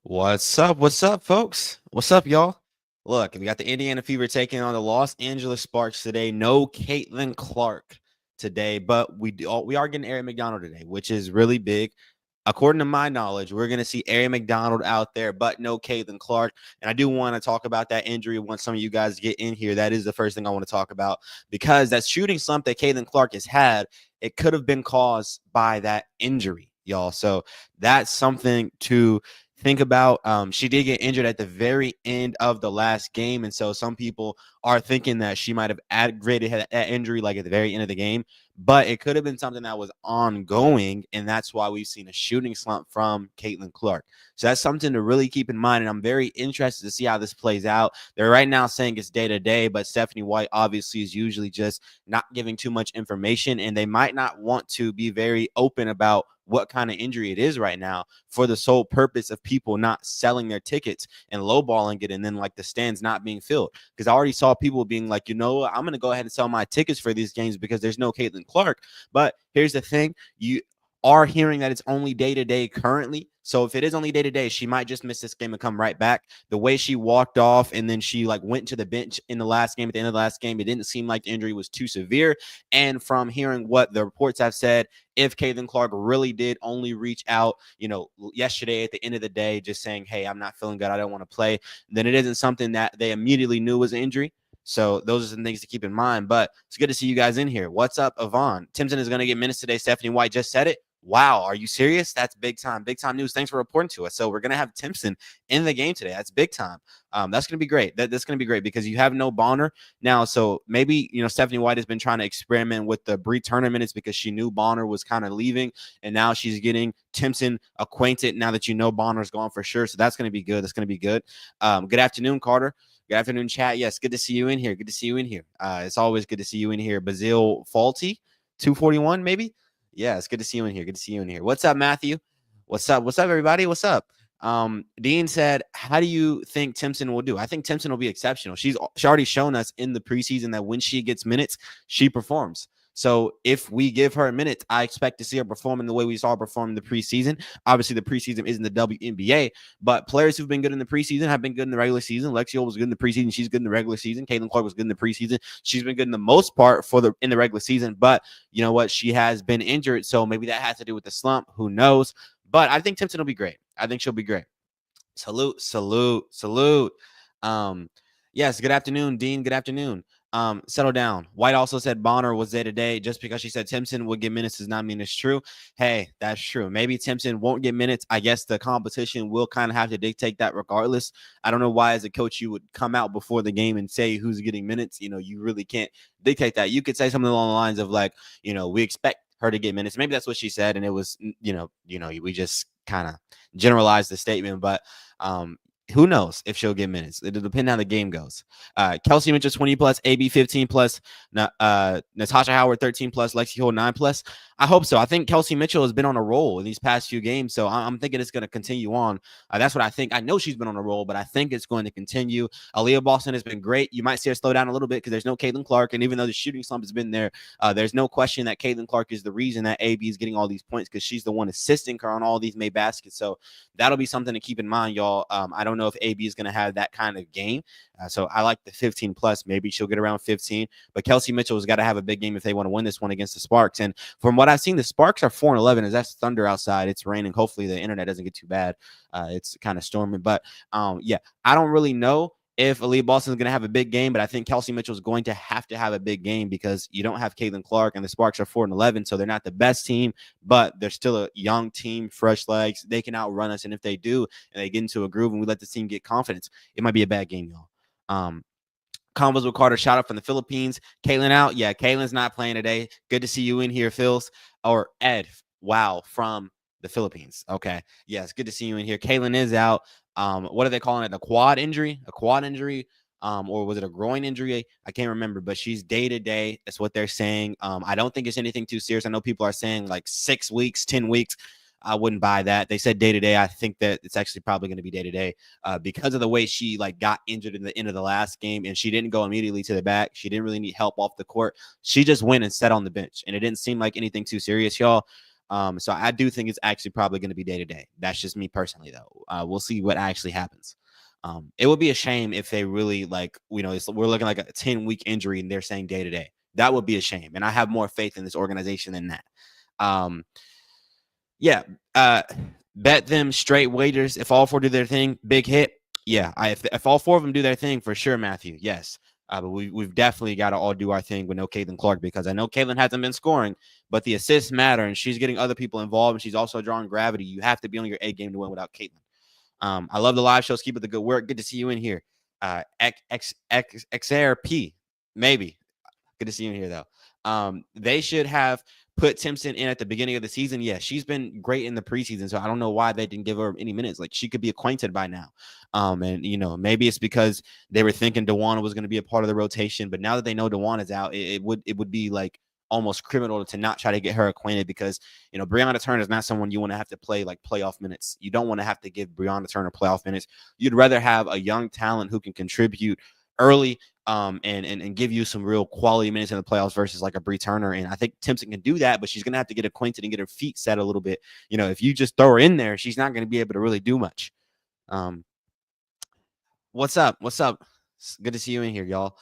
What's up? What's up, folks? What's up, y'all? Look, we got the Indiana Fever taking on the Los Angeles Sparks today. No Caitlin Clark today, but we are getting Aari McDonald today, which is really big. According to my knowledge, we're going to see Aari McDonald out there, but no Caitlin Clark. And I do want to talk about that injury once some of you guys get in here. That is the first thing I want to talk about because that shooting slump that Caitlin Clark has had, it could have been caused by that injury, y'all. So that's something to think about. She did get injured at the very end of the last game, and so some people are thinking that she might have aggravated that injury like at the very end of the game, but it could have been something that was ongoing, and that's why we've seen a shooting slump from Caitlin Clark. So that's something to really keep in mind, and I'm very interested to see how this plays out. They're right now saying it's day to day, but Stephanie White obviously is usually just not giving too much information, and they might not want to be very open about what kind of injury it is right now for the sole purpose of people not selling their tickets and lowballing it, and then like the stands not being filled. Because I already saw people being like, you know what, I'm going to go ahead and sell my tickets for these games because there's no Caitlin Clark. But here's the thing, you are hearing that it's only day to day currently. So if it is only day to day, she might just miss this game and come right back. The way she walked off and then she like went to the bench in the last game, at the end of the last game, it didn't seem like the injury was too severe. And from hearing what the reports have said, if Caitlin Clark really did only reach out, yesterday at the end of the day, just saying, hey, I'm not feeling good, I don't want to play, then it isn't something that they immediately knew was an injury. So those are some things to keep in mind. But it's good to see you guys in here. What's up, Yvonne? Timpson is going to get minutes today. Stephanie White just said it. Wow, are you serious? That's big time news. Thanks for reporting to us. So we're going to have Timpson in the game today. That's big time. That's going to be great. That's going to be great because you have no Bonner now. So maybe, Stephanie White has been trying to experiment with the Bree Turner minutes because she knew Bonner was kind of leaving. And now she's getting Timpson acquainted now that Bonner's gone for sure. So that's going to be good. That's going to be good. Good afternoon, Carter. Good afternoon, chat. Yes, good to see you in here. Good to see you in here. It's always good to see you in here. Bazil Faulty, 241 maybe. Yeah, it's good to see you in here. Good to see you in here. What's up, Matthew? What's up? What's up, everybody? What's up? Dean said, how do you think Timpson will do? I think Timpson will be exceptional. She's already shown us in the preseason that when she gets minutes, she performs. So if we give her a minute, I expect to see her perform in the way we saw her perform in the preseason. Obviously, the preseason isn't the WNBA, but players who've been good in the preseason have been good in the regular season. Lexio was good in the preseason. She's good in the regular season. Caitlin Clark was good in the preseason. She's been good in the most part in the regular season, but you know what? She has been injured, so maybe that has to do with the slump. Who knows? But I think Timpson will be great. I think she'll be great. Salute, salute, salute. Um, yes, good afternoon, Dean. Good afternoon. Settle down. White also said Bonner was day to day. Just because she said Timpson would get minutes does not mean it's true. Hey, that's true. Maybe Timpson won't get minutes. I guess the competition will kind of have to dictate that regardless. I don't know why, as a coach, you would come out before the game and say who's getting minutes. You really can't dictate that. You could say something along the lines of like, we expect her to get minutes. Maybe that's what she said, and it was, we just kind of generalized the statement, but who knows if she'll get minutes? It'll depend how the game goes. Kelsey Mitchell 20 plus, AB 15 plus, Natasha Howard 13 plus, Lexi Hill 9 plus. I hope so. I think Kelsey Mitchell has been on a roll in these past few games, so I'm thinking it's going to continue on. That's what I think. I know she's been on a roll, but I think it's going to continue. Aaliyah Boston has been great. You might see her slow down a little bit because there's no Caitlin Clark, and even though the shooting slump has been there, there's no question that Caitlin Clark is the reason that AB is getting all these points because she's the one assisting her on all these made baskets. So that'll be something to keep in mind, y'all. I don't know if AB is going to have that kind of game. So I like the 15 plus. Maybe she'll get around 15. But Kelsey Mitchell has got to have a big game if they want to win this one against the Sparks. And from what I've seen, the Sparks are 4-11. As that's thunder outside, it's raining. Hopefully the internet doesn't get too bad. It's kind of storming. But yeah, I don't really know if Aaliyah Boston is going to have a big game, but I think Kelsey Mitchell is going to have a big game because you don't have Caitlin Clark, and the Sparks are 4-11, so they're not the best team, but they're still a young team, fresh legs. They can outrun us, and if they do, and they get into a groove, and we let the team get confidence, it might be a bad game, y'all. Combos with Carter, shout out from the Philippines. Caitlin out. Yeah, Caitlin's not playing today. Good to see you in here, Phils. Or Ed. Wow, from the Philippines. Okay. Yes, good to see you in here. Caitlin is out. What are they calling it? A quad injury? Or was it a groin injury? I can't remember, but she's day to day. That's what they're saying. I don't think it's anything too serious. I know people are saying like 6 weeks, 10 weeks. I wouldn't buy that. They said day to day. I think that it's actually probably going to be day to day because of the way she like got injured in the end of the last game, and she didn't go immediately to the back. She didn't really need help off the court. She just went and sat on the bench, and it didn't seem like anything too serious, y'all. So I do think it's actually probably going to be day to day. That's just me personally, though. We'll see what actually happens. It would be a shame if they really we're looking like a 10-week injury and they're saying day to day. That would be a shame. And I have more faith in this organization than that. Yeah. Bet them straight waiters. If all four do their thing, big hit. Yeah. If all four of them do their thing, for sure, Matthew. Yes. But we've definitely got to all do our thing with no Caitlin Clark, because I know Caitlin hasn't been scoring, but the assists matter, and she's getting other people involved, and she's also drawing gravity. You have to be on your A game to win without Caitlin. I love the live shows. Keep up the good work. Good to see you in here. XRP, maybe. Good to see you in here, though. They should have put Timpson in at the beginning of the season. Yeah, she's been great in the preseason, so I don't know why they didn't give her any minutes. Like, she could be acquainted by now. And maybe it's because they were thinking DeWanna was going to be a part of the rotation, but now that they know DeWanna's out, it would be like almost criminal to not try to get her acquainted, because Brianna Turner is not someone you want to have to play like playoff minutes. You don't want to have to give Brianna Turner playoff minutes. You'd rather have a young talent who can contribute early and give you some real quality minutes in the playoffs versus like a Bree Turner. And I think Timpson can do that, but she's gonna have to get acquainted and get her feet set a little bit. If you just throw her in there, she's not gonna be able to really do much. What's up? It's good to see you in here, y'all.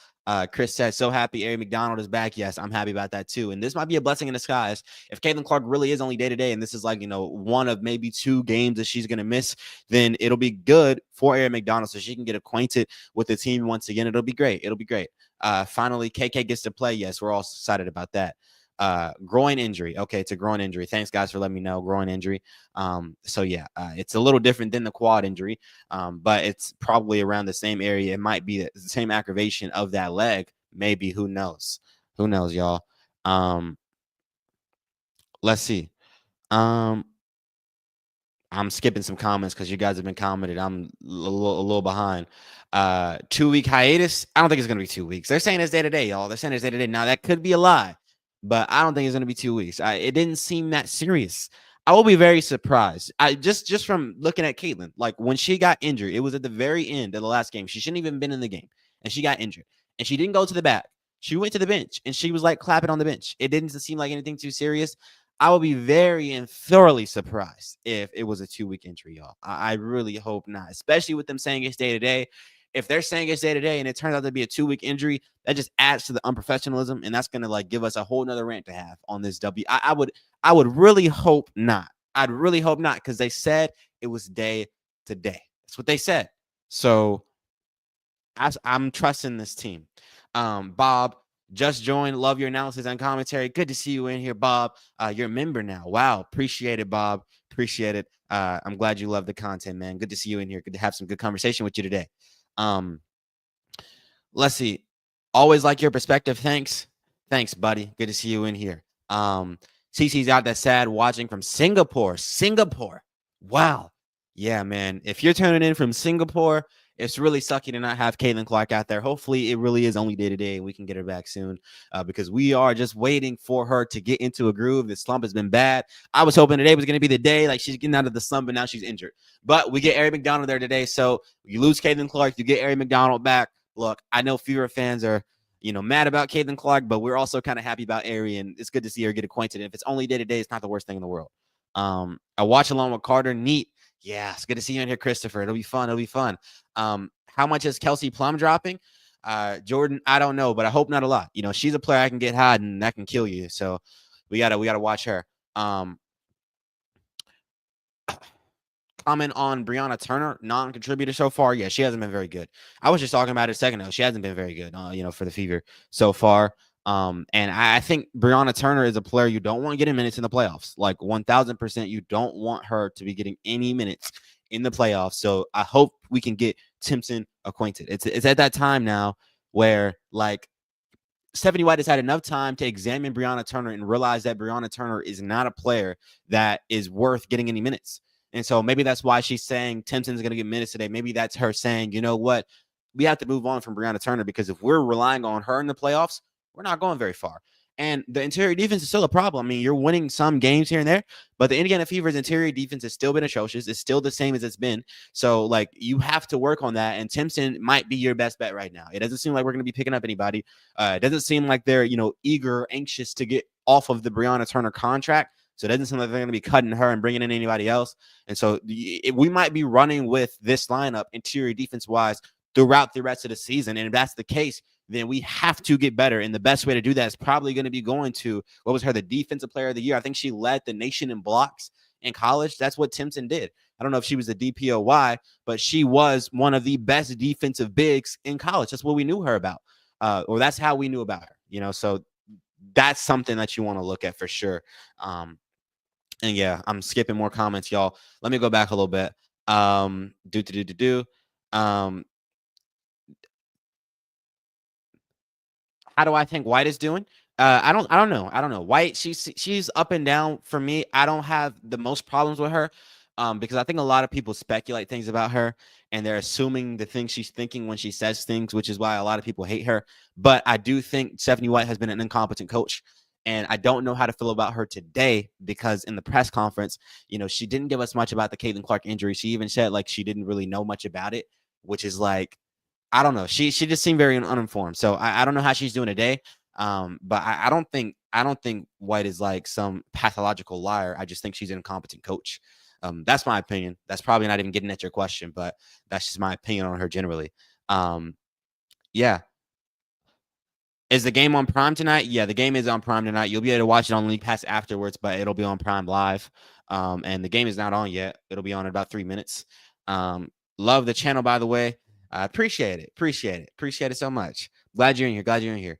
Chris says, so happy Aari McDonald is back. Yes, I'm happy about that too. And this might be a blessing in disguise. If Caitlin Clark really is only day to day, and this is like, one of maybe 2 games that she's going to miss, then it'll be good for Aari McDonald so she can get acquainted with the team once again. It'll be great. Finally, KK gets to play. Yes, we're all excited about that. Groin injury. Okay, it's a groin injury. Thanks, guys, for letting me know. Groin injury. So yeah, it's a little different than the quad injury, but it's probably around the same area. It might be the same aggravation of that leg. Maybe. Who knows? Y'all? Let's see. I'm skipping some comments because you guys have been commented. I'm a little behind. 2-week hiatus. I don't think it's gonna be 2 weeks. They're saying it's day to day, y'all. They're saying it's day to day. Now that could be a lie, but I don't think it's gonna be 2 weeks. It didn't seem that serious. I will be very surprised. I just from looking at Caitlin, like when she got injured, it was at the very end of the last game. She shouldn't even been in the game, and she got injured, and she didn't go to the back. She went to the bench, and she was like clapping on the bench. It didn't seem like anything too serious. I will be very and thoroughly surprised if it was a 2-week injury, y'all. I really hope not, especially with them saying it's day to day. If they're saying it's day to day and it turns out to be a 2-week injury, that just adds to the unprofessionalism, and that's gonna like give us a whole nother rant to have on this W. I would really hope not. I'd really hope not, because they said it was day to day. That's what they said. So I'm trusting this team. Bob just joined. Love your analysis and commentary. Good to see you in here, Bob. You're a member now. Wow. Appreciate it, Bob. Appreciate it. I'm glad you love the content, man. Good to see you in here. Good to have some good conversation with you today. Let's see. Always like your perspective. Thanks, buddy. Good to see you in here. CC's out that sad watching from Singapore. Wow. Yeah, man. If you're tuning in from Singapore, it's really sucky to not have Caitlin Clark out there. Hopefully, it really is only day to day, and we can get her back soon, because we are just waiting for her to get into a groove. The slump has been bad. I was hoping today was going to be the day, like she's getting out of the slump, but now she's injured. But we get Aari McDonald there today, so you lose Caitlin Clark, you get Aari McDonald back. Look, I know fewer fans are mad about Caitlin Clark, but we're also kind of happy about Aari, and it's good to see her get acquainted. If it's only day to day, it's not the worst thing in the world. I watch along with Carter. Neat. Yeah, it's good to see you in here, Christopher. It'll be fun. How much is Kelsey Plum dropping? Jordan, I don't know, but I hope not a lot. She's a player I can get hot and that can kill you. So we gotta watch her. Comment on Brianna Turner, non-contributor so far. Yeah, she hasn't been very good. I was just talking about it a second ago. She hasn't been very good, for the Fever so far. And I think Brianna Turner is a player you don't want to get in minutes in the playoffs. Like 1000%, you don't want her to be getting any minutes in the playoffs. So I hope we can get Timpson acquainted. It's at that time now where like Stephanie White has had enough time to examine Brianna Turner and realize that Brianna Turner is not a player that is worth getting any minutes. And so maybe that's why she's saying Timpson's going to get minutes today. Maybe that's her saying, you know what, we have to move on from Brianna Turner, because if we're relying on her in the playoffs, we're not going very far. And the interior defense is still a problem. I mean, you're winning some games here and there, but the Indiana Fever's interior defense has still been atrocious. It's still the same as it's been. So, like, you have to work on that, and Timpson might be your best bet right now. It doesn't seem like we're going to be picking up anybody. It doesn't seem like they're, eager or anxious to get off of the Brianna Turner contract. So it doesn't seem like they're going to be cutting her and bringing in anybody else. And so we might be running with this lineup interior defense wise throughout the rest of the season. And if that's the case, then we have to get better. And the best way to do that is probably going to be going to, what was her, the defensive player of the year. I think she led the nation in blocks in college. That's what Timpson did. I don't know if she was a DPOY, but she was one of the best defensive bigs in college. That's what we knew her about, or that's how we knew about her. So that's something that you want to look at for sure. And yeah, I'm skipping more comments, y'all. Let me go back a little bit. How do I think White is doing? I don't know. White, she's up and down for me. I don't have the most problems with her, because I think a lot of people speculate things about her and they're assuming the things she's thinking when she says things, which is why a lot of people hate her. But I do think Stephanie White has been an incompetent coach. And I don't know how to feel about her today because in the press conference, she didn't give us much about the Caitlin Clark injury. She even said like she didn't really know much about it, which is like, I don't know. She just seemed very uninformed. So I don't know how she's doing today. But I don't think White is like some pathological liar. I just think she's an incompetent coach. That's my opinion. That's probably not even getting at your question, but that's just my opinion on her generally. Yeah. Is the game on Prime tonight? Yeah, the game is on Prime tonight. You'll be able to watch it on League Pass afterwards, but it'll be on Prime Live. And the game is not on yet. It'll be on in about 3 minutes. Love the channel, by the way. I appreciate it. Appreciate it so much. Glad you're in here.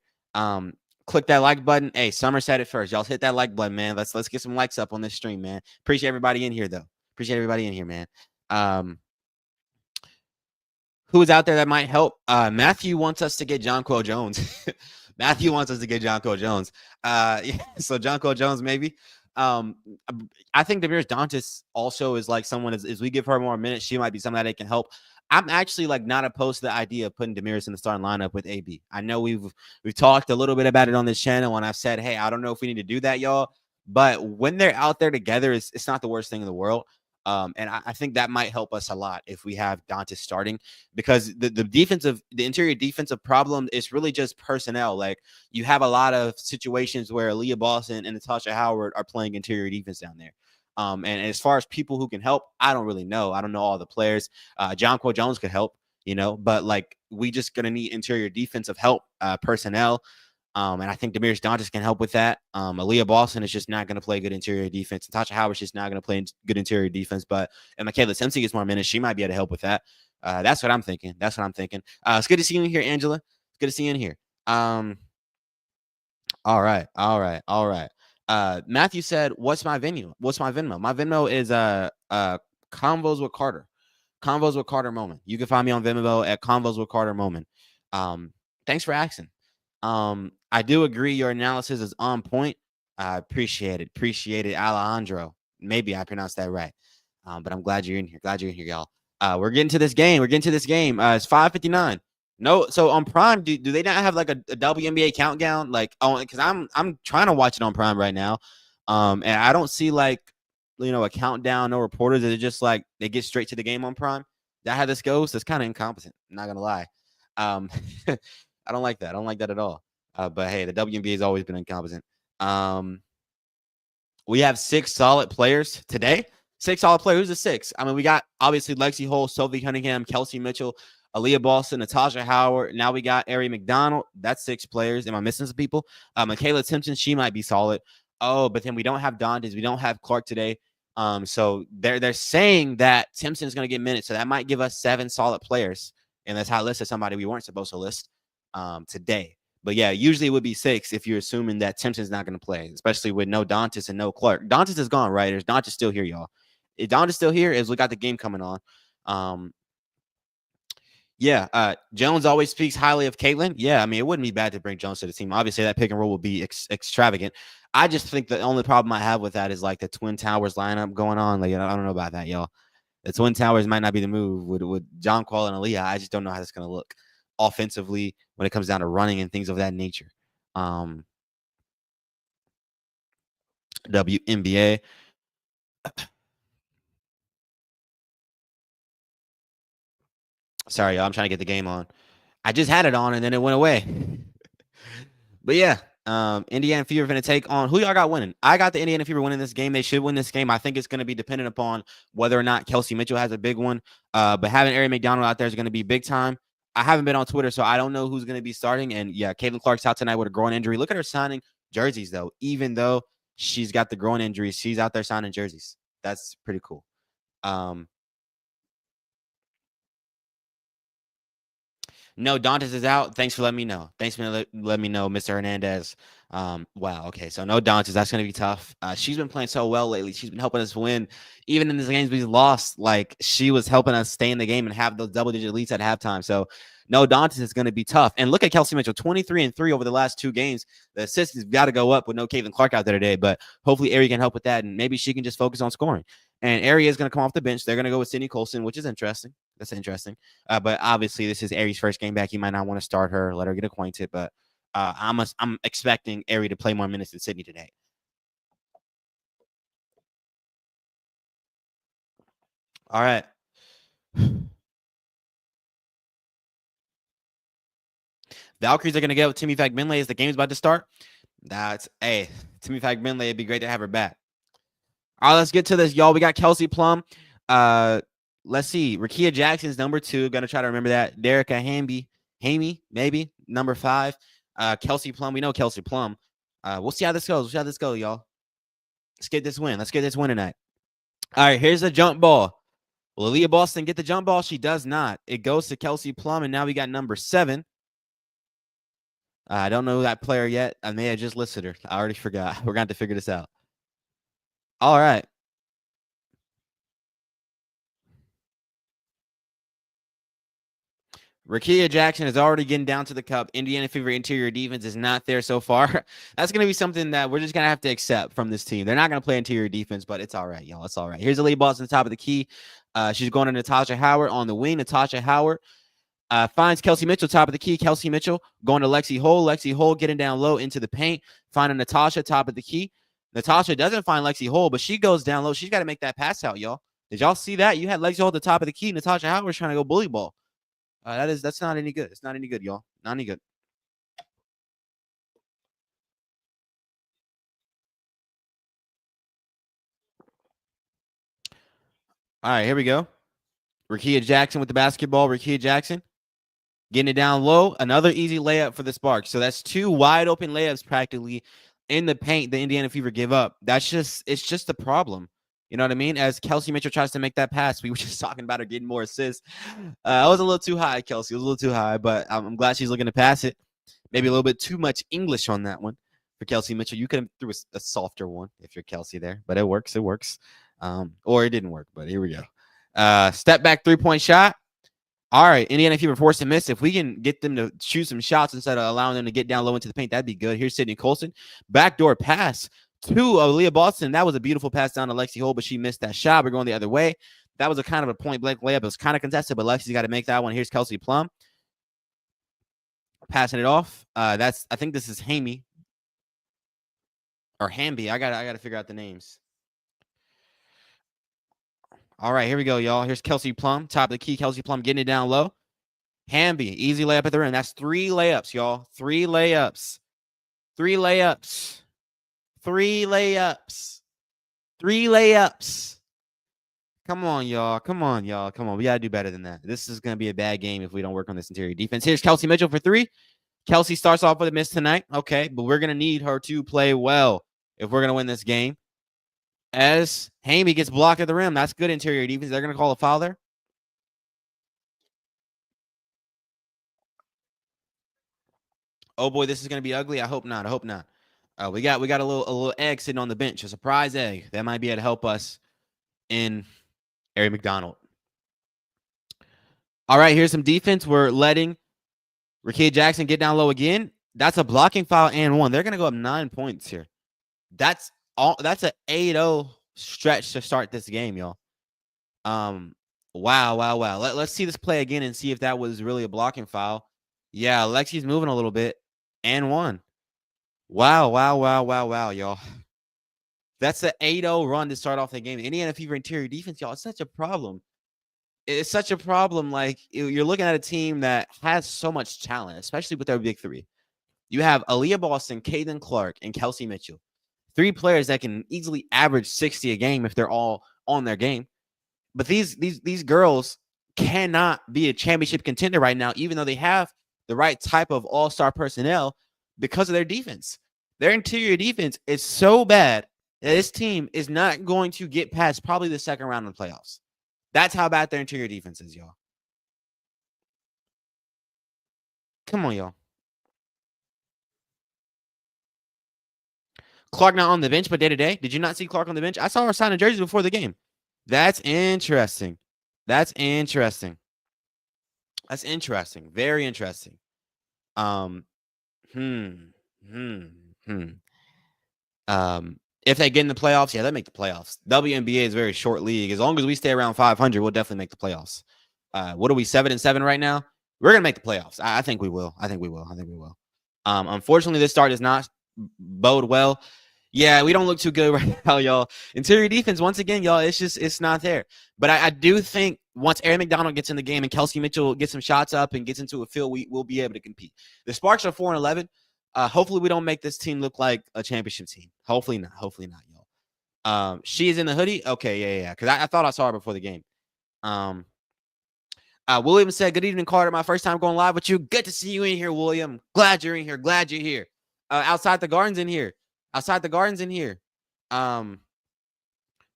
Click that like button. Hey, Summer said it first. Y'all hit that like button, man. Let's get some likes up on this stream, man. Appreciate everybody in here, though. Appreciate everybody in here, man. Who is out there that might help? Matthew wants us to get Jonquel Jones. Matthew wants us to get Jonquel Jones. Yeah, so Jonquel Jones, maybe. I think Damiris Dantas also is like someone, as we give her more minutes, she might be somebody that can help. I'm actually like not opposed to the idea of putting Damiris in the starting lineup with AB. I know we've talked a little bit about it on this channel, and I've said, hey, I don't know if we need to do that, y'all. But when they're out there together, it's not the worst thing in the world. And I think that might help us a lot if we have Dantas starting, because the interior defensive problem is really just personnel. Like you have a lot of situations where Aaliyah Boston and Natasha Howard are playing interior defense down there. And as far as people who can help, I don't really know. I don't know all the players. Jonquel Jones could help, but like we just gonna need interior defensive help, personnel. And I think Damiris Dantas can help with that. Aaliyah Boston is just not going to play good interior defense. Natasha Howard's just not going to play good interior defense. But if Michaela Simpson gets more minutes, she might be able to help with that. That's what I'm thinking. It's good to see you in here, Angela. It's good to see you in here. All right. Matthew said, "What's my Venmo? My Venmo is Convos with Carter. Convos with Carter Moment. You can find me on Venmo at Convos with Carter Moment. Thanks for asking. I do agree your analysis is on point. I appreciate it, Alejandro. Maybe I pronounced that right. But I'm glad you're in here. Y'all. We're getting to this game. It's 5:59. No, so on Prime, do they not have like a WNBA countdown? Like, because I'm trying to watch it on Prime right now. And I don't see like a countdown, no reporters. They're just like they get straight to the game on Prime. That how this goes? That's kind of incompetent. I'm not gonna lie. I don't like that. I don't like that at all. But hey, the WNBA has always been incompetent. We have 6 solid players today. 6 solid players. Who's the 6? I mean, we got obviously Lexi Hull, Sophie Cunningham, Kelsey Mitchell, Aaliyah Boston, Natasha Howard. Now we got Aari McDonald. That's 6 players. Am I missing some people? Michaela Timpson, she might be solid. Oh, but then we don't have Dantas. We don't have Clark today. So they're saying that Timpson is going to get minutes. So that might give us 7 solid players. And that's how I listed somebody we weren't supposed to list today. But yeah, usually it would be 6 if you're assuming that Timpson's not going to play, especially with no Dantas and no Clark. Dantas is gone, right? Is Dantas still here, y'all? If Dantas still here, is we got the game coming on. Jones always speaks highly of Caitlin. Yeah, I mean, it wouldn't be bad to bring Jones to the team. Obviously, that pick and roll would be extravagant. I just think the only problem I have with that is like the Twin Towers lineup going on. Like, I don't know about that, y'all. The Twin Towers might not be the move with Jonquel and Aaliyah. I just don't know how that's going to look offensively when it comes down to running and things of that nature. WNBA. Sorry, y'all. I'm trying to get the game on. I just had it on and then it went away. But yeah, Indiana Fever going to take on who y'all got winning. I got the Indiana Fever winning this game. They should win this game. I think it's going to be dependent upon whether or not Kelsey Mitchell has a big one. But having Aari McDonald out there is going to be big time. I haven't been on Twitter, so I don't know who's going to be starting. And yeah, Caitlin Clark's out tonight with a groin injury. Look at her signing jerseys, though. Even though she's got the groin injury, she's out there signing jerseys. That's pretty cool. No, Dantas is out. Thanks for letting me know. Thanks for letting me know, Mr. Hernandez. Wow. Okay, so no Dantas. That's going to be tough. She's been playing so well lately. She's been helping us win. Even in these games we lost, like she was helping us stay in the game and have those double-digit leads at halftime. So no Dantas is going to be tough. And look at Kelsey Mitchell, 23-3 over the last 2 games. The assists have got to go up with no Caitlin Clark out there today. But hopefully Aari can help with that, and maybe she can just focus on scoring. And Aari is going to come off the bench. They're going to go with Sydney Colson, which is interesting. That's interesting. But obviously, this is Aari's first game back. You might not want to start her, let her get acquainted. But I'm expecting Aari to play more minutes than Sydney today. All right. Valkyries are going to get with Timmy Fagbenley as the game's about to start. Timmy Fagbenley, it'd be great to have her back. All right, let's get to this, y'all. We got Kelsey Plum. Let's see. Rakia Jackson's number 2. Gonna try to remember that. Derica Hamey, maybe number 5. Kelsey Plum. We know Kelsey Plum. We'll see how this goes. Y'all. Let's get this win. Let's get this win tonight. All right, here's the jump ball. Will Aaliyah Boston get the jump ball? She does not. It goes to Kelsey Plum, and now we got number 7. I don't know that player yet. I may have just listed her. I already forgot. We're going to have to figure this out. All right. Rakia Jackson is already getting down to the cup. Indiana Fever interior defense is not there so far. That's going to be something that we're just going to have to accept from this team. They're not going to play interior defense, but it's all right, y'all. It's all right. Here's the lead boss on the top of the key. She's going to Natasha Howard on the wing. Natasha Howard finds Kelsey Mitchell, top of the key. Kelsey Mitchell going to Lexi Hole. Lexi Hole getting down low into the paint. Finding Natasha, top of the key. Natasha doesn't find Lexi Hole, but she goes down low. She's got to make that pass out, y'all. Did y'all see that? You had Lexi Hole at the top of the key. Natasha Howard's trying to go bully ball. That's not any good. It's not any good, y'all. Not any good. All right, here we go. Rakia Jackson with the basketball. Rakia Jackson getting it down low. Another easy layup for the Sparks. So that's 2 wide open layups practically in the paint the Indiana Fever give up. It's just a problem. You know what I mean? As Kelsey Mitchell tries to make that pass, we were just talking about her getting more assists. I was a little too high, Kelsey. It was a little too high, but I'm glad she's looking to pass it. Maybe a little bit too much English on that one for Kelsey Mitchell. You could have threw a softer one if you're Kelsey there, but it works. It works. Or it didn't work, but here we go. Step back 3-point shot. All right, Indiana Fever forced to miss. If we can get them to shoot some shots instead of allowing them to get down low into the paint, that'd be good. Here's Sydney Colson. Backdoor pass to Aaliyah Boston. That was a beautiful pass down to Lexi Hole, but she missed that shot. We're going the other way. That was a kind of a point-blank layup. It was kind of contested, but Lexi's got to make that one. Here's Kelsey Plum. Passing it off. I think this is Hamey. Or Hamby. I gotta figure out the names. All right, here we go, y'all. Here's Kelsey Plum, top of the key. Kelsey Plum getting it down low. Hamby, easy layup at the rim. That's 3 layups, y'all. 3 layups. 3 layups. 3 layups. 3 layups. Come on, y'all. Come on, y'all. Come on. We got to do better than that. This is going to be a bad game if we don't work on this interior defense. Here's Kelsey Mitchell for 3. Kelsey starts off with a miss tonight. Okay, but we're going to need her to play well if we're going to win this game. As Hamby gets blocked at the rim. That's good interior defense. They're going to call a foul there. Oh, boy, this is going to be ugly. I hope not. I hope not. We got a little egg sitting on the bench, a surprise egg. That might be able to help us in Aari McDonald. All right, here's some defense. We're letting Rakia Jackson get down low again. That's a blocking foul and 1. They're going to go up 9 points here. That's an 8-0 stretch to start this game, y'all. Wow. Let's see this play again and see if that was really a blocking foul. Yeah, Lexi's moving a little bit. And 1. Wow, y'all. That's an 8-0 run to start off the game. Indiana Fever interior defense, y'all, it's such a problem. It's such a problem. Like, you're looking at a team that has so much talent, especially with their big 3. You have Aaliyah Boston, Caitlin Clark, and Kelsey Mitchell. 3 players that can easily average 60 a game if they're all on their game. But these girls cannot be a championship contender right now, even though they have the right type of all-star personnel because of their defense. Their interior defense is so bad that this team is not going to get past probably the second round of the playoffs. That's how bad their interior defense is, y'all. Come on, y'all. Clark not on the bench, but day-to-day. Did you not see Clark on the bench? I saw her sign a jersey before the game. That's interesting. That's interesting. That's interesting. Very interesting. If they get in the playoffs, yeah, they make the playoffs. WNBA is a very short league. As long as we stay around 500, we'll definitely make the playoffs. What are we, 7-7 right now? We're gonna make the playoffs. I think we will. I think we will. Unfortunately, this start does not bode well. Yeah, we don't look too good right now, y'all. Interior defense, once again, y'all, it's not there. But I do think once Aari McDonald gets in the game and Kelsey Mitchell gets some shots up and gets into a field, we will be able to compete. The Sparks are 4-11. Hopefully we don't make this team look like a championship team. Hopefully not, y'all. She is in the hoodie. Okay, yeah. Because I thought I saw her before the game. William said, "Good evening, Carter. My first time going live with you. Good to see you in here, William. Glad you're in here. Glad you're here. Outside the Gardens in here.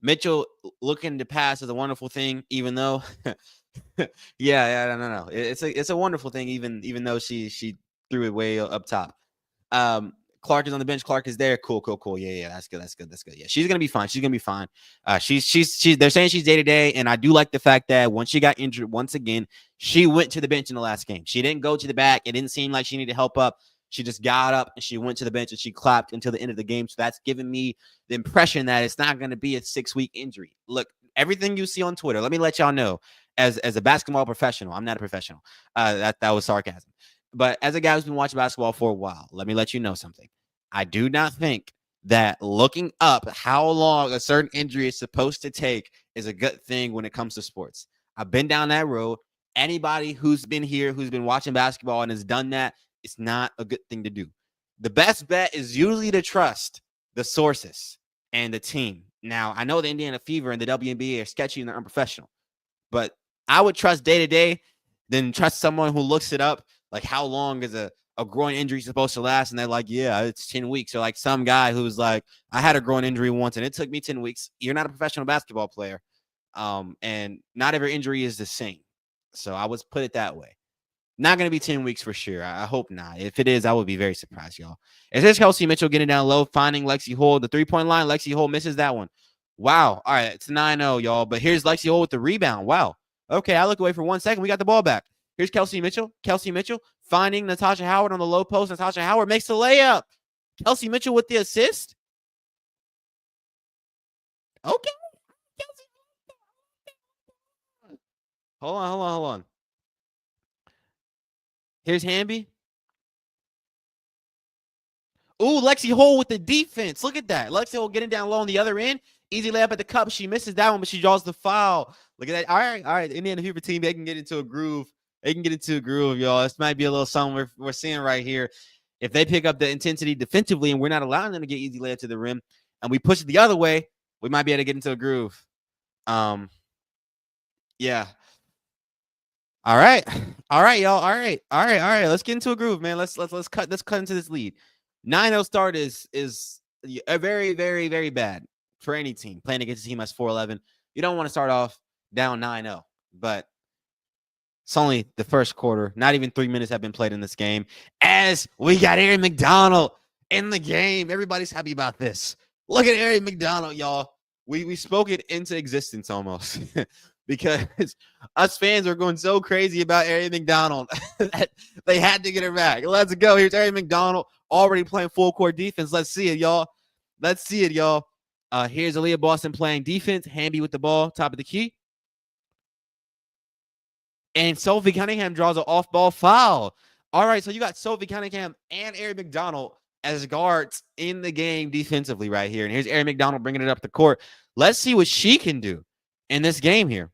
Mitchell looking to pass is a wonderful thing, even though, no. It's a wonderful thing, even though she threw it way up top. Clark is on the bench. Clark is there. Cool. Yeah. That's good. Yeah, she's gonna be fine. They're saying she's day-to-day, and I do like the fact that once she got injured once again, she went to the bench in the last game. She didn't go to the back. It didn't seem like she needed help up. She just got up and she went to the bench and she clapped until the end of the game. So that's giving me the impression that it's not going to be a 6-week injury. Look, everything you see on Twitter, let me let y'all know, as a basketball professional, I'm not a professional. That was sarcasm. But as a guy who's been watching basketball for a while, let me let you know something. I do not think that looking up how long a certain injury is supposed to take is a good thing when it comes to sports. I've been down that road. Anybody who's been here, who's been watching basketball and has done that, it's not a good thing to do. The best bet is usually to trust the sources and the team. Now, I know the Indiana Fever and the WNBA are sketchy and they're unprofessional, but I would trust day-to-day than trust someone who looks it up, like how long is a groin injury supposed to last, and they're like, yeah, it's 10 weeks. Or like some guy who's like, I had a groin injury once, and it took me 10 weeks. You're not a professional basketball player, and not every injury is the same. So I would put it that way. Not going to be 10 weeks for sure. I hope not. If it is, I would be very surprised, y'all. Is this Kelsey Mitchell getting down low, finding Lexi Hull? The three-point line, Lexi Hull misses that one. Wow. All right, it's 9-0, y'all. But here's Lexi Hull with the rebound. Wow. Okay, I look away for 1 second. We got the ball back. Here's Kelsey Mitchell. Kelsey Mitchell finding Natasha Howard on the low post. Natasha Howard makes the layup. Kelsey Mitchell with the assist. Okay. Hold on. Here's Hamby. Ooh, Lexi Hull with the defense. Look at that. Lexi Hull getting down low on the other end. Easy layup at the cup. She misses that one, but she draws the foul. Look at that. All right. Indiana Fever team, they can get into a groove. Y'all. This might be a little something we're seeing right here. If they pick up the intensity defensively and we're not allowing them to get easy layup to the rim and we push it the other way, we might be able to get into a groove. Yeah. All right, y'all. All right. Let's get into a groove, man. Let's cut into this lead. 9-0 start is a very, very, very bad for any team playing against a team that's 4-11. You don't want to start off down 9-0, but it's only the first quarter. Not even 3 minutes have been played in this game. As we got Aari McDonald in the game. Everybody's happy about this. Look at Aari McDonald, y'all. We spoke it into existence almost. Because us fans are going so crazy about Aari McDonald that they had to get her back. Let's go. Here's Aari McDonald already playing full court defense. Let's see it, y'all. Here's Aaliyah Boston playing defense. Hamby with the ball, top of the key. And Sophie Cunningham draws an off-ball foul. All right, so you got Sophie Cunningham and Aari McDonald as guards in the game defensively right here. And here's Aari McDonald bringing it up the court. Let's see what she can do in this game here.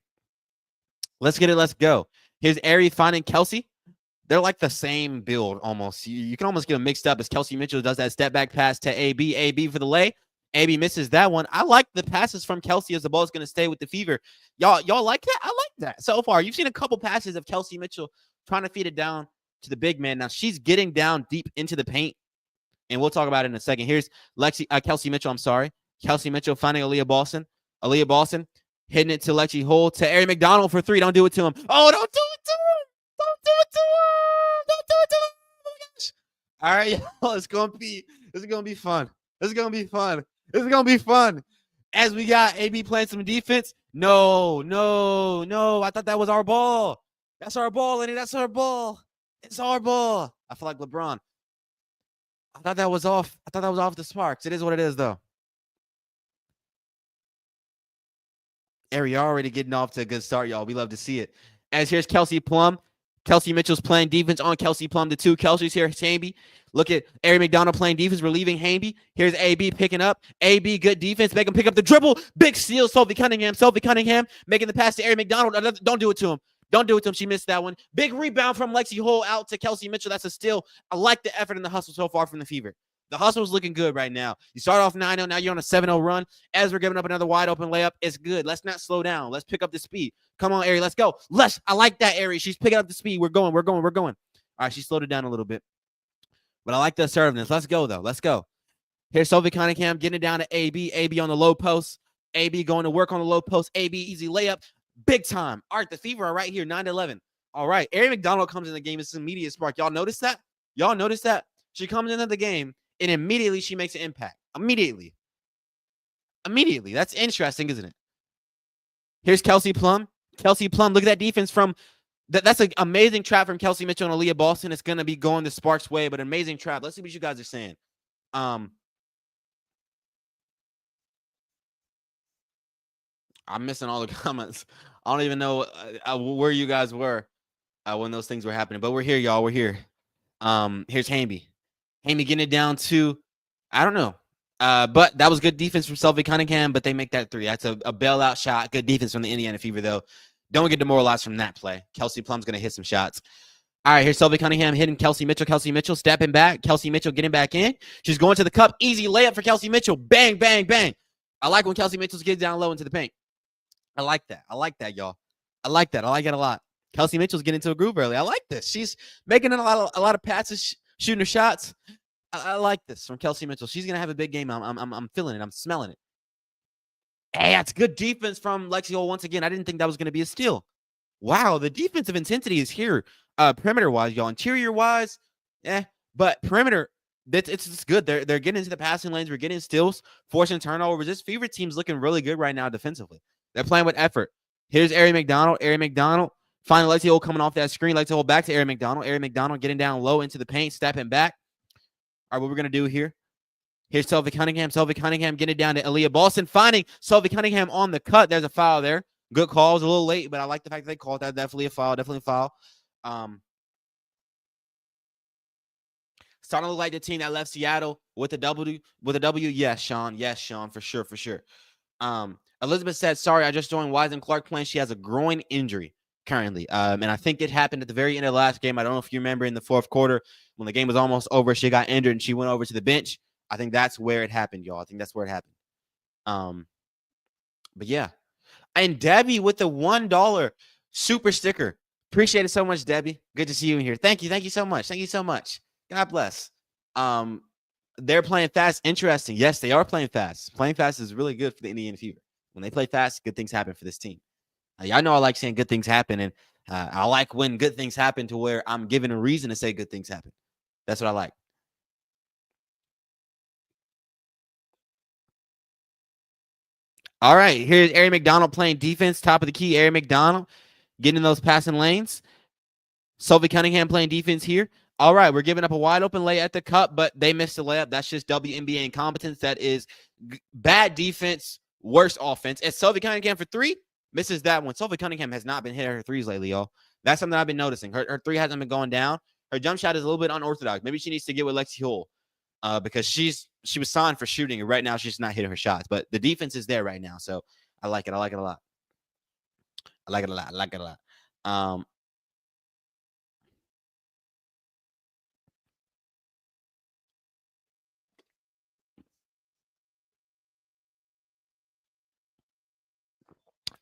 Let's get it. Let's go. Here's Aari finding Kelsey. they're like the same build almost. You can almost get them mixed up as Kelsey Mitchell does that step back pass to AB. AB for the lay. AB misses that one. I like the passes from Kelsey as the ball is going to stay with the Fever. Y'all like that? I like that so far. You've seen a couple passes of Kelsey Mitchell trying to feed it down to the big man. Now she's getting down deep into the paint, and we'll talk about it in a second. Here's Kelsey Mitchell. I'm sorry, Kelsey Mitchell finding Aaliyah Boston. Aaliyah Boston hitting it to Lexi Hull to Aari McDonald for three. Don't do it to him. Oh, don't do it to him. Don't do it to him. Don't do it to him. Oh my gosh. All right, y'all. This is gonna be fun. This is gonna be fun. This is gonna be fun. As we got AB playing some defense. No. I thought that was our ball. That's our ball, Lenny. That's our ball. It's our ball. I feel like LeBron. I thought that was off. I thought that was off the Sparks. It is what it is, though. Aari already getting off to a good start, y'all. We love to see it. As here's Kelsey Plum. Kelsey Mitchell's playing defense on Kelsey Plum. The two Kelsey's here. Hamby. Look at Aari McDonald playing defense, relieving Hamby. Here's AB picking up. AB, good defense. Make him pick up the dribble. Big steal. Sophie Cunningham. Sophie Cunningham making the pass to Aari McDonald. Don't do it to him. Don't do it to him. She missed that one. Big rebound from Lexi Hull out to Kelsey Mitchell. That's a steal. I like the effort and the hustle so far from the Fever. The hustle's looking good right now. You start off 9-0. Now you're on a 7-0 run. As we're giving up another wide open layup, it's good. Let's not slow down. Let's pick up the speed. Come on, Aari. Let's go. I like that, Aari. She's picking up the speed. We're going. All right, she slowed it down a little bit. But I like the assertiveness. Let's go, though. Let's go. Here's Sophie Cunningham getting it down to AB. AB on the low post. AB going to work on the low post. AB, easy layup. Big time. All right, the Fever are right here, 9-11. All right, Aari McDonald comes in the game. It's an immediate spark. Y'all notice that? She comes into the game, and immediately she makes an impact. Immediately. That's interesting, isn't it? Here's Kelsey Plum. Look at that defense from that's an amazing trap from Kelsey Mitchell and Aaliyah Boston. It's going to be going the Sparks way, but amazing trap. Let's see what you guys are saying. I'm missing all the comments. I don't even know where you guys were when those things were happening, but we're here, y'all. We're here. Here's Hamby. Hamby getting it down to, I don't know. But that was good defense from Sophie Cunningham, but they make that three. That's a bailout shot. Good defense from the Indiana Fever, though. Don't get demoralized from that play. Kelsey Plum's going to hit some shots. All right, here's Sophie Cunningham hitting Kelsey Mitchell. Kelsey Mitchell stepping back. Kelsey Mitchell getting back in. She's going to the cup. Easy layup for Kelsey Mitchell. Bang, bang, bang. I like when Kelsey Mitchell's getting down low into the paint. I like that, y'all. I like that. I like it a lot. Kelsey Mitchell's getting into a groove early. I like this. She's making a lot of passes, shooting her shots. I like this from Kelsey Mitchell. She's gonna have a big game. I'm feeling it. I'm smelling it. Hey, that's good defense from Lexi Hull once again. I didn't think that was gonna be a steal. Wow, the defensive intensity is here. Perimeter wise, y'all. Interior wise, but perimeter, it's good. They're getting into the passing lanes. We're getting steals, forcing turnovers. This Fever team's looking really good right now defensively. They're playing with effort. Here's Aari McDonald. Finally, Lexi Hull coming off that screen. Lexi Hull back to Aari McDonald. Aari McDonald getting down low into the paint, stepping back. All right, what we're going to do here. Here's Sophie Cunningham. Sophie Cunningham getting it down to Aaliyah Boston. Finding Sophie Cunningham on the cut. There's a foul there. Good call. It was a little late, but I like the fact that they called that. Definitely a foul. Starting to look like the team that left Seattle with a W. Yes, Sean, for sure. Elizabeth said, sorry, I just joined. Why isn't Clark playing? She has a groin injury currently. And I think it happened at the very end of the last game. I don't know if you remember in the fourth quarter when the game was almost over, she got injured and she went over to the bench. I think that's where it happened, y'all. But yeah. And Debbie with the $1 super sticker. Appreciate it so much, Debbie. Good to see you in here. Thank you so much. God bless. They're playing fast. Interesting. Yes, they are playing fast. Playing fast is really good for the Indiana Fever. When they play fast, good things happen for this team. Y'all know I like saying good things happen, and I like when good things happen to where I'm given a reason to say good things happen. That's what I like. All right, here's Aari McDonald playing defense, top of the key. Aari McDonald getting in those passing lanes. Sophie Cunningham playing defense here. All right, we're giving up a wide open lay at the cup, but they missed the layup. That's just WNBA incompetence. That is bad defense, worse offense. And Sophie Cunningham for three misses that one. Sophie Cunningham has not been hitting her threes lately, y'all. That's something I've been noticing. Her three hasn't been going down. Her jump shot is a little bit unorthodox. Maybe she needs to get with Lexi Hull because she was signed for shooting, and right now she's not hitting her shots. But the defense is there right now, so I like it. I like it a lot.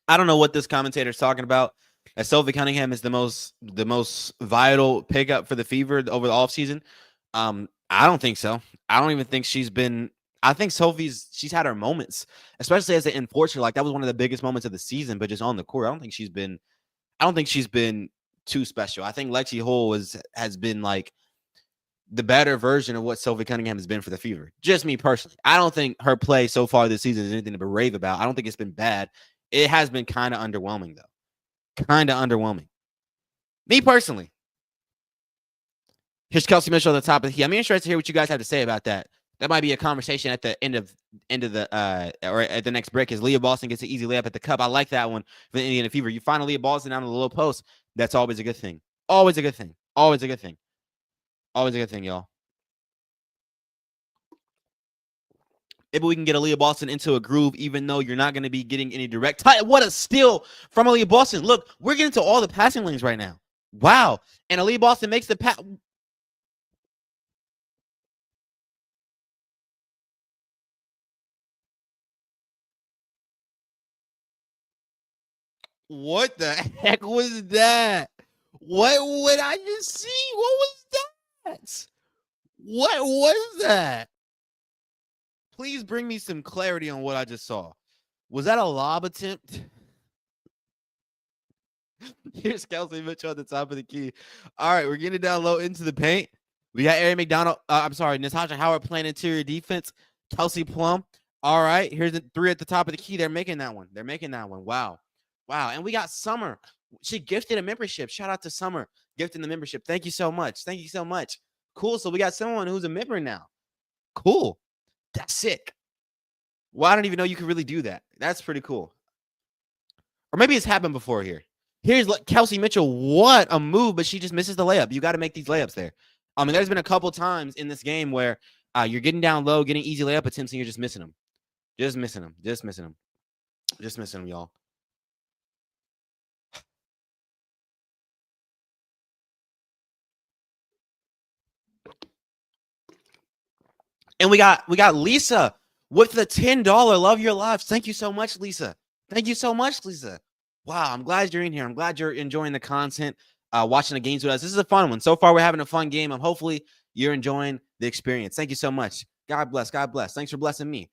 I don't know what this commentator is talking about. That Sophie Cunningham is the most vital pickup for the Fever over the offseason. I don't think so. I don't even think she's been. I think she's had her moments, especially as an enforcer. Like that was one of the biggest moments of the season, but just on the court, I don't think she's been. I don't think she's been too special. I think Lexi Hull has been like the better version of what Sophie Cunningham has been for the Fever. Just me personally. I don't think her play so far this season is anything to rave about. I don't think it's been bad. It has been kind of underwhelming, though. Kind of underwhelming. Me personally. Here's Kelsey Mitchell at the top of the key. I'm interested to hear what you guys have to say about that. That might be a conversation at the end of the or at the next break as Leah Boston gets an easy layup at the cup. I like that one for the Indiana Fever. You find Leah Boston down on the low post. That's always a good thing. Always a good thing. Always a good thing. Always a good thing, y'all. Maybe we can get Aaliyah Boston into a groove, even though you're not going to be getting any direct. What a steal from Aaliyah Boston. Look, we're getting to all the passing lanes right now. Wow. And Aaliyah Boston makes the pass. What the heck was that? What would I just see? What was that? What was that? Please bring me some clarity on what I just saw. Was that a lob attempt? Here's Kelsey Mitchell at the top of the key. All right, we're getting down low into the paint. We got Aari McDonald. Natasha Howard playing interior defense. Kelsey Plum. All right, here's the three at the top of the key. They're making that one. Wow. And we got Summer. She gifted a membership. Shout out to Summer gifting the membership. Thank you so much. Cool. So we got someone who's a member now. Cool. That's sick. Well, I don't even know you can really do that. That's pretty cool. Or maybe it's happened before here. Here's Kelsey Mitchell. What a move, but she just misses the layup. You got to make these layups there. I mean, there's been a couple times in this game where you're getting down low, getting easy layup attempts, and you're just missing them. Just missing them, y'all. And we got Lisa with the $10 Love Your Lives. Thank you so much, Lisa. Wow, I'm glad you're in here. I'm glad you're enjoying the content, watching the games with us. This is a fun one. So far, we're having a fun game. Hopefully you're enjoying the experience. Thank you so much. God bless. Thanks for blessing me.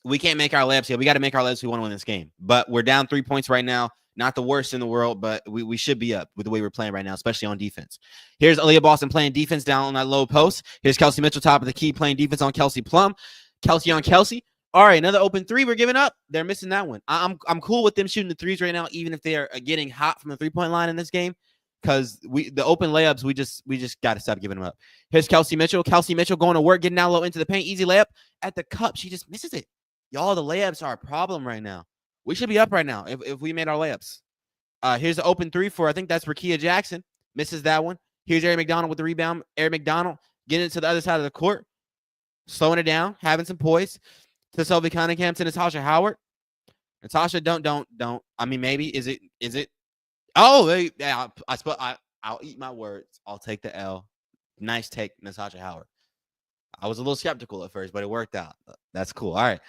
We can't make our layups here. We got to make our layups if we want to win this game. But we're down 3 points right now. Not the worst in the world, but we should be up with the way we're playing right now, especially on defense. Here's Aaliyah Boston playing defense down on that low post. Here's Kelsey Mitchell, top of the key, playing defense on Kelsey Plum. Kelsey on Kelsey. All right, another open three. We're giving up. They're missing that one. I'm cool with them shooting the threes right now, even if they are getting hot from the three-point line in this game, because the open layups we just got to stop giving them up. Here's Kelsey Mitchell. Kelsey Mitchell going to work, getting down low into the paint. Easy layup at the cup. She just misses it. Y'all, the layups are a problem right now. We should be up right now if we made our layups. Here's the open three for, I think that's Rakia Jackson. Misses that one. Here's Aari McDonald with the rebound. Aari McDonald getting it to the other side of the court. Slowing it down. Having some poise. To Sophie Cunningham, to Natasha Howard. Natasha, don't. I mean, maybe. Is it? Oh, I'll eat my words. I'll take the L. Nice take, Natasha Howard. I was a little skeptical at first, but it worked out. That's cool. All right.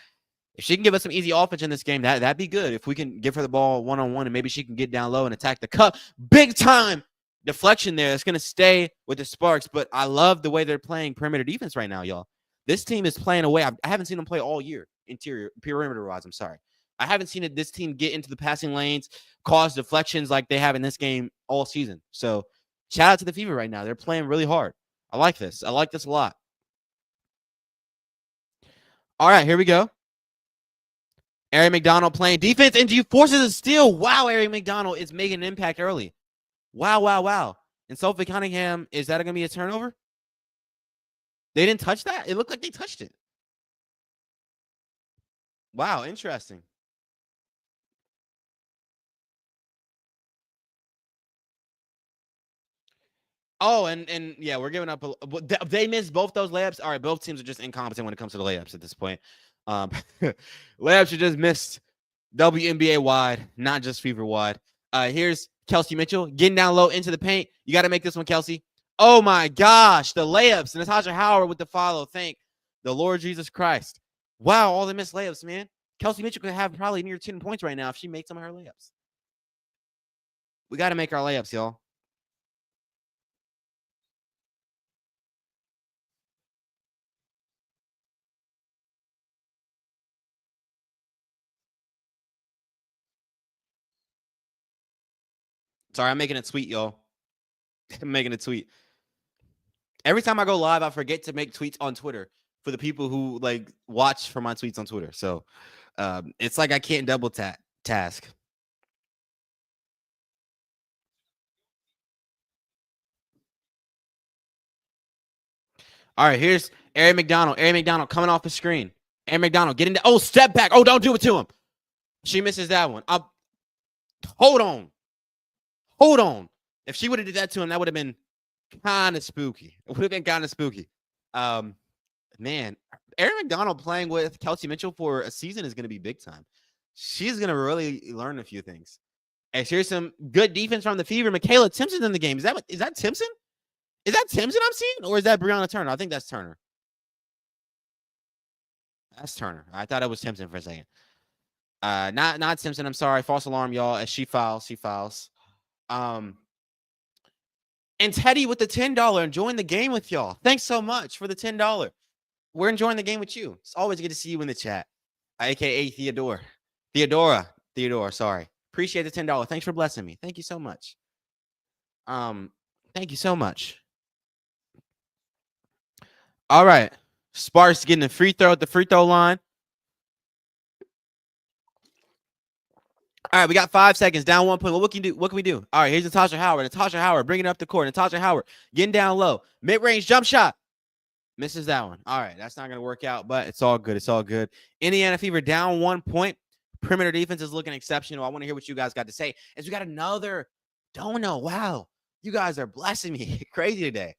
If she can give us some easy offense in this game, that'd be good. If we can give her the ball one-on-one and maybe she can get down low and attack the cup. Big time deflection there. It's going to stay with the Sparks, but I love the way they're playing perimeter defense right now, y'all. This team is playing away. I haven't seen them play all year, interior, perimeter-wise. I'm sorry. I haven't seen this team get into the passing lanes, cause deflections like they have in this game all season. So shout out to the Fever right now. They're playing really hard. I like this. I like this a lot. All right, here we go. Aari McDonald playing defense, and you forces a steal. Wow, Aari McDonald is making an impact early. Wow. And Sophie Cunningham, is that going to be a turnover? They didn't touch that? It looked like they touched it. Wow, interesting. Oh, and yeah, we're giving up. They missed both those layups. All right, both teams are just incompetent when it comes to the layups at this point. Layups are just missed WNBA wide, not just Fever wide. Here's Kelsey Mitchell getting down low into the paint. You got to make this one, Kelsey. Oh my gosh, the layups. Natasha Howard with the follow. Thank the Lord Jesus Christ. Wow, all the missed layups, man. Kelsey Mitchell could have probably near 10 points right now if she makes some of her layups. We got to make our layups, y'all. Sorry, I'm making a tweet, y'all. I'm making a tweet. Every time I go live, I forget to make tweets on Twitter for the people who like watch for my tweets on Twitter. So it's like I can't double task. All right, here's Aari McDonald. Aari McDonald coming off the screen. Aari McDonald getting the step back. Oh, don't do it to him. She misses that one. Hold on. Hold on. If she would have did that to him, that would have been kind of spooky. It would have been kind of spooky. Man, Aari McDonald playing with Kelsey Mitchell for a season is going to be big time. She's going to really learn a few things. And here's some good defense from the Fever. Michaela Timpson's in the game. Is that Timpson? Is that Timpson I'm seeing? Or is that Breonna Turner? I think that's Turner. That's Turner. I thought it was Timpson for a second. Not Timpson. I'm sorry. False alarm, y'all. As she fouls. And Teddy with the $10 enjoying the game with y'all. Thanks so much for the $10. We're enjoying the game with you. It's always good to see you in the chat. AKA Theodora, sorry. Appreciate the $10. Thanks for blessing me. Thank you so much. Thank you so much. All right. Sparks getting a free throw at the free throw line. All right, we got 5 seconds, down 1 point. What can we do? All right, here's Natasha Howard. Bringing it up the court. Natasha Howard getting down low. Mid-range jump shot. Misses that one. All right, that's not going to work out, but it's all good. Indiana Fever down 1 point. Perimeter defense is looking exceptional. I want to hear what you guys got to say. As we got another dono. Wow, you guys are blessing me. Crazy today.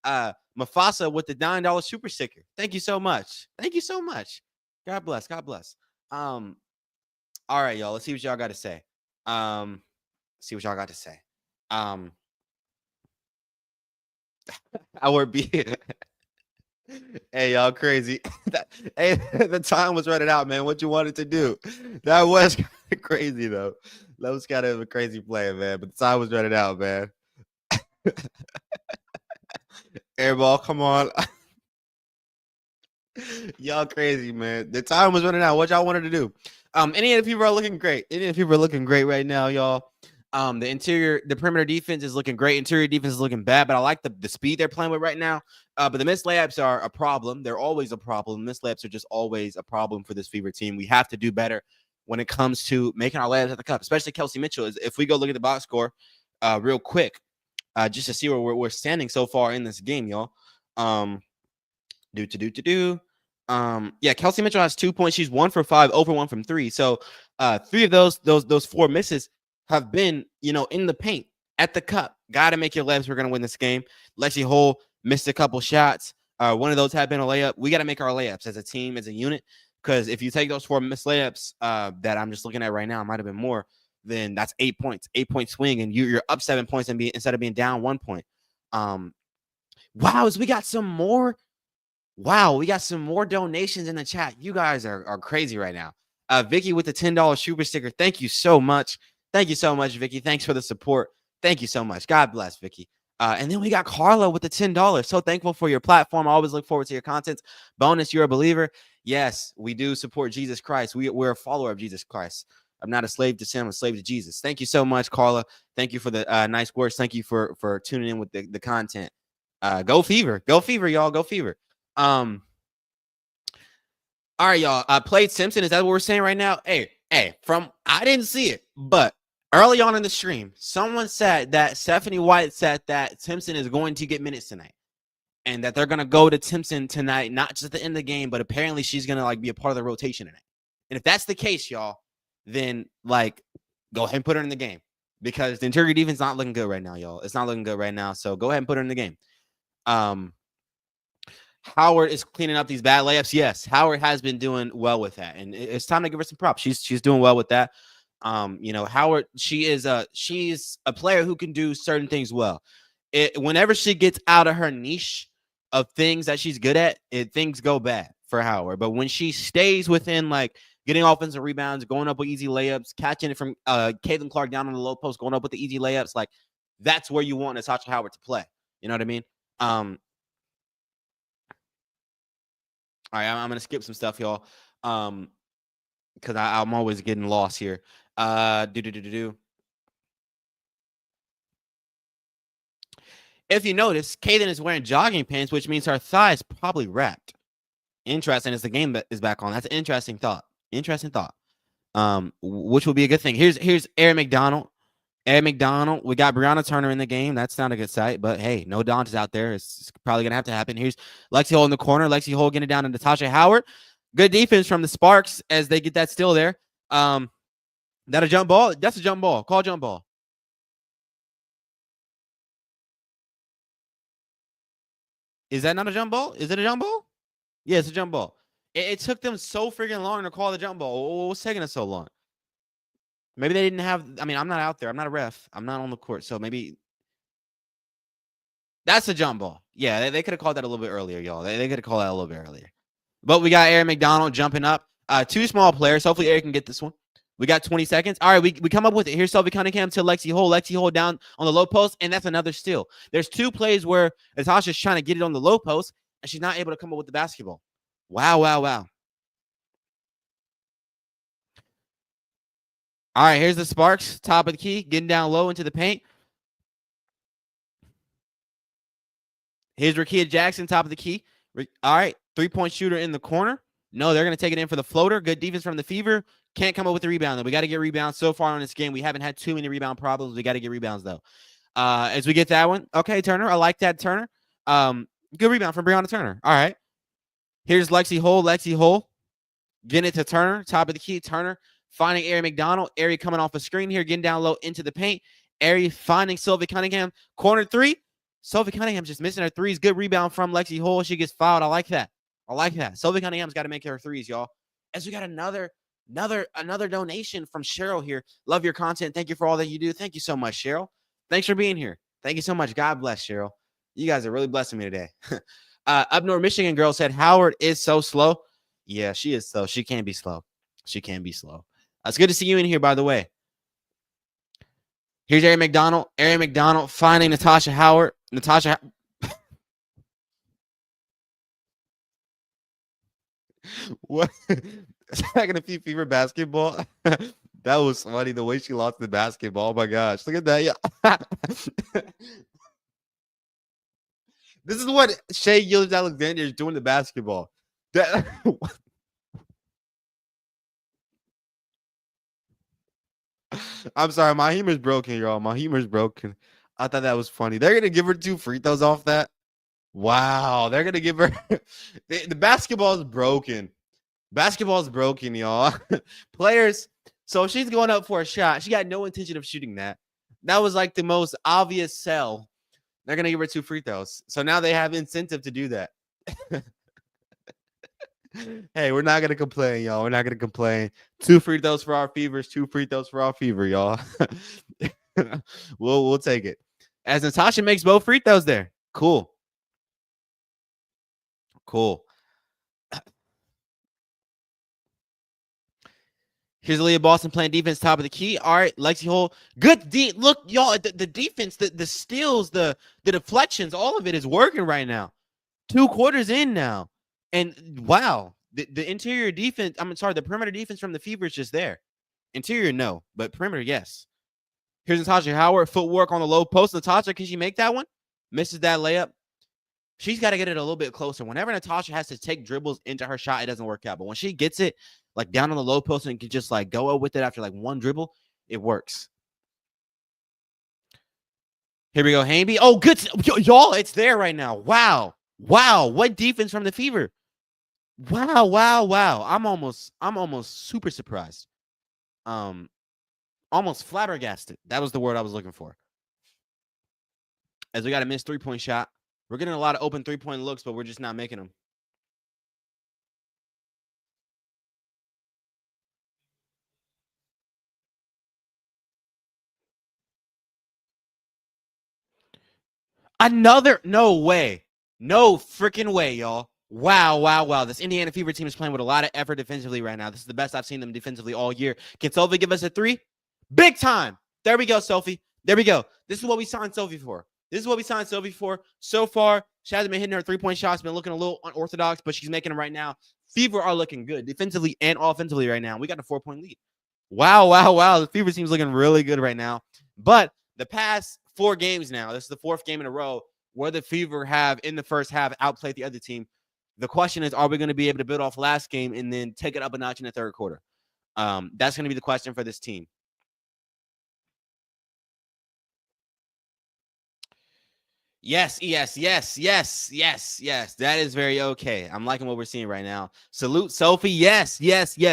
Mufasa with the $9 super sticker. Thank you so much. God bless. All right, y'all. Let's see what y'all got to say. Our B. Hey, y'all crazy. Hey, the time was running out, man. What you wanted to do? That was crazy, though. That was kind of a crazy play, man. But the time was running out, man. Airball, come on. Y'all crazy, man. The time was running out. What y'all wanted to do? Any of the people are looking great. Right now, y'all. The perimeter defense is looking great. Interior defense is looking bad, but I like the speed they're playing with right now. But the missed layups are a problem. They're always a problem. Missed layups are just always a problem for this Fever team. We have to do better when it comes to making our layups at the cup, especially Kelsey Mitchell. If we go look at the box score real quick, just to see where we're standing so far in this game, y'all. Kelsey Mitchell has 2 points. She's 1 for 5, over 1 from 3. So 3 of those 4 misses have been, in the paint at the cup. Got to make your layups. We're going to win this game. Lexi Hull missed a couple shots. One of those had been a layup. We got to make our layups as a team, as a unit, because if you take those 4 missed layups that I'm just looking at right now, it might have been more, then that's 8 points, 8-point swing, and you're up 7 points instead of being down 1 point. We got some more. Wow, we got some more donations in the chat. You guys are crazy right now. Vicky with the $10 super sticker. Thank you so much. Vicky. Thanks for the support. Thank you so much. God bless, Vicky. And then we got Carla with the $10. So thankful for your platform. I always look forward to your content. Bonus, you're a believer. Yes, we do support Jesus Christ. We're a follower of Jesus Christ. I'm not a slave to sin. I'm a slave to Jesus. Thank you so much, Carla. Thank you for the nice words. Thank you for tuning in with the content. Go Fever. Go Fever, y'all. Go Fever. All right, y'all. Played Simpson. Is that what we're saying right now? Hey, I didn't see it, but early on in the stream, someone said that Stephanie White said that Simpson is going to get minutes tonight, and that they're gonna go to Simpson tonight, not just at the end of the game, but apparently she's gonna be a part of the rotation tonight. And if that's the case, y'all, then go ahead and put her in the game, because the interior defense is not looking good right now, y'all. It's not looking good right now, so go ahead and put her in the game. Howard is cleaning up these bad layups. Yes, Howard has been doing well with that, and it's time to give her some props. She's doing well with that. Howard, she's a player who can do certain things well. Whenever she gets out of her niche of things that she's good at, things go bad for Howard. But when she stays within getting offensive rebounds, going up with easy layups, catching it from Caitlin Clark down on the low post, going up with the easy layups. Like, that's where you want Natasha Howard to play. You know what I mean? All right, I'm gonna skip some stuff, y'all, because I'm always getting lost here. If you notice, Kaden is wearing jogging pants, which means her thigh is probably wrapped. Interesting as the game is back on. That's an interesting thought. Interesting thought. Which will be a good thing. Here's Aari McDonald. Aari McDonald. We got Brianna Turner in the game. That's not a good sight, but hey, no Dantas out there. It's probably gonna have to happen. Here's Lexi Hole in the corner. Lexi Hole getting it down to Natasha Howard. Good defense from the Sparks as they get that steal there. That a jump ball? That's a jump ball. Call jump ball. Is that not a jump ball? Is it a jump ball? Yeah, it's a jump ball. It took them so freaking long to call the jump ball. What's taking us so long? Maybe they didn't have. I mean, I'm not out there. I'm not a ref. I'm not on the court. So maybe that's a jump ball. Yeah, they could have called that a little bit earlier, y'all. They could have called that a little bit earlier. But we got Aari McDonald jumping up. Two small players. Hopefully, Aari can get this one. We got 20 seconds. All right, we come up with it. Here's Sophie Cunningham to Lexi Hole. Lexi Hole down on the low post, and that's another steal. There's two plays where Natasha's trying to get it on the low post, and she's not able to come up with the basketball. Wow. All right, here's the Sparks, top of the key, getting down low into the paint. Here's Rakia Jackson, top of the key. All right, three-point shooter in the corner. No, they're going to take it in for the floater. Good defense from the Fever. Can't come up with the rebound, though. We got to get rebounds. So far in this game, we haven't had too many rebound problems. We got to get rebounds, though. As we get that one. Okay, Turner. I like that, Turner. Good rebound from Brianna Turner. All right. Here's Lexi Hole. Lexi Hole. Getting it to Turner. Top of the key. Turner finding Aari McDonald. Aari coming off a screen here. Getting down low into the paint. Aari finding Sophie Cunningham. Corner three. Sophie Cunningham just missing her threes. Good rebound from Lexi Hole. She gets fouled. I like that. Sophie Cunningham's got to make her threes, y'all. As we got another donation from Cheryl here. Love your content. Thank you for all that you do. Thank you so much, Cheryl. Thanks for being here. Thank you so much. God bless, Cheryl. You guys are really blessing me today. Up North Michigan girl said Howard is so slow. Yeah, she is slow. She can be slow. It's good to see you in here, by the way. Here's Aari McDonald. Aari McDonald finding Natasha Howard. What? Second a Fever basketball. That was funny. The way she lost the basketball. Oh my gosh. Look at that. Yeah. This is what Shea Gilgeous-Alexander is doing to basketball. I'm sorry. My humor's broken, y'all. My humor's broken. I thought that was funny. They're going to give her 2 free throws off that. Wow. They're going to give her. The basketball is broken. Basketball's broken, y'all. Players. So she's going up for a shot. She got no intention of shooting that. That was like the most obvious sell. They're going to give her 2 free throws. So now they have incentive to do that. Hey, we're not going to complain, y'all. We're not going to complain. 2 free throws for our Fevers. 2 free throws for our Fever, y'all. We'll take it. As Natasha makes both free throws there. Cool. Here's Leah Boston playing defense, top of the key. All right, Lexi Hole. Good look, y'all, the defense, the steals, the deflections, all of it is working right now. 2 quarters in now. And wow, the interior defense, the perimeter defense from the Fever is just there. Interior, no, but perimeter, yes. Here's Natasha Howard, footwork on the low post. Natasha, can she make that one? Misses that layup. She's got to get it a little bit closer. Whenever Natasha has to take dribbles into her shot, it doesn't work out. But when she gets it, like down on the low post and can just like go with it after like 1 dribble, it works. Here we go, Hamby. Oh, good. Y'all, it's there right now. Wow. What defense from the Fever? Wow. I'm almost super surprised. Almost flabbergasted. That was the word I was looking for. As we got a missed 3-point shot. We're getting a lot of open 3-point looks, but we're just not making them. No way. No freaking way, y'all. Wow, wow, wow. This Indiana Fever team is playing with a lot of effort defensively right now. This is the best I've seen them defensively all year. Can Sophie give us a three? Big time. There we go, Sophie. There we go. This is what we signed Sophie for. This is what we signed Sophie for. So far, she hasn't been hitting her three-point shots, been looking a little unorthodox, but she's making them right now. Fever are looking good defensively and offensively right now. We got a 4-point lead. Wow, wow, wow. The Fever team's looking really good right now. But the past 4 games now, this is the 4th game in a row where the Fever have, in the first half, outplayed the other team. The question is, are we going to be able to build off last game and then take it up a notch in the third quarter? That's going to be the question for this team. Yes. That is very okay. I'm liking what we're seeing right now. Salute Sophie. Yes.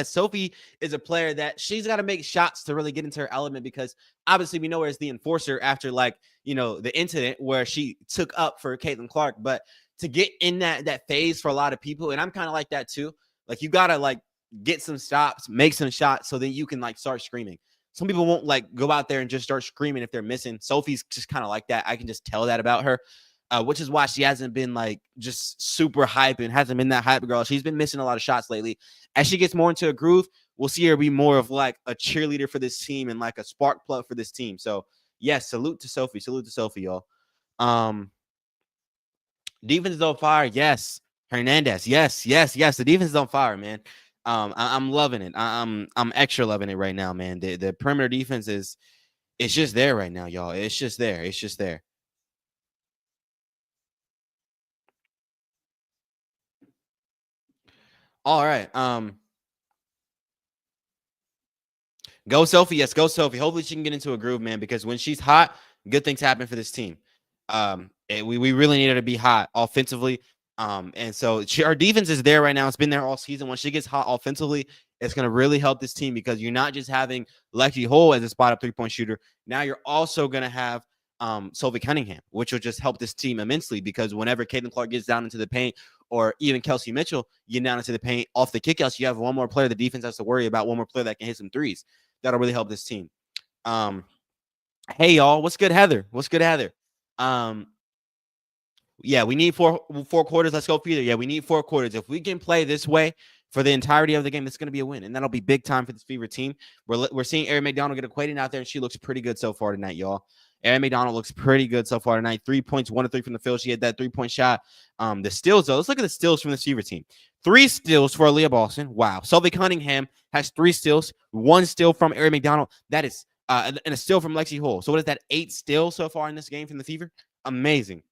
Sophie is a player that she's got to make shots to really get into her element because obviously we know her as the enforcer after the incident where she took up for Caitlin Clark. But to get in that phase for a lot of people, and I'm kind of like that too. Like you got to get some stops, make some shots so that you can start screaming. Some people won't go out there and just start screaming if they're missing. Sophie's just kind of like that. I can just tell that about her, which is why she hasn't been just super hype and hasn't been that hype girl. She's been missing a lot of shots lately. As she gets more into a groove, we'll see her be more of a cheerleader for this team and a spark plug for this team. So yes, salute to Sophie. Salute to Sophie, y'all. Defense is on fire. Yes. Hernandez. Yes. The defense is on fire, man. I'm loving it. I'm extra loving it right now, man. The perimeter defense it's just there right now, y'all. It's just there. It's just there. All right. Go Sophie. Yes, go Sophie. Hopefully she can get into a groove, man, because when she's hot, good things happen for this team. We really need her to be hot offensively. And so our defense is there right now. It's been there all season. When she gets hot offensively, it's going to really help this team because you're not just having Lexi Hull as a spot up 3-point shooter. Now you're also going to have Sophie Cunningham, which will just help this team immensely because whenever Caitlin Clark gets down into the paint or even Kelsey Mitchell get down into the paint off the kickouts, you have one more player the defense has to worry about, one more player that can hit some threes. That'll really help this team. Hey, y'all. What's good, Heather? What's good, Heather? Yeah, we need four quarters. Let's go, Peter. Yeah, we need 4 quarters. If we can play this way for the entirety of the game, it's going to be a win, and that'll be big time for this Fever team. We're seeing Aari McDonald get acquainted out there, and she looks pretty good so far tonight, y'all. Aari McDonald looks pretty good so far tonight. 3 points, 1 of 3 from the field. She had that 3-point shot. The steals, though. Let's look at the steals from the Fever team. 3 steals for Aaliyah Boston. Wow. Sophie Cunningham has 3 steals. 1 steal from Aari McDonald. That is and a steal from Lexi Hull. So what is that? 8 steals so far in this game from the Fever? Amazing.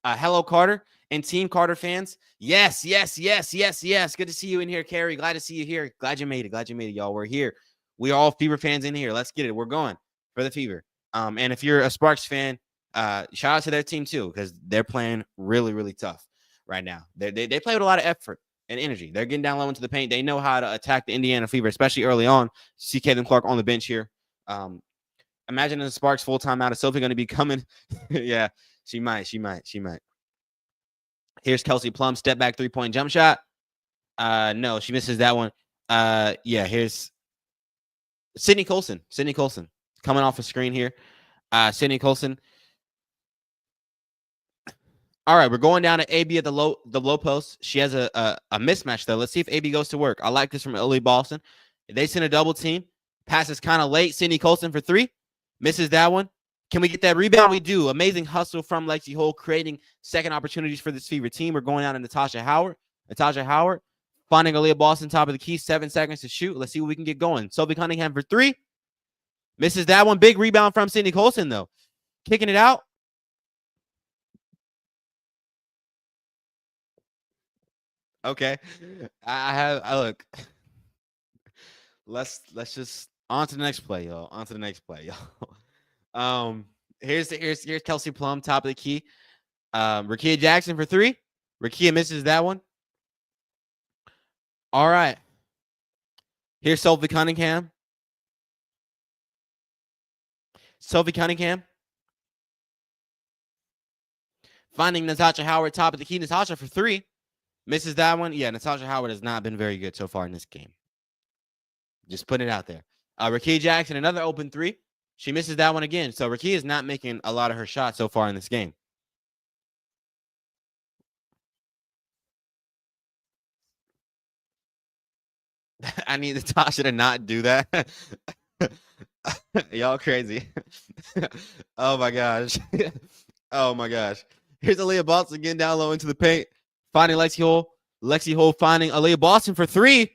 Hello, Carter and Team Carter fans. Yes. Good to see you in here, Carrie. Glad to see you here. Glad you made it, y'all. We're here. We are all Fever fans in here. Let's get it. We're going for the Fever. And if you're a Sparks fan, shout out to their team too because they're playing really, really tough right now. They play with a lot of effort and energy. They're getting down low into the paint. They know how to attack the Indiana Fever, especially early on. See Caitlin Clark on the bench here. Imagine the Sparks full time out. Is Sophie going to be coming? Yeah. She might. Here's Kelsey Plum, step back 3-point jump shot. No, she misses that one. Yeah, here's Sydney Colson. Coming off a screen here. Sydney Colson. All right, we're going down to AB at the low post. She has a mismatch though. Let's see if AB goes to work. I like this from Lily Boston. They send a double team. Passes kind of late. Sydney Colson for 3. Misses that one. Can we get that rebound? We do. Amazing hustle from Lexi Hull, creating second opportunities for this Fever team. We're going out to Natasha Howard. Finding Aaliyah Boston, top of the key, 7 seconds to shoot. Let's see what we can get going. Sophie Cunningham for 3. Misses that one. Big rebound from Sydney Colson, though. Kicking it out. Okay. I look. Let's just on to the next play, y'all. Here's Kelsey Plum, top of the key. Rakia Jackson for 3. Rakia misses that one. All right. Here's Sophie Cunningham. Finding Natasha Howard, top of the key. Natasha for 3. Misses that one. Yeah, Natasha Howard has not been very good so far in this game. Just putting it out there. Rakia Jackson, another open 3. She misses that one again. So Rakia is not making a lot of her shots so far in this game. I need Natasha to not do that. Y'all crazy. Oh my gosh. Oh my gosh. Here's Aaliyah Boston getting down low into the paint, finding Lexi Hole. Lexi Hole finding Aaliyah Boston for three.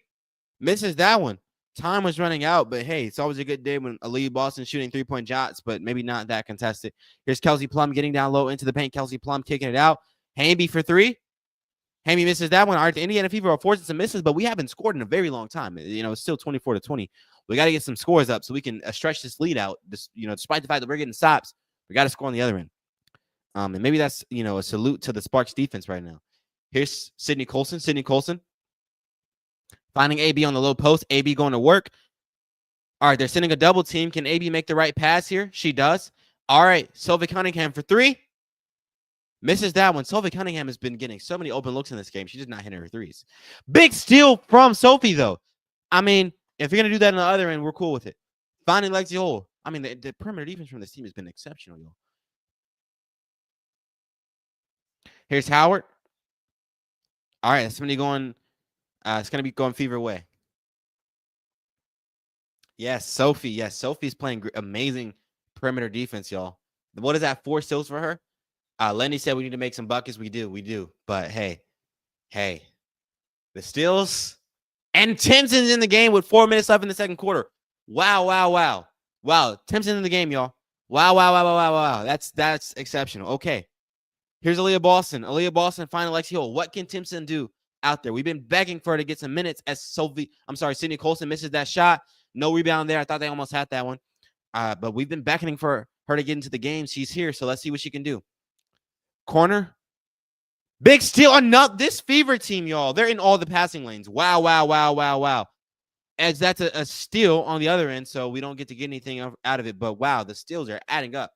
Misses that one. Time was running out, but hey, it's always a good day when Aaliyah Boston shooting 3-point shots, but maybe not that contested. Here's Kelsey Plum getting down low into the paint. Kelsey Plum kicking it out. Hamby for three. Hamby misses that one. All right, the Indiana Fever are forcing some misses, but we haven't scored in a very long time. It's still 24-20. We got to get some scores up so we can stretch this lead out. Despite the fact that we're getting stops, we got to score on the other end. And maybe that's a salute to the Sparks defense right now. Here's Sydney Colson. Sydney Colson finding AB on the low post. AB going to work. All right, they're sending a double team. Can AB make the right pass here? She does. All right, Sophie Cunningham for three. Misses that one. Sophie Cunningham has been getting so many open looks in this game. She's just not hitting her threes. Big steal from Sophie, though. I mean, if you're going to do that on the other end, we're cool with it. Finding Lexi Hole. I mean, the perimeter defense from this team has been exceptional, yo. Here's Howard. All right, somebody going. It's going to be going Fever way. Yes, Sophie. Yes, Sophie's playing amazing perimeter defense, y'all. What is that? 4 steals for her? Lenny said we need to make some buckets. We do. But hey, the steals and Timpson's in the game with 4 minutes left in the second quarter. Wow. Timpson in the game, y'all. Wow. That's exceptional. Okay. Here's Aaliyah Boston. Aaliyah Boston finding Lexi Hole. What can Timpson do out there? We've been begging for her to get some minutes as Sydney Colson misses that shot. No rebound there. I thought they almost had that one. But we've been beckoning for her to get into the game. She's here, so let's see what she can do. Corner. Big steal. This Fever team, y'all. They're in all the passing lanes. Wow. As that's a steal on the other end, so we don't get to get anything out of it. But wow, the steals are adding up.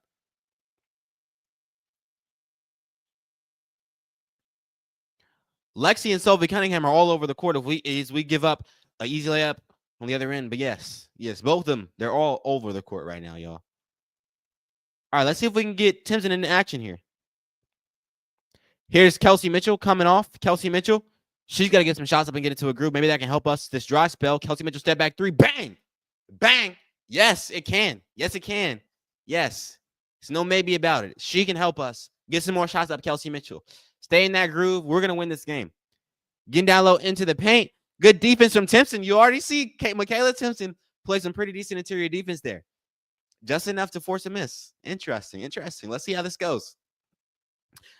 Lexi and Sophie Cunningham are all over the court. If we give up an easy layup on the other end, but yes, both of them, they're all over the court right now, y'all. All right, let's see if we can get Timpson into action here. Here's Kelsey Mitchell coming off. Kelsey Mitchell, she's got to get some shots up and get into a groove. Maybe that can help us this dry spell. Kelsey Mitchell step back three. Bang. Yes, it can. Yes, there's no maybe about it. She can help us get some more shots up. Kelsey Mitchell, stay in that groove. We're gonna win this game. Getting down low into the paint. Good defense from Timpson. You already see Michaela Timpson play some pretty decent interior defense there. Just enough to force a miss. Interesting. Let's see how this goes.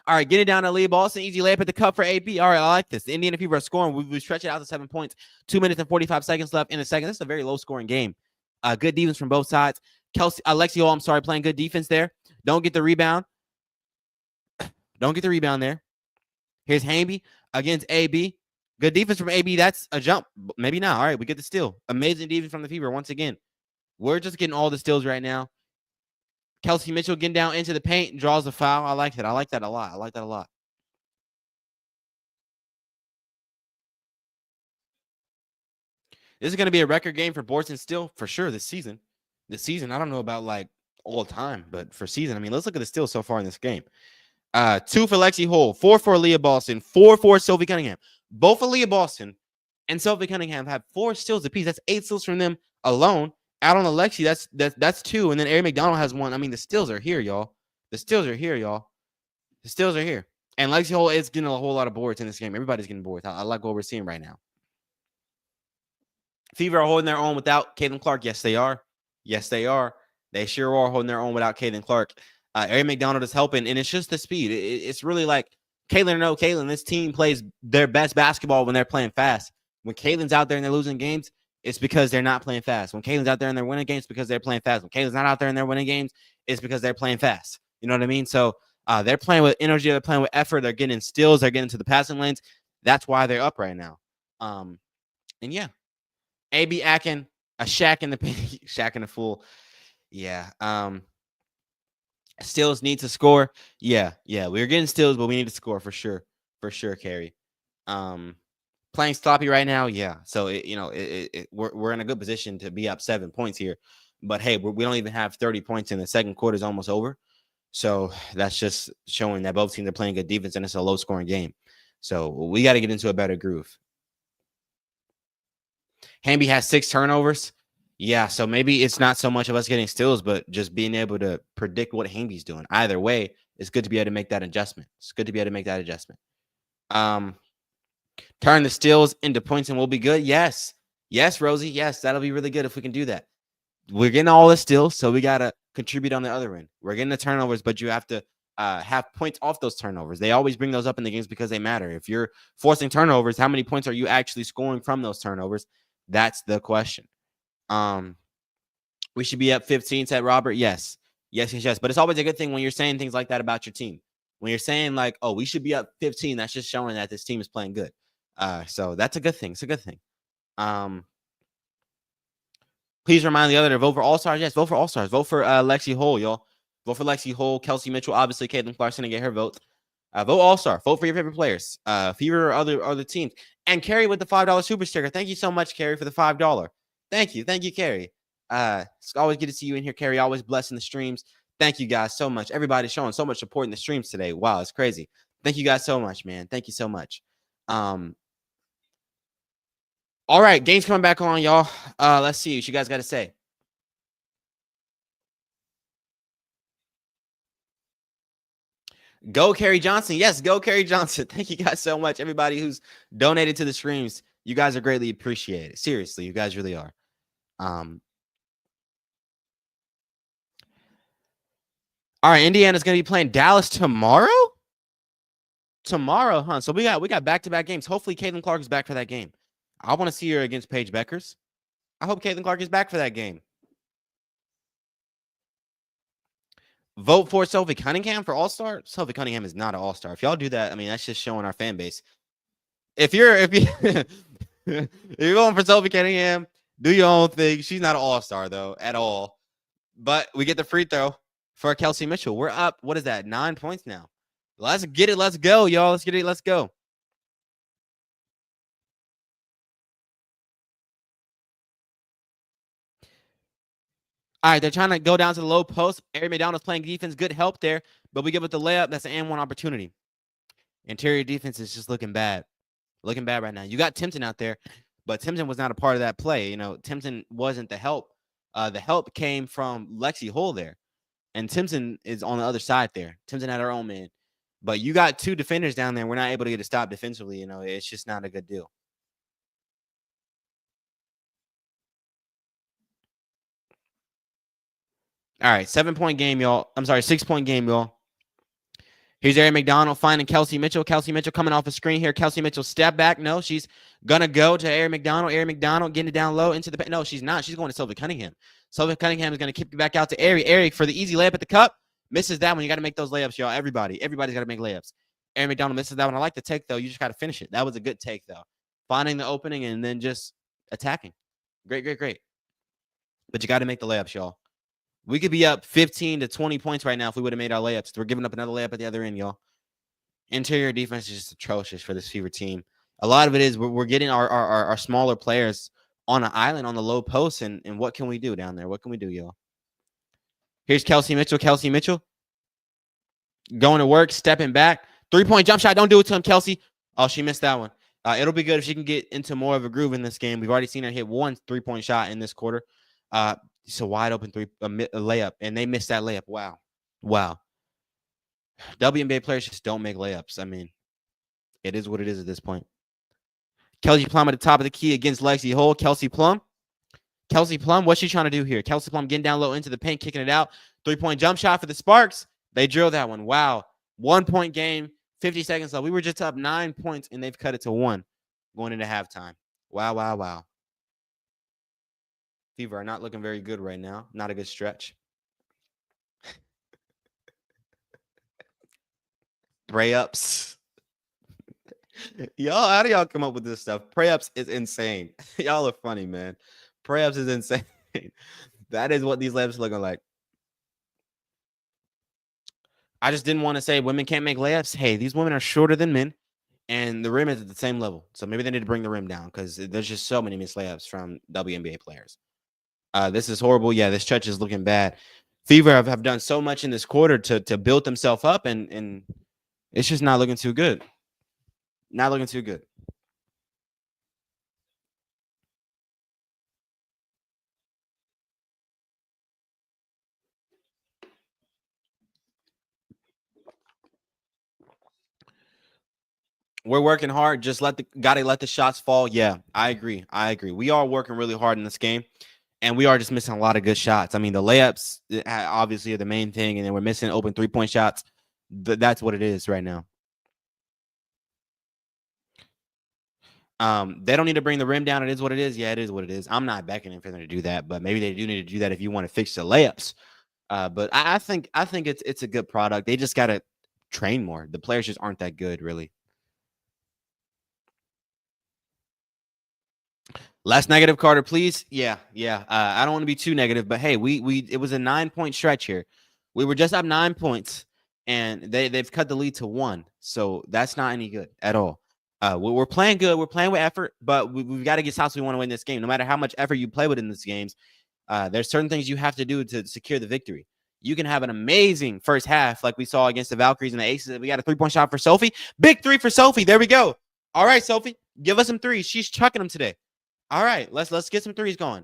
All right, get it down to Aaliyah Boston. Easy layup at the cup for AB. All right, I like this. The Indiana Fever are scoring. We stretch it out to 7 points. 2 minutes and 45 seconds left in the second. This is a very low-scoring game. Good defense from both sides. Lexi Hole, playing good defense there. Don't get the rebound there. Here's Hamby against AB. Good defense from AB. That's a jump. Maybe not. All right, we get the steal. Amazing defense from the Fever once again. We're just getting all the steals right now. Kelsey Mitchell getting down into the paint and draws a foul. I like that a lot. This is going to be a record game for boards and steal for sure this season. I don't know about like all time, but for season, I mean, let's look at the steals so far in this game. 2 for Lexi Hole, 4 for Aaliyah Boston, 4 for Sophie Cunningham. Both Aaliyah Boston and Sophie Cunningham have 4 steals apiece. That's 8 steals from them alone. Out on Alexi, that's 2, and then Aari McDonald has 1. I mean, the steals are here, y'all. And Lexi Hole is getting a whole lot of boards in this game. Everybody's getting boards. I like what we're seeing right now. Fever are holding their own without Caitlin Clark. Yes, they are. They sure are holding their own without Caitlin Clark. Aari McDonald is helping, and it's just the speed. It's really like Caitlin or no Caitlin. This team plays their best basketball when they're playing fast. When Caitlin's out there and they're losing games, it's because they're not playing fast. When Caitlin's out there and they're winning games, it's because they're playing fast. When Caitlin's not out there and they're winning games, it's because they're playing fast. You know what I mean? So they're playing with energy. They're playing with effort. They're getting steals. They're getting to the passing lanes. That's why they're up right now. And yeah, AB acting a Shaq in the Shaq in the fool. Yeah. Steals need to score. Yeah. We're getting steals, but we need to score for sure. Carrie. Playing sloppy right now, yeah. So we're in a good position to be up 7 points here, but hey, we don't even have 30 points in the second quarter. Is almost over, so that's just showing that both teams are playing good defense and it's a low-scoring game. So we got to get into a better groove. Hamby has 6 turnovers. Yeah, so maybe it's not so much of us getting steals, but just being able to predict what Hamby's doing. Either way, it's good to be able to make that adjustment. It's good to be able to make that adjustment. Turn the steals into points and we'll be good. Yes. Yes, Rosie. Yes, that'll be really good if we can do that. We're getting all the steals, so we got to contribute on the other end. We're getting the turnovers, but you have to have points off those turnovers. They always bring those up in the games because they matter. If you're forcing turnovers, how many points are you actually scoring from those turnovers? That's the question. We should be up 15, said Robert. Yes. Yes, yes, yes. But it's always a good thing when you're saying things like that about your team. When you're saying like, oh, we should be up 15, that's just showing that this team is playing good. So that's a good thing. It's a good thing. Please remind the other to vote for All-Stars. Yes, vote for All-Stars. Vote for Lexi Hole, y'all. Vote for Lexi Hole, Kelsey Mitchell, obviously Caitlin Clarkson to get her vote. Vote All-Star. Vote for your favorite players. Fever or other teams. And Carrie with the $5 super sticker. Thank you so much, Carrie, for the $5. Thank you. Thank you, Carrie. It's always good to see you in here, Carrie. Always blessing the streams. Thank you guys so much. Everybody's showing so much support in the streams today. Wow, it's crazy. Thank you guys so much, man. Thank you so much. All right, game's coming back on, y'all. Let's see what you guys got to say. Go Kerry Johnson. Yes, go Kerry Johnson. Thank you guys so much. Everybody who's donated to the streams. You guys are greatly appreciated. Seriously, you guys really are. All right, Indiana's gonna be playing Dallas tomorrow. Tomorrow, huh? So we got back-to-back games. Hopefully, Caitlin Clark is back for that game. I want to see her against Paige Beckers. I hope Caitlin Clark is back for that game. Vote for Sophie Cunningham for All-Star. Sophie Cunningham is not an All-Star. If y'all do that, I mean, that's just showing our fan base. If you if you're going for Sophie Cunningham, do your own thing. She's not an All-Star though at all. But we get the free throw for Kelsey Mitchell. We're up. What is that? 9 points now. Let's get it. Let's go, y'all. Let's get it. Let's go. All right, they're trying to go down to the low post. Aari McDonald's playing defense. Good help there, but we give it the layup. That's an and one opportunity. Interior defense is just looking bad. Looking bad right now. You got Timpson out there, but Timpson was not a part of that play. You know, Timpson wasn't the help. The help came from Lexi Hole there, and Timpson is on the other side there. Timpson had her own man, but you got 2 defenders down there. We're not able to get a stop defensively. You know, it's just not a good deal. All right, 7-point game, y'all. I'm sorry, 6-point game, y'all. Here's Aari McDonald finding Kelsey Mitchell. Kelsey Mitchell coming off the screen here. Kelsey Mitchell step back. No, she's going to go to Aari McDonald. Aari McDonald getting it down low into the – no, she's not. She's going to Sophie Cunningham. Sophie Cunningham is going to kick it back out to Aari. Aari for the easy layup at the cup. Misses that one. You got to make those layups, y'all. Everybody's got to make layups. Aari McDonald misses that one. I like the take, though. You just got to finish it. That was a good take, though. Finding the opening and then just attacking. Great, great, great. But you got to make the layups, y'all. We could be up 15 to 20 points right now if we would have made our layups. We're giving up another layup at the other end, y'all. Interior defense is just atrocious for this Fever team. A lot of it is we're getting our smaller players on an island on the low post, and what can we do down there? What can we do, y'all? Here's Kelsey Mitchell. Kelsey Mitchell going to work, stepping back. 3-point jump shot. Don't do it to him, Kelsey. Oh, she missed that one. It'll be good if she can get into more of a groove in this game. We've already seen her hit 1 3-point shot in this quarter. It's a wide open layup, and they missed that layup. Wow. WNBA players just don't make layups. I mean, it is what it is at this point. Kelsey Plum at the top of the key against Lexi Hole. Kelsey Plum, what's she trying to do here? Kelsey Plum getting down low into the paint, kicking it out. 3-point jump shot for the Sparks. They drill that one. Wow. 1-point game, 50 seconds left. We were just up 9 points, and they've cut it to 1 going into halftime. Wow. Fever are not looking very good right now. Not a good stretch. Pray-ups. Y'all, how do y'all come up with this stuff? Pray-ups is insane. Y'all are funny, man. Pray-ups is insane. That is what these layups are looking like. I just didn't want to say women can't make layups. Hey, these women are shorter than men, and the rim is at the same level. So maybe they need to bring the rim down because there's just so many missed layups from WNBA players. This is horrible. Yeah, this stretch is looking bad. Fever have done so much in this quarter to build themselves up, and it's just not looking too good. Not looking too good. We're working hard. Just gotta let the shots fall. Yeah, I agree. We are working really hard in this game, and we are just missing a lot of good shots. I mean, the layups obviously are the main thing, and then we're missing open 3-point shots. That's what it is right now. They don't need to bring the rim down. It is what it is. Yeah, it is what it is. I'm not beckoning for them to do that, but maybe they do need to do that if you want to fix the layups. But I think it's a good product. They just gotta train more. The players just aren't that good, really. Less negative, Carter, please. Yeah. I don't want to be too negative, but hey, it was a 9-point stretch here. We were just up 9 points, and they've cut the lead to 1. So that's not any good at all. We're playing good. We're playing with effort, but we've got to get shots. We want to win this game. No matter how much effort you play with in these games, there's certain things you have to do to secure the victory. You can have an amazing first half like we saw against the Valkyries and the Aces. We got a 3-point shot for Sophie. Big 3 for Sophie. There we go. All right, Sophie, give us some threes. She's chucking them today. All right, let's get some threes going.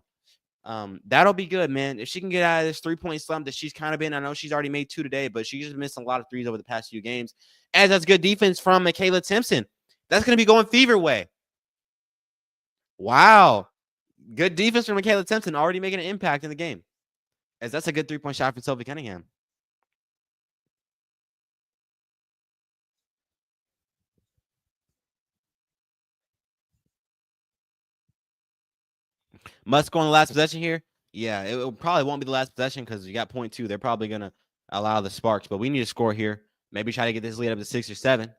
That'll be good, man. If she can get out of this 3-point slump that she's kind of been, I know she's already made 2 today, but she's just missed a lot of threes over the past few games. As that's good defense from Michaela Timpson. That's going to be going fever way. Wow. Good defense from Michaela Timpson, already making an impact in the game. As that's a good 3-point shot for Sophie Cunningham. Must go on the last possession here. Yeah, it probably won't be the last possession because you got 0.2. They're probably going to allow the Sparks, but we need to score here. Maybe try to get this lead up to 6 or 7.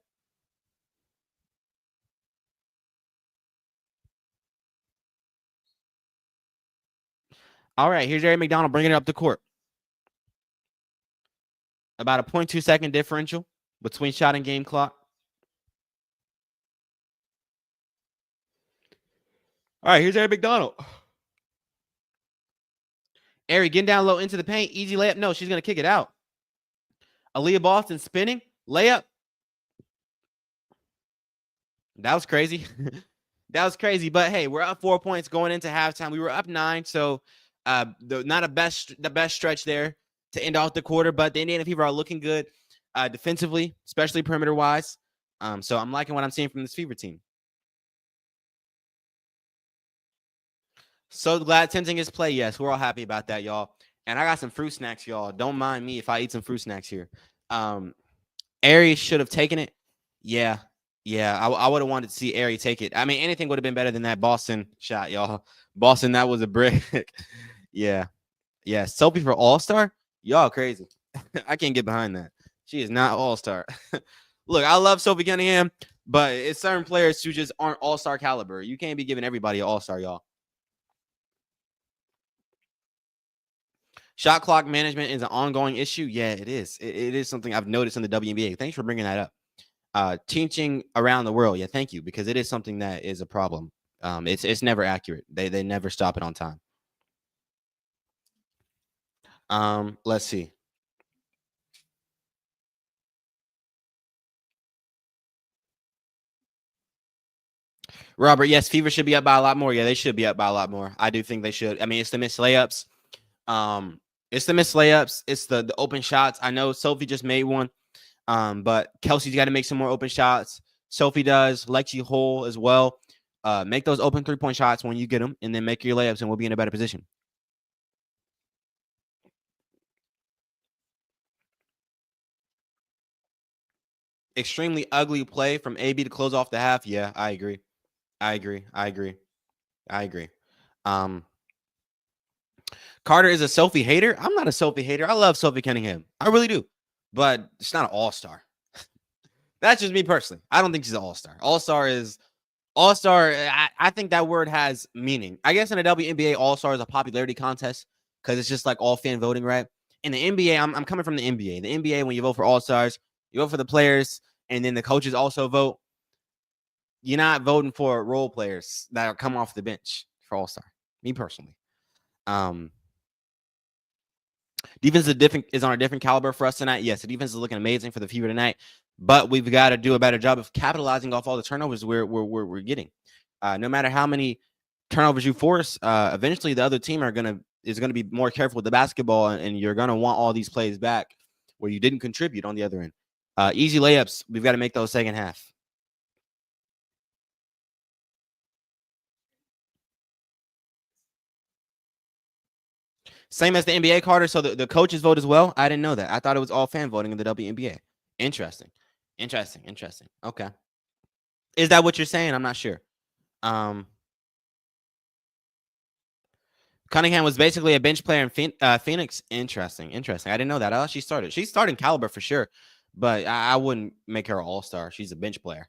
All right, here's Aari McDonald bringing it up the court. About a 0.2 second differential between shot and game clock. All right, here's Aari McDonald. Aari getting down low into the paint. Easy layup. No, she's going to kick it out. Aaliyah Boston spinning. Layup. That was crazy. That was crazy. But hey, we're up 4 points going into halftime. We were up 9, so not the best stretch there to end off the quarter. But the Indiana Fever are looking good defensively, especially perimeter wise. So I'm liking what I'm seeing from this Fever team. So glad Tenzing is play. Yes, we're all happy about that, y'all. And I got some fruit snacks, y'all. Don't mind me if I eat some fruit snacks here. Aari should have taken it. Yeah. I would have wanted to see Aari take it. I mean, anything would have been better than that Boston shot, y'all. Boston, that was a brick. Yeah. Sophie for All-Star? Y'all crazy. I can't get behind that. She is not All-Star. Look, I love Sophie Cunningham, but it's certain players who just aren't All-Star caliber. You can't be giving everybody an All-Star, y'all. Shot clock management is an ongoing issue. Yeah, it is. It is something I've noticed in the WNBA. Thanks for bringing that up. Teaching around the world. Yeah, thank you, because it is something that is a problem. It's never accurate. They never stop it on time. Let's see. Robert, yes, Fever should be up by a lot more. Yeah, they should be up by a lot more. I do think they should. I mean, it's the missed layups. It's the missed layups. It's the open shots. I know Sophie just made one. But Kelsey's got to make some more open shots. Sophie does. Lexi Hole as well. Make those open 3-point shots when you get them, and then make your layups, and we'll be in a better position. Extremely ugly play from AB to close off the half. Yeah, I agree. Carter is a Sophie hater. I'm not a Sophie hater. I love Sophie Cunningham. I really do. But she's not an all-star. That's just me personally. I don't think she's an all-star. All-star is all-star. I think that word has meaning. I guess in a WNBA, all-star is a popularity contest because it's just like all fan voting, right? In the NBA, I'm coming from the NBA. The NBA, when you vote for all-stars, you vote for the players, and then the coaches also vote. You're not voting for role players that come off the bench for all-star. Me personally. Defense is on a different caliber for us tonight. Yes, the defense is looking amazing for the Fever tonight, but we've got to do a better job of capitalizing off all the turnovers we're getting. No matter how many turnovers you force, eventually the other team is gonna be more careful with the basketball, and you're gonna want all these plays back where you didn't contribute on the other end. Easy layups, we've got to make those second half. Same as the NBA, Carter. So the coaches vote as well. I didn't know that. I thought it was all fan voting in the WNBA. Interesting. Interesting. Okay. Is that what you're saying? I'm not sure. Um, Cunningham was basically a bench player in Phoenix. Interesting. I didn't know that. Oh, she started. She's starting caliber for sure, but I wouldn't make her an all-star. She's a bench player.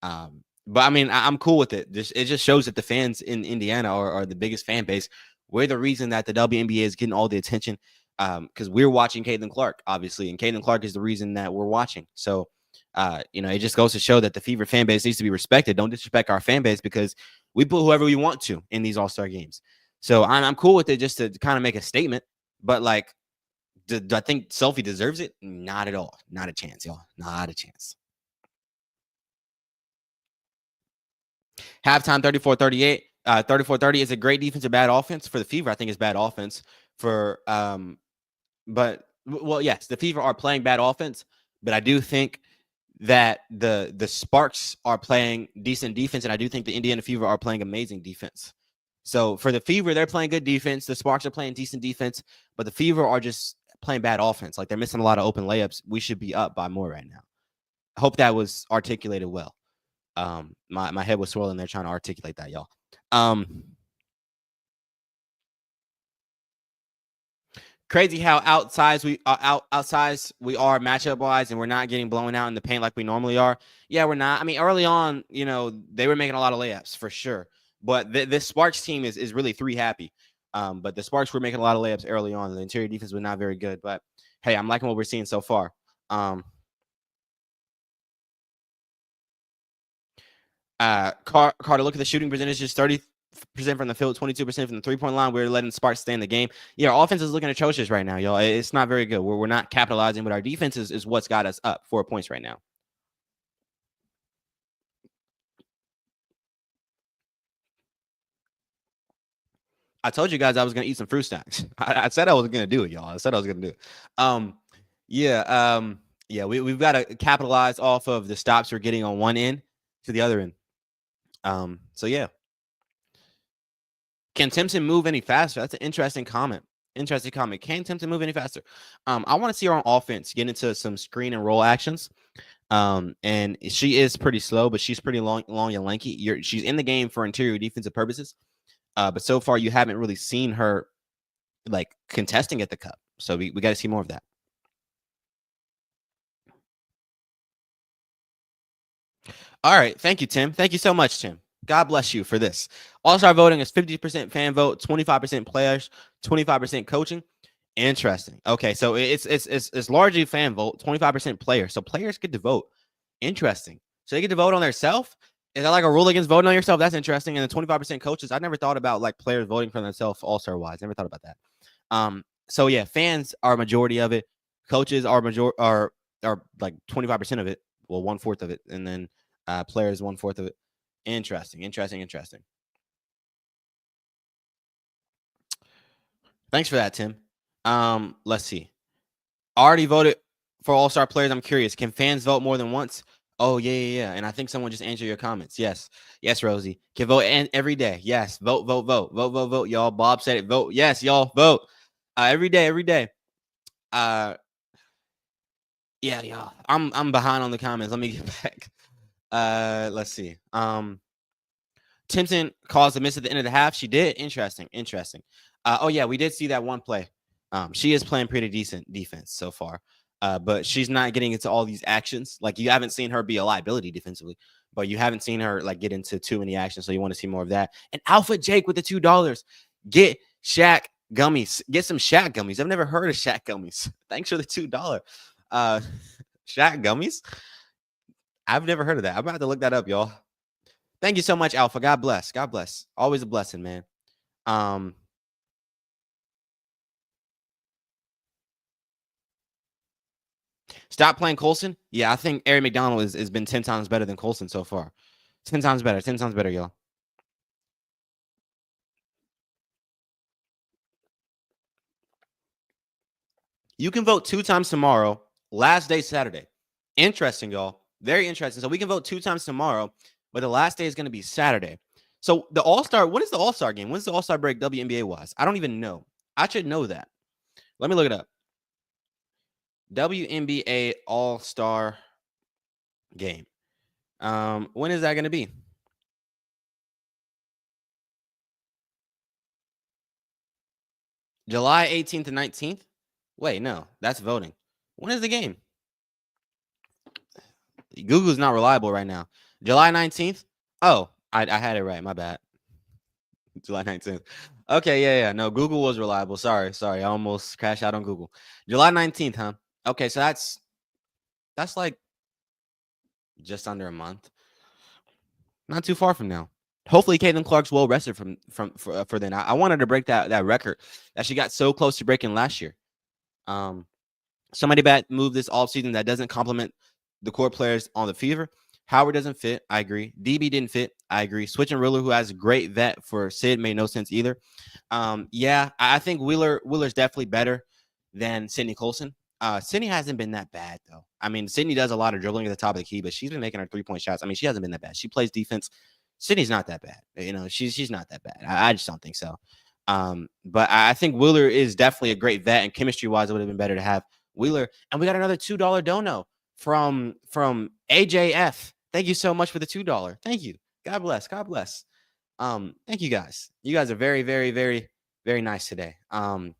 But I mean, I'm cool with it. It just shows that the fans in Indiana are the biggest fan base. We're the reason that the WNBA is getting all the attention because we're watching Caitlin Clark, obviously, and Caitlin Clark is the reason that we're watching. So, it just goes to show that the Fever fan base needs to be respected. Don't disrespect our fan base because we put whoever we want to in these All-Star games. So I'm cool with it just to kind of make a statement. But like, do I think Sophie deserves it? Not at all. Not a chance, y'all. Not a chance. Halftime 34-38. 34-30 is a great defense or bad offense for the Fever. I think it's bad offense for but well, yes, the Fever are playing bad offense, but I do think that the Sparks are playing decent defense, and I do think the Indiana Fever are playing amazing defense. So for the Fever, they're playing good defense. The Sparks are playing decent defense, but the Fever are just playing bad offense. Like they're missing a lot of open layups. We should be up by more right now. I hope that was articulated well. My head was swirling there trying to articulate that, y'all. Crazy how outsized we are matchup wise, and we're not getting blown out in the paint like we normally are. Yeah, we're not. I mean, early on, they were making a lot of layups for sure. But this Sparks team is really three happy. But the Sparks were making a lot of layups early on. The interior defense was not very good. But hey, I'm liking what we're seeing so far. Carter, look at the shooting percentage, just 30% from the field, 22% from the three-point line. We're letting Sparks stay in the game. Yeah, our offense is looking atrocious right now, y'all. It's not very good. We're not capitalizing, but our defense is what's got us up 4 points right now. I told you guys I was going to eat some fruit snacks. I said I was going to do it, y'all. I said I was going to do it. Yeah, we've got to capitalize off of the stops we're getting on one end to the other end. So yeah. Can Timpson move any faster? That's an interesting comment. Can Timpson move any faster? I want to see her on offense get into some screen and roll actions. And she is pretty slow, but she's pretty long and lanky. She's in the game for interior defensive purposes. But so far you haven't really seen her like contesting at the cup. So we got to see more of that. All right. Thank you, Tim. Thank you so much, Tim. God bless you for this. All-star voting is 50% fan vote, 25% players, 25% coaching. Interesting. Okay, so it's largely fan vote, 25% players. So players get to vote. Interesting. So they get to vote on themselves. Is that like a rule against voting on yourself? That's interesting. And the 25% coaches. I never thought about like players voting for themselves all-star wise. Never thought about that. So yeah, fans are a majority of it. Coaches are like 25% of it. Well, 1/4 of it, and then players 1/4 of it. Interesting. Thanks for that, Tim. Let's see. Already voted for all-star players. I'm curious. Can fans vote more than once? Oh, yeah. And I think someone just answered your comments. Yes, Rosie. Can vote every day. Yes. Vote, y'all. Bob said it. Vote. Yes, y'all. Vote. Every day. Yeah, y'all. I'm behind on the comments. Let me get back. Let's see. Timpson caused a miss at the end of the half. She did. Interesting. Oh yeah, we did see that one play. She is playing pretty decent defense so far, but she's not getting into all these actions. Like you haven't seen her be a liability defensively, but you haven't seen her like get into too many actions. So you want to see more of that. And Alpha Jake with the $2. Get Shaq gummies. Get some Shaq gummies. I've never heard of Shaq gummies. Thanks for the $2. Shaq gummies. I've never heard of that. I'm about to look that up, y'all. Thank you so much, Alpha. God bless. Always a blessing, man. Stop playing Colson. Yeah, I think Aari McDonald has been 10 times better than Colson so far. 10 times better, y'all. You can vote 2 times tomorrow. Last day Saturday. Interesting, y'all. Very interesting. So we can vote 2 times tomorrow, but the last day is going to be Saturday. So the All-Star, when is the All-Star game? When's the All-Star break WNBA wise? I don't even know. I should know that. Let me look it up. WNBA All Star Game. When is that going to be? July 18th and 19th? Wait, no, that's voting. When is the game? Google's not reliable right now. July 19th? Oh, I had it right. My bad. July 19th. Okay, yeah. No, Google was reliable. Sorry. I almost crashed out on Google. July 19th, huh? Okay, so that's like just under a month. Not too far from now. Hopefully, Caitlin Clark's well rested for then. I wanted to break that record that she got so close to breaking last year. Somebody bad move this offseason that doesn't complement the core players on the Fever. Howard doesn't fit. I agree. DB didn't fit. I agree. Switching Ruler, who has a great vet for Sid, made no sense either. Yeah, I think Wheeler's definitely better than Sydney Colson. Sydney hasn't been that bad, though. I mean, Sydney does a lot of dribbling at the top of the key, but she's been making her 3-point shots. I mean, she hasn't been that bad. She plays defense. Sydney's not that bad. You know, she's not that bad. I just don't think so. But I think Wheeler is definitely a great vet, and chemistry-wise, it would have been better to have Wheeler. And we got another $2 dono from AJF. Thank you so much for the $2. Thank you. God bless. God bless. Thank you guys. You guys are very, very, very, very nice today. And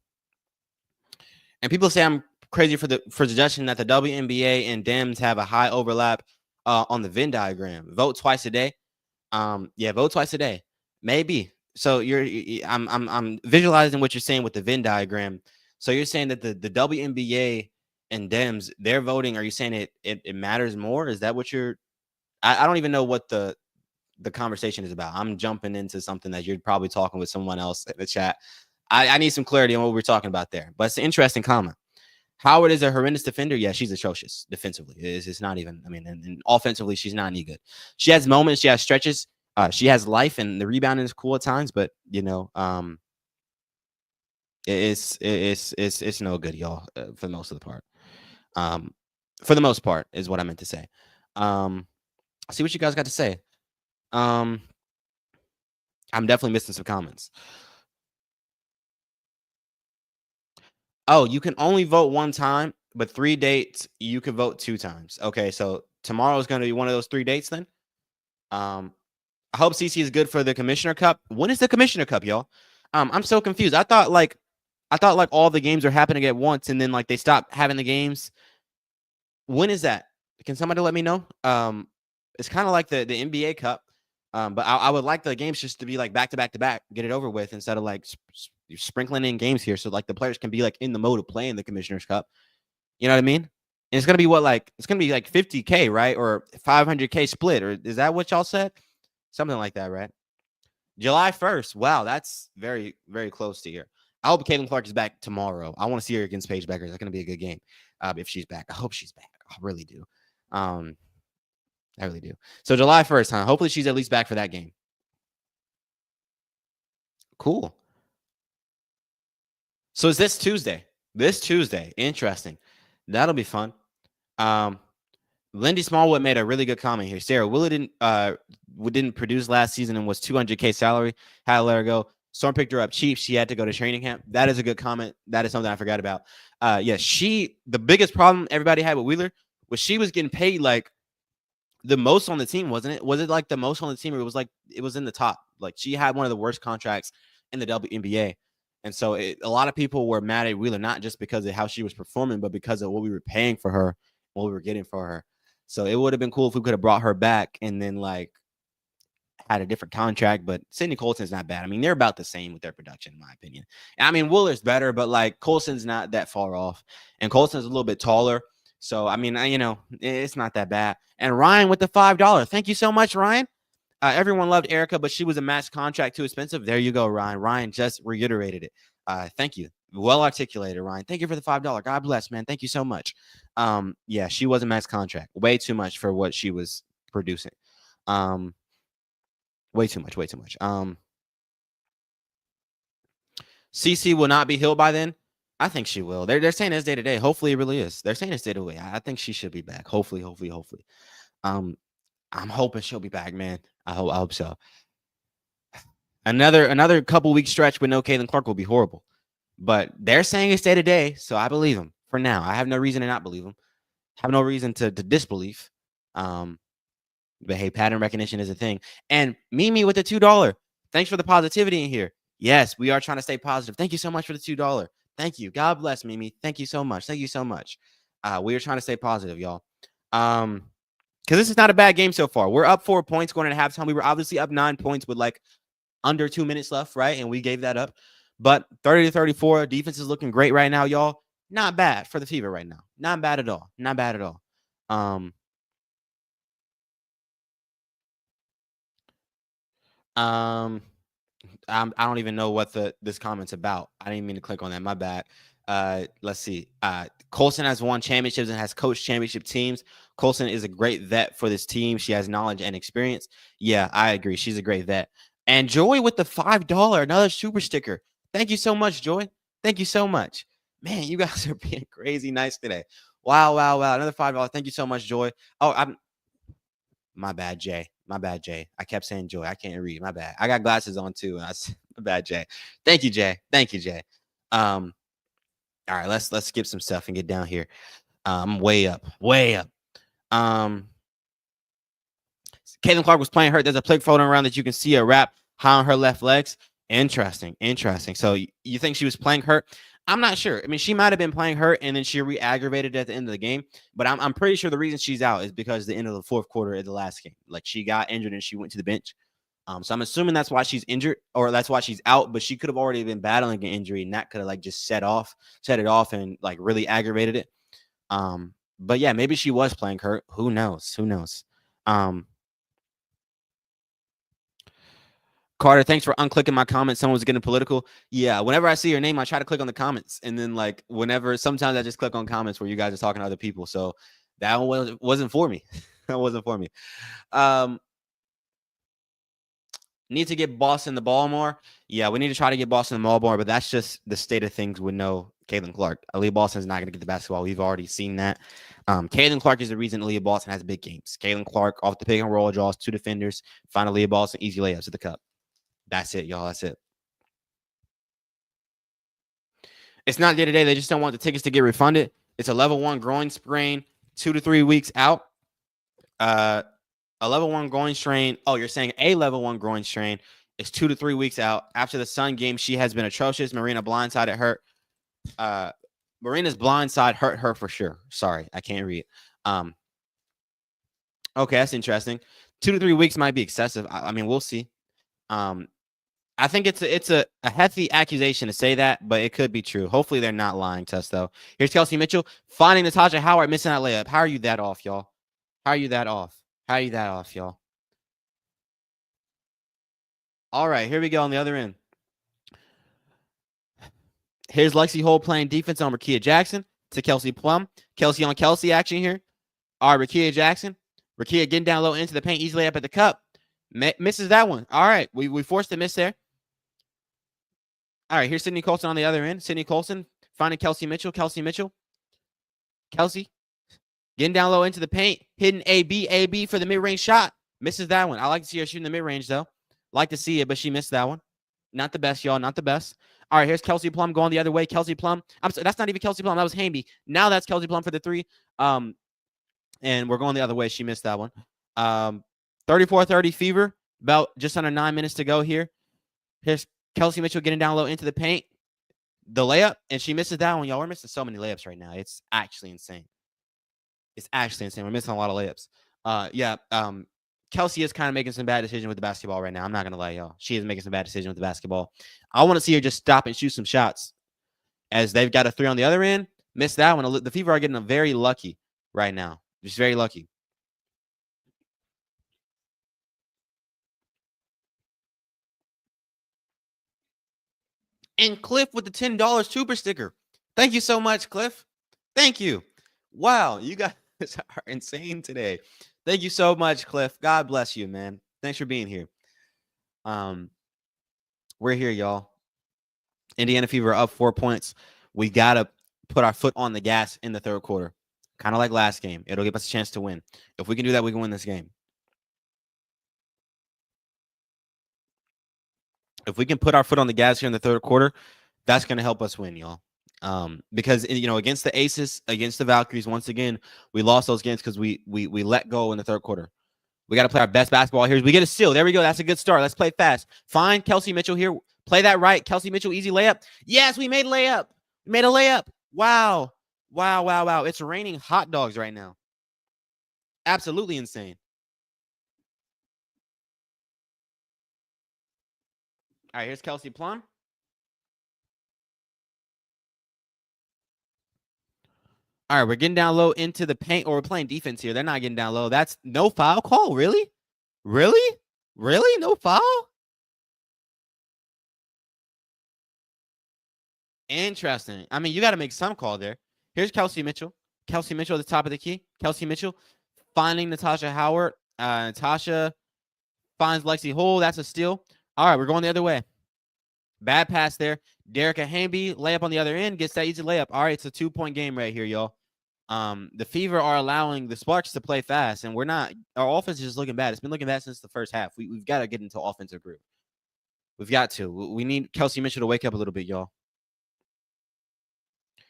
people say I'm crazy for suggestion that the WNBA and Dems have a high overlap on the Venn diagram. Vote twice a day. Yeah, vote twice a day. Maybe. So I'm visualizing what you're saying with the Venn diagram. So you're saying that the WNBA and Dems, their voting, are you saying it matters more? Is that what you're I don't even know what the conversation is about. I'm jumping into something that you're probably talking with someone else in the chat. I need some clarity on what we're talking about there. But it's an interesting comment. Howard is a horrendous defender. Yeah, she's atrocious defensively. It's not even, I mean, and offensively, she's not any good. She has moments, she has stretches, she has life, and the rebounding is cool at times, but you know, it's no good, y'all, for the most of the part. For the most part is what I meant to say. See what you guys got to say. I'm definitely missing some comments. Oh, you can only vote one time, but 3 dates you can vote 2 times. Okay, so tomorrow is going to be one of those 3 dates then. I hope CC is good for the Commissioner Cup. When is the Commissioner Cup, y'all? I'm so confused. I thought like all the games are happening at once, and then like they stopped having the games. When is that? Can somebody let me know? It's kind of like the NBA Cup, but I would like the games just to be like back to back to back, get it over with instead of like sprinkling in games here, so like the players can be like in the mode of playing the Commissioner's Cup. You know what I mean? And it's gonna be it's gonna be like 50K, right? Or 500K split, or is that what y'all said? Something like that, right? July 1st. Wow, that's very, very close to here. I hope Caitlin Clark is back tomorrow. I want to see her against Paige Beckers. That's going to be a good game if she's back. I hope she's back. I really do. I really do. So July 1st, huh? Hopefully she's at least back for that game. Cool. So is this Tuesday? This Tuesday. Interesting. That'll be fun. Lindy Smallwood made a really good comment here. Sarah, Willa didn't produce last season and was 200K salary. Had to let her go. Storm picked her up cheap. She had to go to training camp. That is a good comment. That is something I forgot about. Yeah, the biggest problem everybody had with Wheeler was she was getting paid like the most on the team, wasn't it? Was it like the most on the team, or it was in the top? Like she had one of the worst contracts in the WNBA. And so a lot of people were mad at Wheeler, not just because of how she was performing, but because of what we were paying for her, what we were getting for her. So it would have been cool if we could have brought her back and then like had a different contract. But Sydney Colson's not bad. I mean, they're about the same with their production, in my opinion. I mean, Wheeler's better, but like Colson's not that far off. And Colson's a little bit taller. So, I mean, it's not that bad. And Ryan with the $5. Thank you so much, Ryan. Everyone loved Erica, but she was a max contract too expensive. There you go, Ryan. Ryan just reiterated it. Thank you. Well articulated, Ryan. Thank you for the $5. God bless, man. Thank you so much. Yeah, she was a max contract. Way too much for what she was producing. Way too much. CC will not be healed by then. I think she will. They're saying it's day to day. Hopefully it really is. They're saying it's day to day. I think she should be back. Hopefully. I'm hoping she'll be back, man. I hope so. Another couple week stretch with no Caitlin Clark will be horrible. But they're saying it's day to day, so I believe them for now. I have no reason to not believe them. Have no reason to disbelief. Um, but hey, pattern recognition is a thing. And Mimi with the $2. Thanks for the positivity in here. Yes, we are trying to stay positive. Thank you so much for the $2. Thank you. God bless Mimi. Thank you so much. Thank you so much. We are trying to stay positive, y'all. Because this is not a bad game so far. We're up 4 points going into halftime. We were obviously up 9 points with like under 2 minutes left, right? And we gave that up. But 30-34, defense is looking great right now, y'all. Not bad for the Fever right now. Not bad at all. Not bad at all. I don't even know what this comment's about. I didn't mean to click on that. My bad. Let's see. Colson has won championships and has coached championship teams. Colson is a great vet for this team. She has knowledge and experience. Yeah, I agree. She's a great vet. And Joy with the $5, another super sticker. Thank you so much, Joy. Thank you so much. Man, you guys are being crazy nice today. Wow, wow, wow. Another $5. Thank you so much, Joy. Oh, my bad, Jay. My bad, Jay. I kept saying Joy. I can't read. My bad. I got glasses on too. And my bad, Jay. Thank you, Jay. Thank you, Jay. All right, let's skip some stuff and get down here. I'm way up. Way up. Caitlin Clark was playing hurt. There's a plague floating around that you can see a wrap high on her left legs. Interesting. Interesting. So you think she was playing hurt? I'm not sure. I mean, she might have been playing hurt and then she re-aggravated at the end of the game. But I'm pretty sure the reason she's out is because the end of the fourth quarter of the last game. Like she got injured and she went to the bench. So I'm assuming that's why she's injured or that's why she's out. But she could have already been battling an injury and that could have like just set it off and like really aggravated it. But yeah, maybe she was playing hurt. Who knows? Who knows? Carter, thanks for unclicking my comments. Someone was getting political. Yeah, whenever I see your name, I try to click on the comments. And then, like, sometimes I just click on comments where you guys are talking to other people. So that one wasn't for me. That wasn't for me. Need to get Boston the ball more. Yeah, we need to try to get Boston the ball more, but that's just the state of things with no Caitlin Clark. Aaliyah Boston's not going to get the basketball. We've already seen that. Caitlin Clark is the reason Aaliyah Boston has big games. Caitlin Clark off the pick and roll draws, 2 defenders, find Aaliyah Boston, easy layups at the cup. That's it, y'all. That's it. It's not day to day. They just don't want the tickets to get refunded. It's a level 1 groin sprain, 2 to 3 weeks out. A level 1 groin strain. Oh, you're saying a level 1 groin strain is 2 to 3 weeks out. After the Sun game, she has been atrocious. Marina blindsided her. Marina's blindside hurt her for sure. Sorry, I can't read. Okay, that's interesting. 2 to 3 weeks might be excessive. I mean, we'll see. I think it's a hefty accusation to say that, but it could be true. Hopefully they're not lying to us, though. Here's Kelsey Mitchell finding Natasha Howard missing that layup. How are you that off, y'all? How are you that off? How are you that off, y'all? All right, here we go on the other end. Here's Lexi Holt playing defense on Rakia Jackson to Kelsey Plum. Kelsey on Kelsey action here. All right, Rakia Jackson. Rakia getting down low into the paint, easily up at the cup. Misses that one. All right, we forced a miss there. All right, here's Sydney Colson on the other end. Sydney Colson finding Kelsey Mitchell. Kelsey Mitchell. Kelsey getting down low into the paint. Hitting AB for the mid-range shot. Misses that one. I like to see her shooting the mid-range, though. Like to see it, but she missed that one. Not the best, y'all. Not the best. All right, here's Kelsey Plum going the other way. Kelsey Plum. I'm sorry, that's not even Kelsey Plum. That was Hamby. Now that's Kelsey Plum for the 3. And we're going the other way. She missed that one. 34-30 Fever. About just under 9 minutes to go here. Here's Kelsey Mitchell getting down low into the paint. The layup, and she misses that one. Y'all, we're missing so many layups right now. It's actually insane. It's actually insane. We're missing a lot of layups. Kelsey is kind of making some bad decisions with the basketball right now. I'm not going to lie, y'all. She is making some bad decisions with the basketball. I want to see her just stop and shoot some shots. As they've got a 3 on the other end. Missed that one. The Fever are getting very lucky right now. Just very lucky. And Cliff with the $10 super sticker. Thank you so much, Cliff. Thank you. Wow, you guys are insane today. Thank you so much, Cliff. God bless you, man. Thanks for being here. We're here, y'all. Indiana Fever up 4 points. We got to put our foot on the gas in the third quarter. Kind of like last game. It'll give us a chance to win. If we can do that, we can win this game. If we can put our foot on the gas here in the third quarter, That's going to help us win, y'all. Because against the Aces, against the Valkyries, once again, we lost those games because we let go in the third quarter. We got to play our best basketball here. We get a steal. There we go. That's a good start. Let's play fast. Find Kelsey Mitchell here. Play that right. Kelsey Mitchell, easy layup. Yes, we made a layup. We made a layup. Wow. Wow, wow, wow. It's raining hot dogs right now. Absolutely insane. All right, here's Kelsey Plum. All right, we're getting down low into the paint, or we're playing defense here. They're not getting down low. That's no foul call. Really? Really? Really? No foul? Interesting. I mean, you got to make some call there. Here's Kelsey Mitchell. Kelsey Mitchell at the top of the key. Kelsey Mitchell finding Natasha Howard. Natasha finds Lexi Hull. That's a steal. All right, we're going the other way. Bad pass there. Derica Hamby, layup on the other end, gets that easy layup. All right, it's a 2-point game right here, y'all. The Fever are allowing the Sparks to play fast, and we're not. Our offense is just looking bad. It's been looking bad since the first half. We've got to get into offensive group. We've got to. We need Kelsey Mitchell to wake up a little bit, y'all.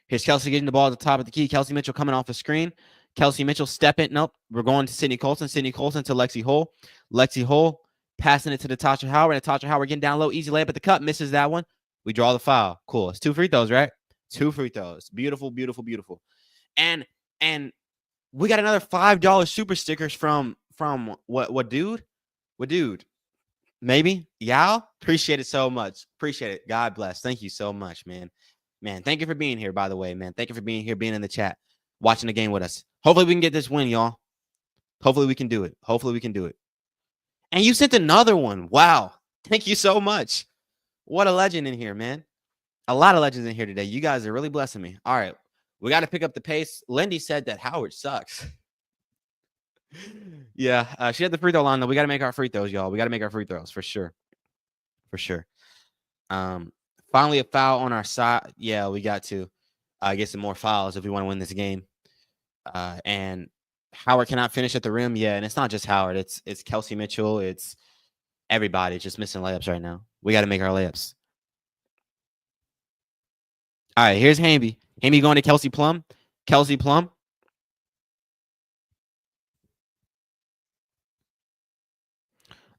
Here's Kelsey getting the ball at the top of the key. Kelsey Mitchell coming off the screen. Kelsey Mitchell stepping. Nope. We're going to Sydney Colson. Sydney Colson to Lexi Hull. Lexi Hull passing it to Natasha Howard. Natasha Howard getting down low. Easy layup at the cup. Misses that one. We draw the foul. Cool. It's 2 free throws, right? 2 free throws. Beautiful, beautiful, beautiful. And we got another $5 super stickers from what dude? What dude? Maybe? Yao? Appreciate it so much. Appreciate it. God bless. Thank you so much, man. Man, thank you for being here, by the way, man. Thank you for being here, being in the chat, watching the game with us. Hopefully we can get this win, y'all. Hopefully we can do it. Hopefully we can do it. And you sent another one. Wow. Thank you so much. What a legend in here, man. A lot of legends in here today. You guys are really blessing me. All right. We got to pick up the pace. Lindy said that Howard sucks. Yeah. She had the free throw line, though. We got to make our free throws, y'all. We got to make our free throws for sure. For sure. Finally, a foul on our side. Yeah, we got to get some more fouls if we want to win this game. And Howard cannot finish at the rim. Yeah, and it's not just Howard. It's Kelsey Mitchell. It's everybody just missing layups right now. We got to make our layups. All right, here's Hamby. Hamby going to Kelsey Plum. Kelsey Plum.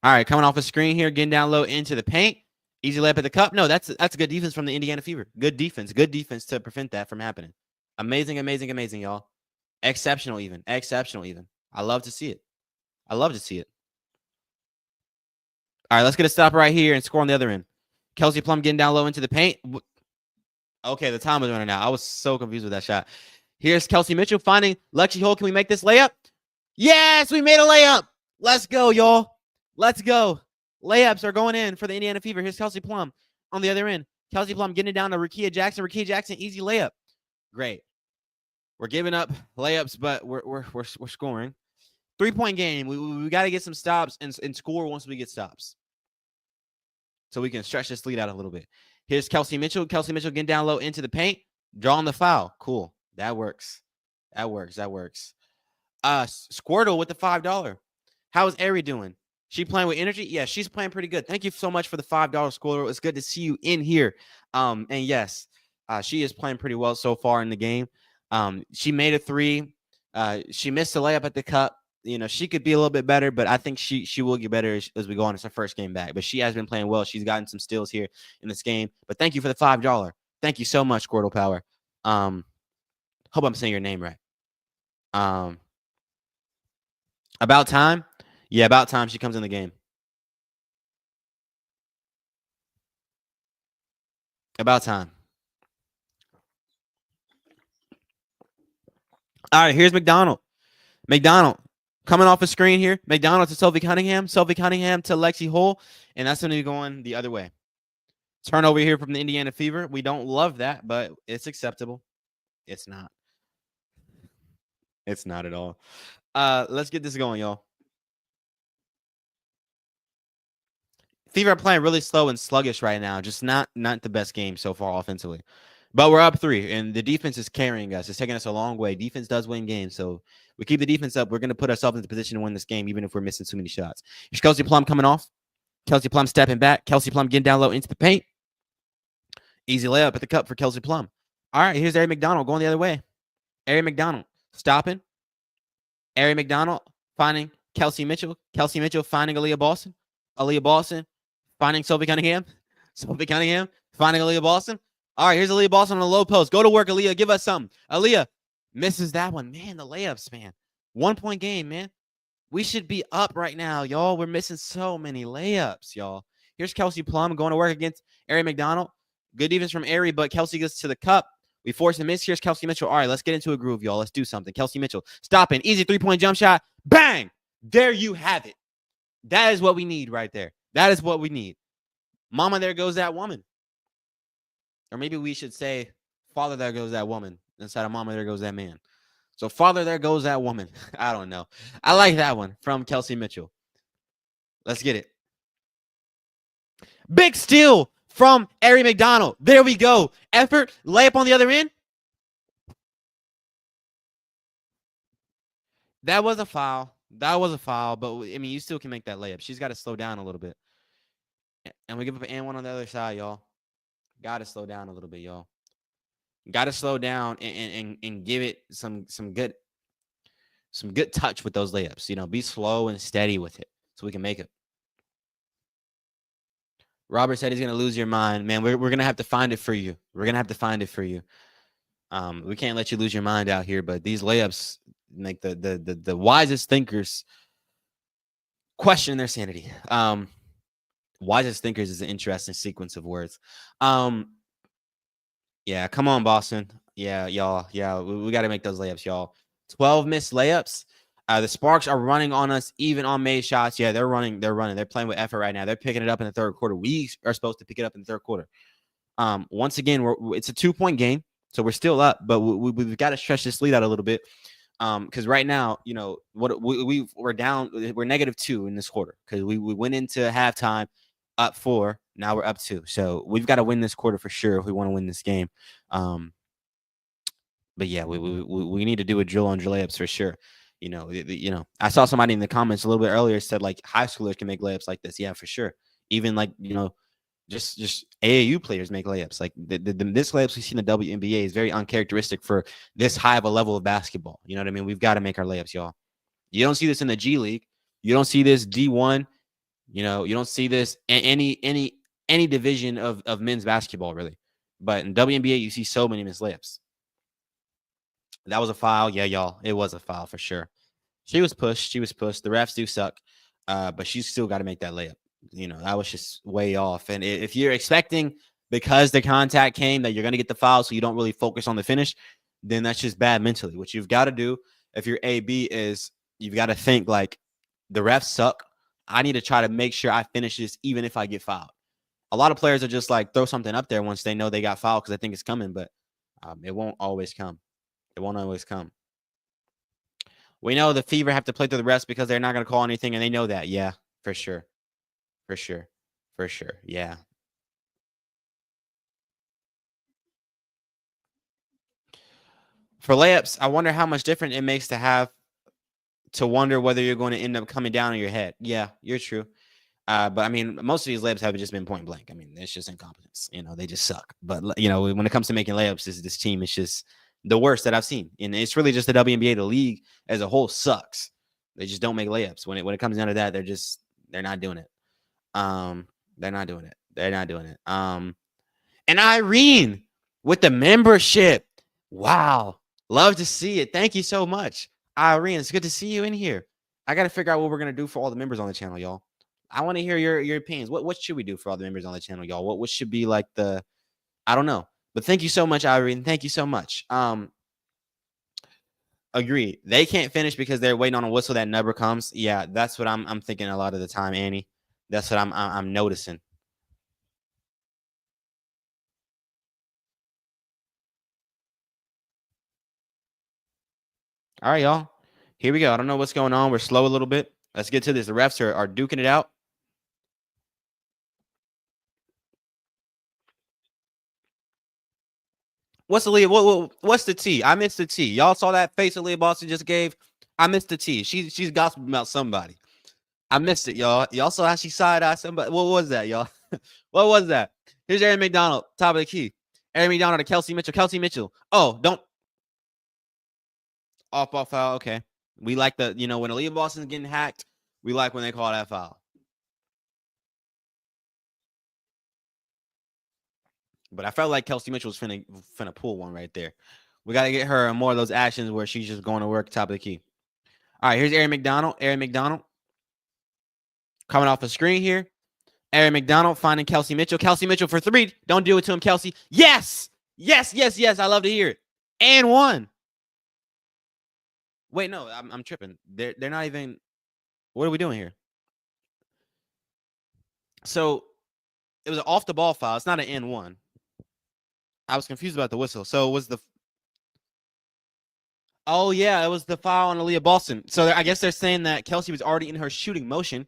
All right, coming off the screen here, getting down low into the paint. Easy layup at the cup. No, that's good defense from the Indiana Fever. Good defense to prevent that from happening. Amazing, amazing, amazing, y'all. Exceptional even. Exceptional even. I love to see it. I love to see it. All right, let's get a stop right here and score on the other end. Kelsey Plum getting down low into the paint. Okay, the time was running out. I was so confused with that shot. Here's Kelsey Mitchell finding Lexi Hull. Can we make this layup? Yes, we made a layup. Let's go, y'all. Let's go. Layups are going in for the Indiana Fever. Here's Kelsey Plum on the other end. Kelsey Plum getting it down to Rakia Jackson. Rakia Jackson, easy layup. Great. We're giving up layups, but we're scoring. 3-point game. We got to get some stops and score once we get stops, so we can stretch this lead out a little bit. Here's Kelsey Mitchell. Kelsey Mitchell getting down low into the paint, drawing the foul. Cool. That works. That works. That works. Squirtle with the $5. How is Aari doing? She playing with energy? Yeah, she's playing pretty good. Thank you so much for the $5, Squirtle. It's good to see you in here. And yes, she is playing pretty well so far in the game. She made a 3. She missed a layup at the cup. You know, she could be a little bit better, but I think she will get better as we go on. It's her first game back, but she has been playing well. She's gotten some steals here in this game. But thank you for the $5. Thank you so much, Squirtle Power. Hope I'm saying your name right. About time. Yeah, about time she comes in the game. About time. All right, here's McDonald. McDonald coming off the screen here. McDonald to Sophie Cunningham. Sophie Cunningham to Lexi Hull. And that's going to be going the other way. Turnover here from the Indiana Fever. We don't love that, but it's acceptable. It's not. It's not at all. Let's get this going, y'all. Fever are playing really slow and sluggish right now. Just not the best game so far offensively. But we're up 3, and the defense is carrying us. It's taking us a long way. Defense does win games, so we keep the defense up. We're going to put ourselves in the position to win this game, even if we're missing too many shots. Here's Kelsey Plum coming off. Kelsey Plum stepping back. Kelsey Plum getting down low into the paint. Easy layup at the cup for Kelsey Plum. All right, here's Aari McDonald going the other way. Aari McDonald stopping. Aari McDonald finding Kelsey Mitchell. Kelsey Mitchell finding Aaliyah Boston. Aaliyah Boston finding Sophie Cunningham. Sophie Cunningham finding Aaliyah Boston. All right, here's Aaliyah Boston on the low post. Go to work, Aaliyah. Give us something. Aaliyah misses that one. Man, the layups, man. 1 point game, man. We should be up right now, y'all. We're missing so many layups, y'all. Here's Kelsey Plum going to work against Aari McDonald. Good defense from Aari, but Kelsey gets to the cup. We force a miss. Here's Kelsey Mitchell. All right, let's get into a groove, y'all. Let's do something. Kelsey Mitchell stopping. Easy 3-point jump shot. Bang! There you have it. That is what we need right there. That is what we need. Mama, there goes that woman. Or maybe we should say, Father, there goes that woman. Instead of Mama, there goes that man. So, Father, there goes that woman. I don't know. I like that one from Kelsey Mitchell. Let's get it. Big steal from Aari McDonald. There we go. Effort. Layup on the other end. That was a foul. That was a foul. But, I mean, you still can make that layup. She's got to slow down a little bit. And we give up an and one on the other side, y'all. Got to slow down a little bit, y'all. Got to slow down and give it some good touch with those layups. You know, be slow and steady with it so we can make it. Robert said he's going to lose your mind. Man, we're going to have to find it for you. We're going to have to find it for you. We can't let you lose your mind out here, but these layups make the wisest thinkers question their sanity. Wisest thinkers is an interesting sequence of words. Yeah, come on, Boston. Yeah, y'all. Yeah, we got to make those layups, y'all. 12 missed layups. The Sparks are running on us, even on made shots. Yeah, they're running. They're playing with effort right now. They're picking it up in the third quarter. We are supposed to pick it up in the third quarter. Once again, it's a 2-point game, so we're still up, but we've got to stretch this lead out a little bit. Because right now, you know, we're down. We're -2 in this quarter because we went into halftime up 4. Now we're up 2. So we've got to win this quarter for sure if we want to win this game. But yeah, we need to do a drill on drill layups for sure. You know, I saw somebody in the comments a little bit earlier said like high schoolers can make layups like this. Yeah, for sure. Even like, you know, just AAU players make layups. Like this layups we see in the WNBA is very uncharacteristic for this high of a level of basketball. You know what I mean? We've got to make our layups, y'all. You don't see this in the G League. You don't see this D1. You know, you don't see this in any division of men's basketball, really. But in WNBA, you see so many missed layups. That was a foul. Yeah, y'all. It was a foul for sure. She was pushed. The refs do suck. But she's still got to make that layup. You know, that was just way off. And if you're expecting, because the contact came, that you're going to get the foul so you don't really focus on the finish, then that's just bad mentally. What you've got to do if you're AB is you've got to think like the refs suck. I need to try to make sure I finish this even if I get fouled. A lot of players are just like throw something up there once they know they got fouled because I think it's coming, but it won't always come. It won't always come. We know the Fever have to play through the refs because they're not going to call anything, and they know that. Yeah, for sure. For sure. For sure. Yeah. For layups, I wonder how much different it makes to wonder whether you're going to end up coming down on your head. Yeah, you're true. But I mean, most of these layups have just been point blank. I mean, it's just incompetence. You know, they just suck. But you know, when it comes to making layups, this team is just the worst that I've seen. And it's really just the WNBA. The league as a whole sucks. They just don't make layups. When it comes down to that, they're not doing it. They're not doing it. They're not doing it. And Irene with the membership. Wow. Love to see it. Thank you so much. Irene, it's good to see you in here. I got to figure out what we're going to do for all the members on the channel, y'all. I want to hear your opinions. What should we do for all the members on the channel, y'all? What should be like I don't know. But thank you so much, Irene. Thank you so much. Agree. They can't finish because they're waiting on a whistle that never comes. Yeah, that's what I'm thinking a lot of the time, Annie. That's what I'm noticing. All right, y'all. Here we go. I don't know what's going on. We're slow a little bit. Let's get to this. The refs are duking it out. What's the lead? What's the T? I missed the T. Y'all saw that face that Leah Boston just gave? I missed the T. She's gossiping about somebody. I missed it, y'all. Y'all saw how she side-eyed somebody. What was that, y'all? What was that? Here's Aari McDonald, top of the key. Aari McDonald to Kelsey Mitchell. Kelsey Mitchell. Oh, don't. Off ball foul. Okay. We like when Aaliyah Boston's getting hacked, we like when they call that foul. But I felt like Kelsey Mitchell was finna pull one right there. We got to get her more of those actions where she's just going to work top of the key. All right, here's Aari McDonald. Aari McDonald coming off the screen here. Aari McDonald finding Kelsey Mitchell. Kelsey Mitchell for three. Don't do it to him, Kelsey. Yes! Yes, yes, yes. I love to hear it. And one. Wait, no, I'm tripping. They're not even. What are we doing here? So it was an off the ball foul. It's not an N1. I was confused about the whistle. So it was the. Oh yeah, it was the foul on Aaliyah Boston. So I guess they're saying that Kelsey was already in her shooting motion.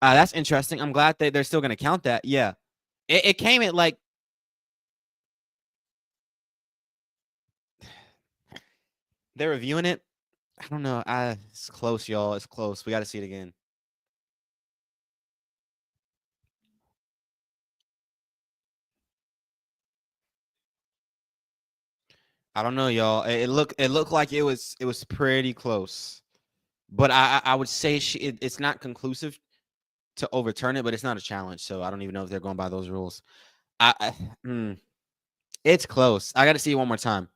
That's interesting. I'm glad they're still going to count that. Yeah, it came at like. They're reviewing it. I don't know. It's close, y'all. It's close. We got to see it again. I don't know, y'all. It looked like it was pretty close, but I would say it's not conclusive to overturn it, but it's not a challenge, so I don't even know if they're going by those rules. It's close. I got to see it one more time.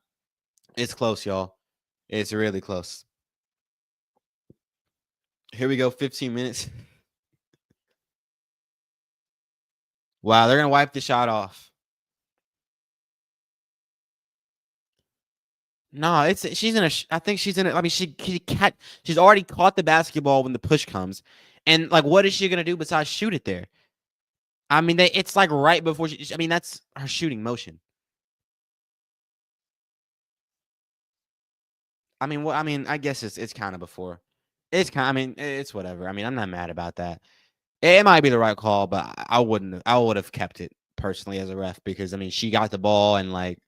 It's close, y'all. It's really close. Here we go. 15 minutes. Wow, they're gonna wipe the shot off. No, she's in a. I think she's in it. I mean, she's already caught the basketball when the push comes, and like, what is she gonna do besides shoot it there? I mean, it's like right before she. I mean, that's her shooting motion. I mean, I mean, I guess it's kind of before. It's kind. I mean, it's whatever. I mean, I'm not mad about that. It might be the right call, but I wouldn't. I would have kept it personally as a ref because I mean, she got the ball and like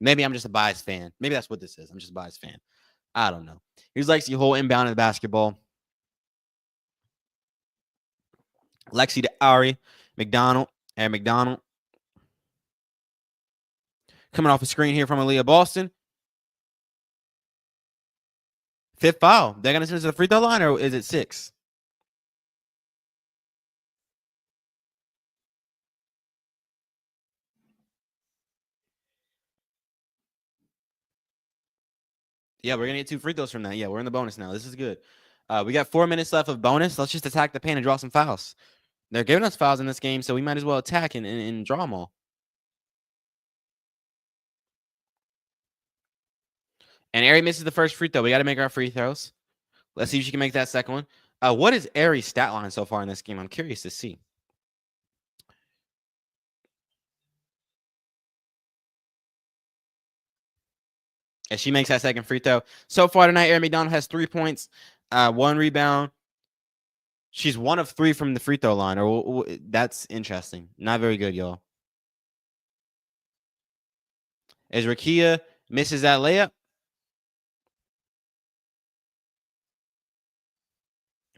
maybe I'm just a biased fan. Maybe that's what this is. I'm just a biased fan. I don't know. Here's Lexi Hole inbound in the basketball. Lexi to Aari McDonald. Aari McDonald coming off a screen here from Aaliyah Boston. Fifth foul. They're gonna send us to the free throw line, or is it 6? Yeah, we're gonna get 2 free throws from that. Yeah, we're in the bonus now. This is good. We got 4 minutes left of bonus. Let's just attack the paint and draw some fouls. They're giving us fouls in this game, so we might as well attack and draw them all. And Aari misses the first free throw. We got to make our free throws. Let's see if she can make that second one. What is Aari's stat line so far in this game? I'm curious to see. As she makes that second free throw. So far tonight, Aari McDonald has 3 points, 1 rebound. She's 1 of 3 from the free throw line. Or that's interesting. Not very good, y'all. As Rakia misses that layup.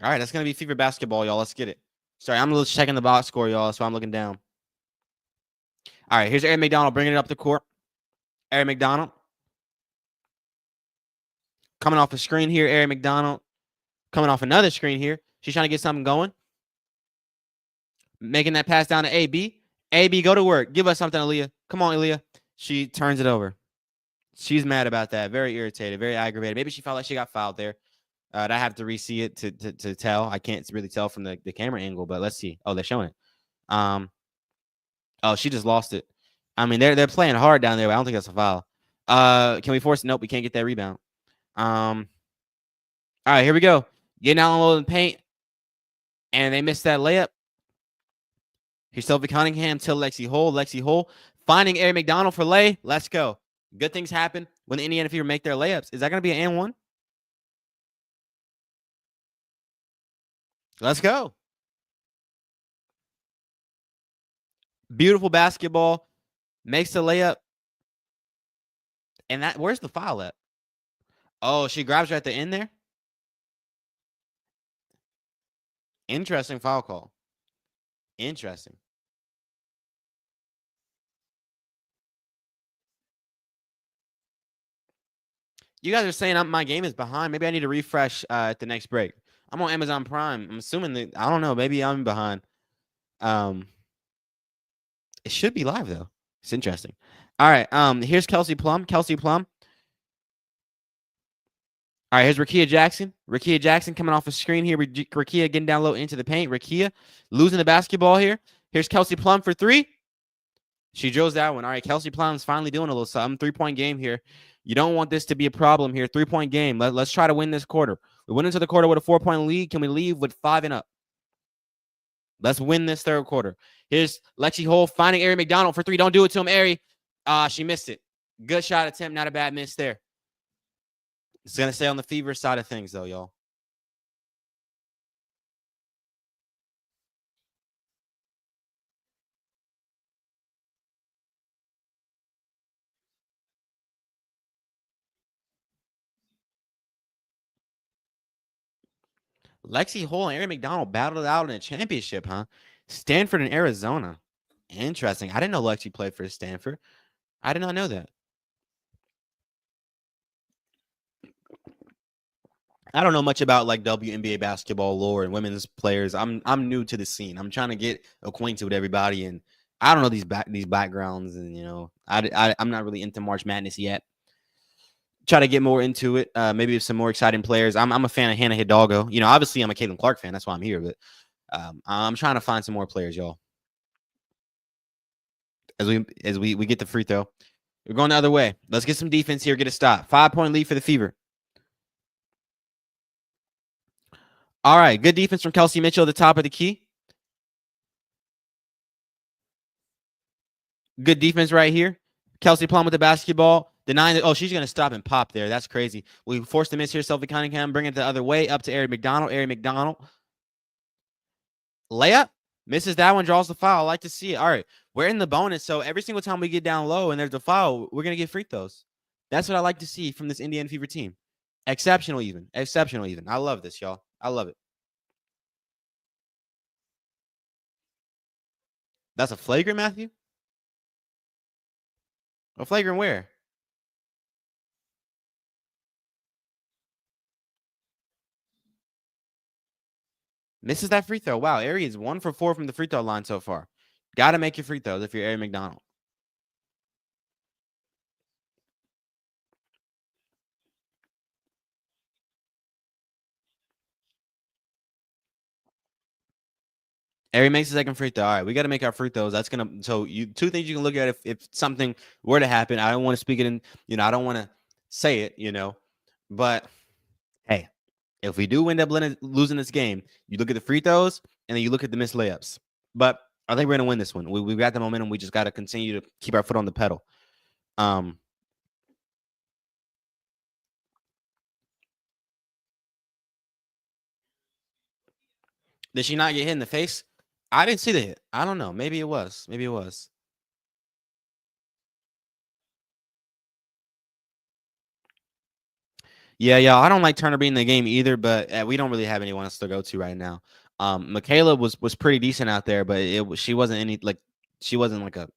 All right, that's gonna be Fever basketball, y'all. Let's get it. Sorry, I'm just checking the box score, y'all. So I'm looking down. All right, here's Aari McDonald bringing it up the court. Aari McDonald coming off the screen here. Aari McDonald coming off another screen here. She's trying to get something going. Making that pass down to AB. AB, go to work. Give us something, Aaliyah. Come on, Aaliyah. She turns it over. She's mad about that. Very irritated. Very aggravated. Maybe she felt like she got fouled there. I have to re-see it to tell. I can't really tell from the camera angle, but let's see. Oh, they're showing it. Oh, she just lost it. I mean, they're playing hard down there, but I don't think that's a foul. Can we force it? Nope, we can't get that rebound. All right, here we go. Getting out low in the paint, and they missed that layup. Here's Sophie Cunningham to Lexi Hole. Lexi Hole finding Aari McDonald for lay. Let's go. Good things happen when the Indiana Fever make their layups. Is that going to be an and 1? Let's go. Beautiful basketball. Makes the layup. And where's the foul at? Oh, she grabs her at the end there. Interesting foul call. Interesting. You guys are saying my game is behind. Maybe I need to refresh at the next break. I'm on Amazon Prime. I'm assuming that I don't know. Maybe I'm behind. Um, it should be live though. It's interesting. All right. Here's Kelsey Plum. Kelsey Plum. All right, here's Rakia Jackson. Rakia Jackson coming off the screen here. Rakia getting down low into the paint. Rakia losing the basketball here. Here's Kelsey Plum for three. She drills that one. All right, Kelsey Plum's finally doing a little something. 3-point game here. You don't want this to be a problem here. 3-point game. Let's try to win this quarter. We went into the quarter with a 4-point lead. Can we leave with 5 and up? Let's win this third quarter. Here's Lexi Hole finding Aari McDonald for three. Don't do it to him, Aari. She missed it. Good shot attempt. Not a bad miss there. It's going to stay on the fever side of things, though, y'all. Lexi Hole and Aari McDonald battled out in a championship, huh? Stanford and Arizona. Interesting. I didn't know Lexi played for Stanford. I did not know that. I don't know much about like WNBA basketball lore and women's players. I'm new to the scene. I'm trying to get acquainted with everybody, and I don't know these backgrounds, and I'm not really into March Madness yet. Try to get more into it. Maybe some more exciting players. I'm a fan of Hannah Hidalgo. Obviously I'm a Caitlin Clark fan. That's why I'm here. But I'm trying to find some more players, y'all. As we get the free throw, we're going the other way. Let's get some defense here. Get a stop. 5-point lead for the Fever. All right, good defense from Kelsey Mitchell at the top of the key. Good defense right here. Kelsey Plum with the basketball. Denying it. Oh, she's going to stop and pop there. That's crazy. We forced the miss here. Sophie Cunningham bring it the other way up to Aari McDonald. Aari McDonald. Layup. Misses that one. Draws the foul. I like to see it. All right. We're in the bonus. So every single time we get down low and there's a foul, we're going to get free throws. That's what I like to see from this Indiana Fever team. Exceptional even. Exceptional even. I love this, y'all. I love it. That's a flagrant, Matthew? A flagrant where? Misses that free throw. Wow, Aari is 1 for 4 from the free throw line so far. Got to make your free throws if you're Aari McDonald. Aari makes the second free throw. All right, we got to make our free throws. That's gonna. So two things you can look at if something were to happen. I don't want to speak it in. I don't want to say it. But hey, if we do end up losing this game, you look at the free throws and then you look at the missed layups. But I think we're gonna win this one. We've got the momentum. We just got to continue to keep our foot on the pedal. Did she not get hit in the face? I didn't see the hit. I don't know. Maybe it was. Maybe it was. Yeah. I don't like Turner being in the game either, but we don't really have anyone else to go to right now. Michaela was pretty decent out there, but she wasn't she wasn't like a,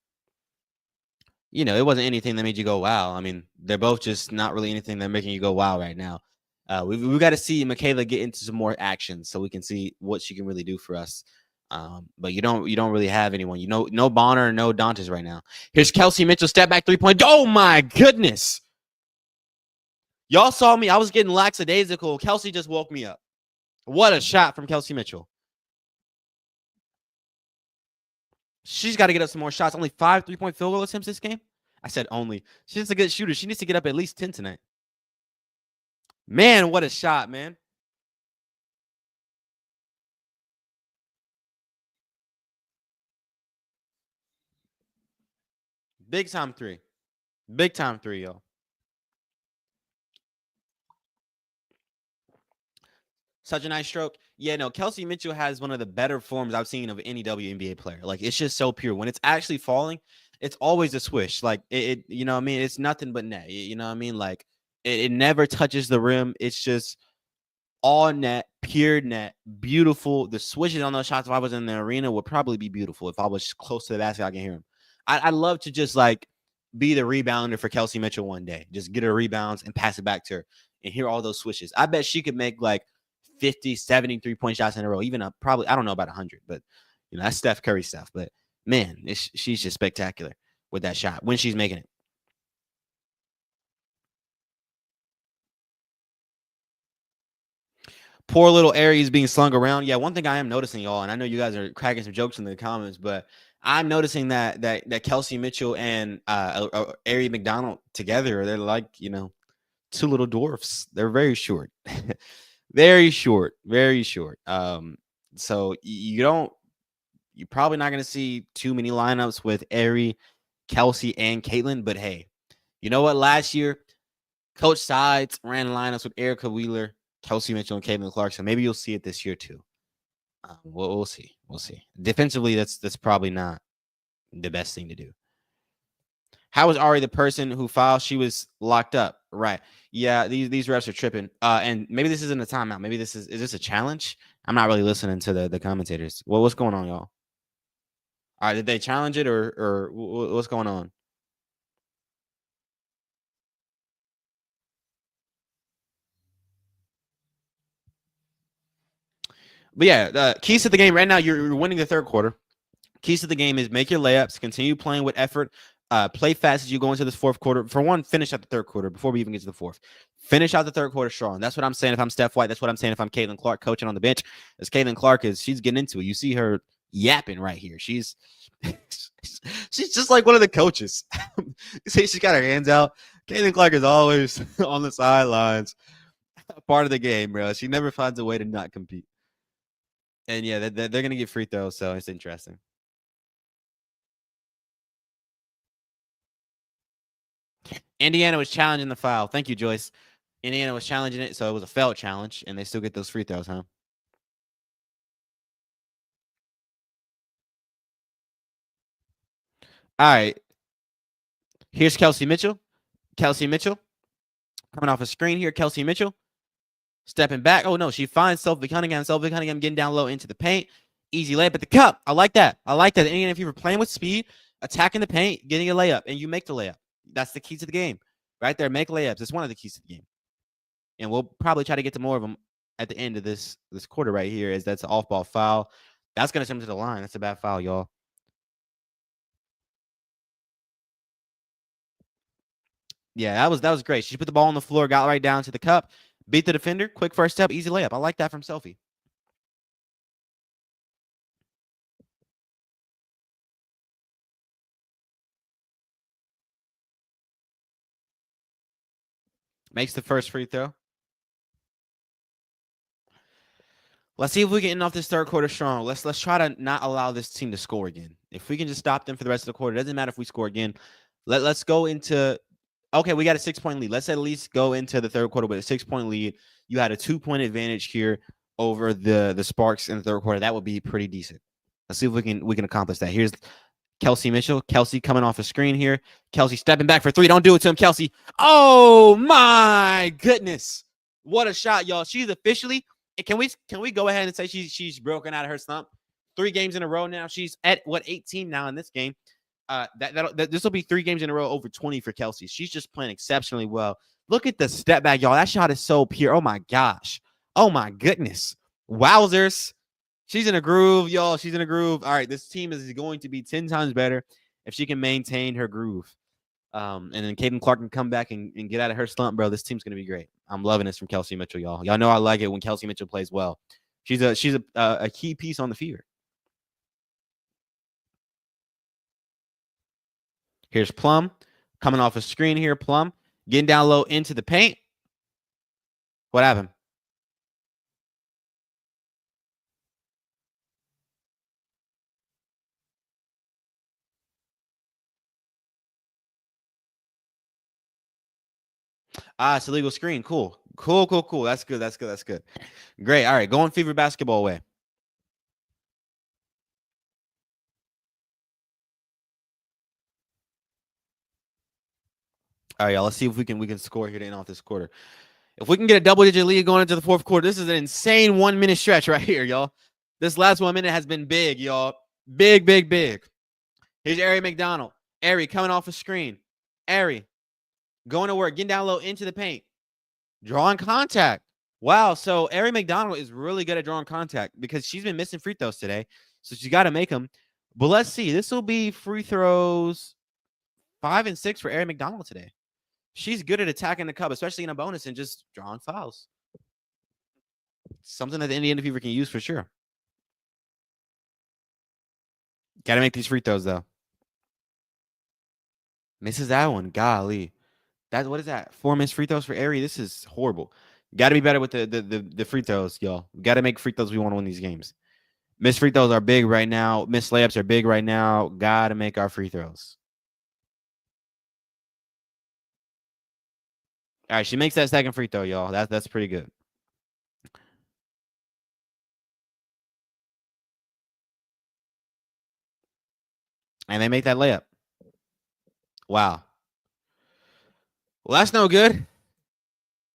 it wasn't anything that made you go wow. I mean, they're both just not really anything that making you go wow right now. We've got to see Michaela get into some more action so we can see what she can really do for us. But you don't really have anyone. No Bonner, no Dantes right now. Here's Kelsey Mitchell, step back 3-point. Oh my goodness. Y'all saw me. I was getting lackadaisical. Kelsey just woke me up. What a shot from Kelsey Mitchell. She's got to get up some more shots. Only 5 3-point field goal attempts this game. I said only. She's a good shooter. She needs to get up at least 10 tonight. Man, what a shot, man. Big time 3. Big time 3, y'all. Such a nice stroke. Yeah, no, Kelsey Mitchell has one of the better forms I've seen of any WNBA player. Like, it's just so pure. When it's actually falling, it's always a swish. Like, you know what I mean? It's nothing but net. You know what I mean? Like, it never touches the rim. It's just all net, pure net, beautiful. The swishes on those shots, if I was in the arena, would probably be beautiful. If I was close to the basket, I can hear them. I'd love to just, like, be the rebounder for Kelsey Mitchell one day. Just get her rebounds and pass it back to her and hear all those swishes. I bet she could make like 50, 70 3-point shots in a row. Even probably, I don't know about 100, but that's Steph Curry stuff. But man, she's just spectacular with that shot when she's making it. Poor little Aries being slung around. Yeah, one thing I am noticing, y'all, and I know you guys are cracking some jokes in the comments, but I'm noticing that Kelsey Mitchell and Aari McDonald together, they're like, two little dwarfs. They're very short. Very short. Very short. So you're probably not going to see too many lineups with Aari, Kelsey, and Caitlin, but hey, you know what? Last year, Coach Sides ran lineups with Erica Wheeler, Kelsey Mitchell, and Caitlin Clark. So maybe you'll see it this year too. We'll see. We'll see. Defensively, that's probably not the best thing to do. How was Aari the person who filed? She was locked up. Right. Yeah, these refs are tripping. And maybe this isn't a timeout. Maybe is this a challenge? I'm not really listening to the commentators. Well, what's going on, y'all? All right, did they challenge it or what's going on? But yeah, the keys to the game right now, you're winning the third quarter. Keys to the game is make your layups, continue playing with effort, play fast as you go into this fourth quarter. For one, finish out the third quarter before we even get to the fourth. Finish out the third quarter strong. That's what I'm saying if I'm Steph White. That's what I'm saying if I'm Caitlin Clark coaching on the bench. As Caitlin Clark she's getting into it. You see her yapping right here. She's just like one of the coaches. You see she's got her hands out. Caitlin Clark is always on the sidelines. Part of the game, bro. She never finds a way to not compete. And yeah, they're going to get free throws, so it's interesting. Indiana was challenging the foul. Thank you, Joyce. Indiana was challenging it, so it was a failed challenge, and they still get those free throws, huh? All right. Here's Kelsey Mitchell. Kelsey Mitchell coming off a screen here. Kelsey Mitchell stepping back. Oh, no. She finds Sophie Cunningham. Sophie Cunningham getting down low into the paint. Easy layup at the cup. I like that. I like that. And if you were playing with speed, attacking the paint, getting a layup, and you make the layup. That's the key to the game. Right there. Make layups. It's one of the keys to the game. And we'll probably try to get to more of them at the end of this quarter right here, as that's an off-ball foul. That's going to send him to the line. That's a bad foul, y'all. Yeah, that was great. She put the ball on the floor, got right down to the cup, beat the defender, quick first step, easy layup. I like that from Sophie. Makes the first free throw. Let's see if we can end off this third quarter strong. Let's try to not allow this team to score again. If we can just stop them for the rest of the quarter, it doesn't matter if we score again. Let's go into. Okay, we got a 6-point lead. Let's at least go into the third quarter with a 6-point lead. You had a 2-point advantage here over the Sparks in the third quarter. That would be pretty decent. Let's see if we can accomplish that. Here's Kelsey Mitchell. Kelsey coming off a screen here. Kelsey stepping back for three. Don't do it to him, Kelsey. Oh my goodness. What a shot, y'all. She's officially. Can we go ahead and say she's broken out of her slump? 3 games in a row now. She's at 18 now in this game. This will be 3 games in a row over 20 for Kelsey. She's just playing exceptionally well. Look at the step back, y'all. That shot is so pure. Oh my gosh. Oh my goodness. Wowzers. She's in a groove, y'all. She's in a groove. All right, this team is going to be 10 times better if she can maintain her groove. And then Caitlin Clark can come back and get out of her slump, bro. This team's going to be great. I'm loving this from Kelsey Mitchell, y'all. Y'all know I like it when Kelsey Mitchell plays well. She's a key piece on the Fever. Here's Plum coming off a screen here. Plum getting down low into the paint. What happened? It's a legal screen. Cool. That's good. Great. All right, going Fever basketball way. All right, y'all. Let's see if we can score here to end off this quarter. If we can get a double-digit lead going into the fourth quarter, this is an insane 1-minute stretch right here, y'all. This last 1 minute has been big, y'all. Big. Here's Aari McDonald. Aari coming off a screen. Aari going to work, getting down low into the paint, drawing contact. Wow. So Aari McDonald is really good at drawing contact because she's been missing free throws today. So she's got to make them. But let's see. This will be free throws 5 and 6 for Aari McDonald today. She's good at attacking the cup, especially in a bonus and just drawing fouls. Something that the Indiana Fever can use for sure. Got to make these free throws, though. Misses that one. Golly. What is that? 4 missed free throws for Aari. This is horrible. Got to be better with the free throws, y'all. Got to make free throws. We want to win these games. Missed free throws are big right now. Missed layups are big right now. Got to make our free throws. All right, she makes that second free throw, y'all. That's pretty good. And they make that layup. Wow. Well, that's no good.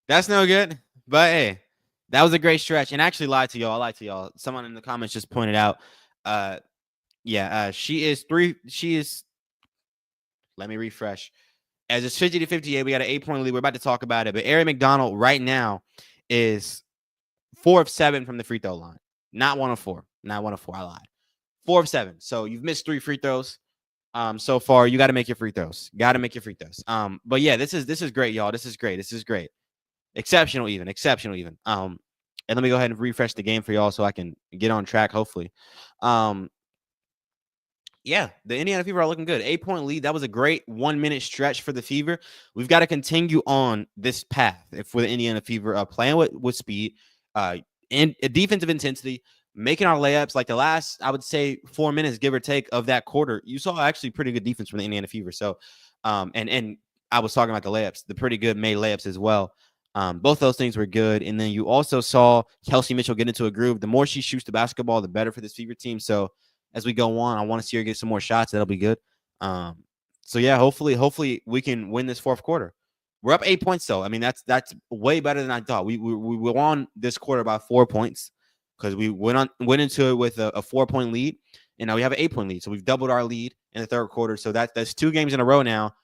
That's no good. But hey, that was a great stretch. And I actually lied to y'all. I lied to y'all. Someone in the comments just pointed out. She is. Let me refresh. As it's 50-58, we got an 8-point lead. We're about to talk about it. But Aari McDonald right now is 4 of 7 from the free throw line. Not 1 of 4. Not 1 of 4. I lied. 4 of 7. So you've missed 3 free throws. So far, you got to make your free throws. Got to make your free throws. But yeah, this is great, y'all. This is great. This is great. Exceptional, even. And let me go ahead and refresh the game for y'all so I can get on track. Hopefully, yeah, the Indiana Fever are looking good. 8-point lead. That was a great 1-minute stretch for the Fever. We've got to continue on this path for the Indiana Fever, playing with speed, and defensive intensity, making our layups. Like the last, I would say, 4 minutes, give or take, of that quarter, you saw actually pretty good defense from the Indiana Fever. So, and I was talking about the layups, the pretty good made layups as well. Both those things were good. And then you also saw Kelsey Mitchell get into a groove. The more she shoots the basketball, the better for this Fever team. So as we go on, I want to see her get some more shots. That'll be good. So yeah, hopefully we can win this fourth quarter. We're up 8 points though. I mean, that's way better than I thought. We won this quarter by 4 points because we went into it with a 4-point lead, and now we have an 8-point lead. So we've doubled our lead in the third quarter. So that's 2 games in a row now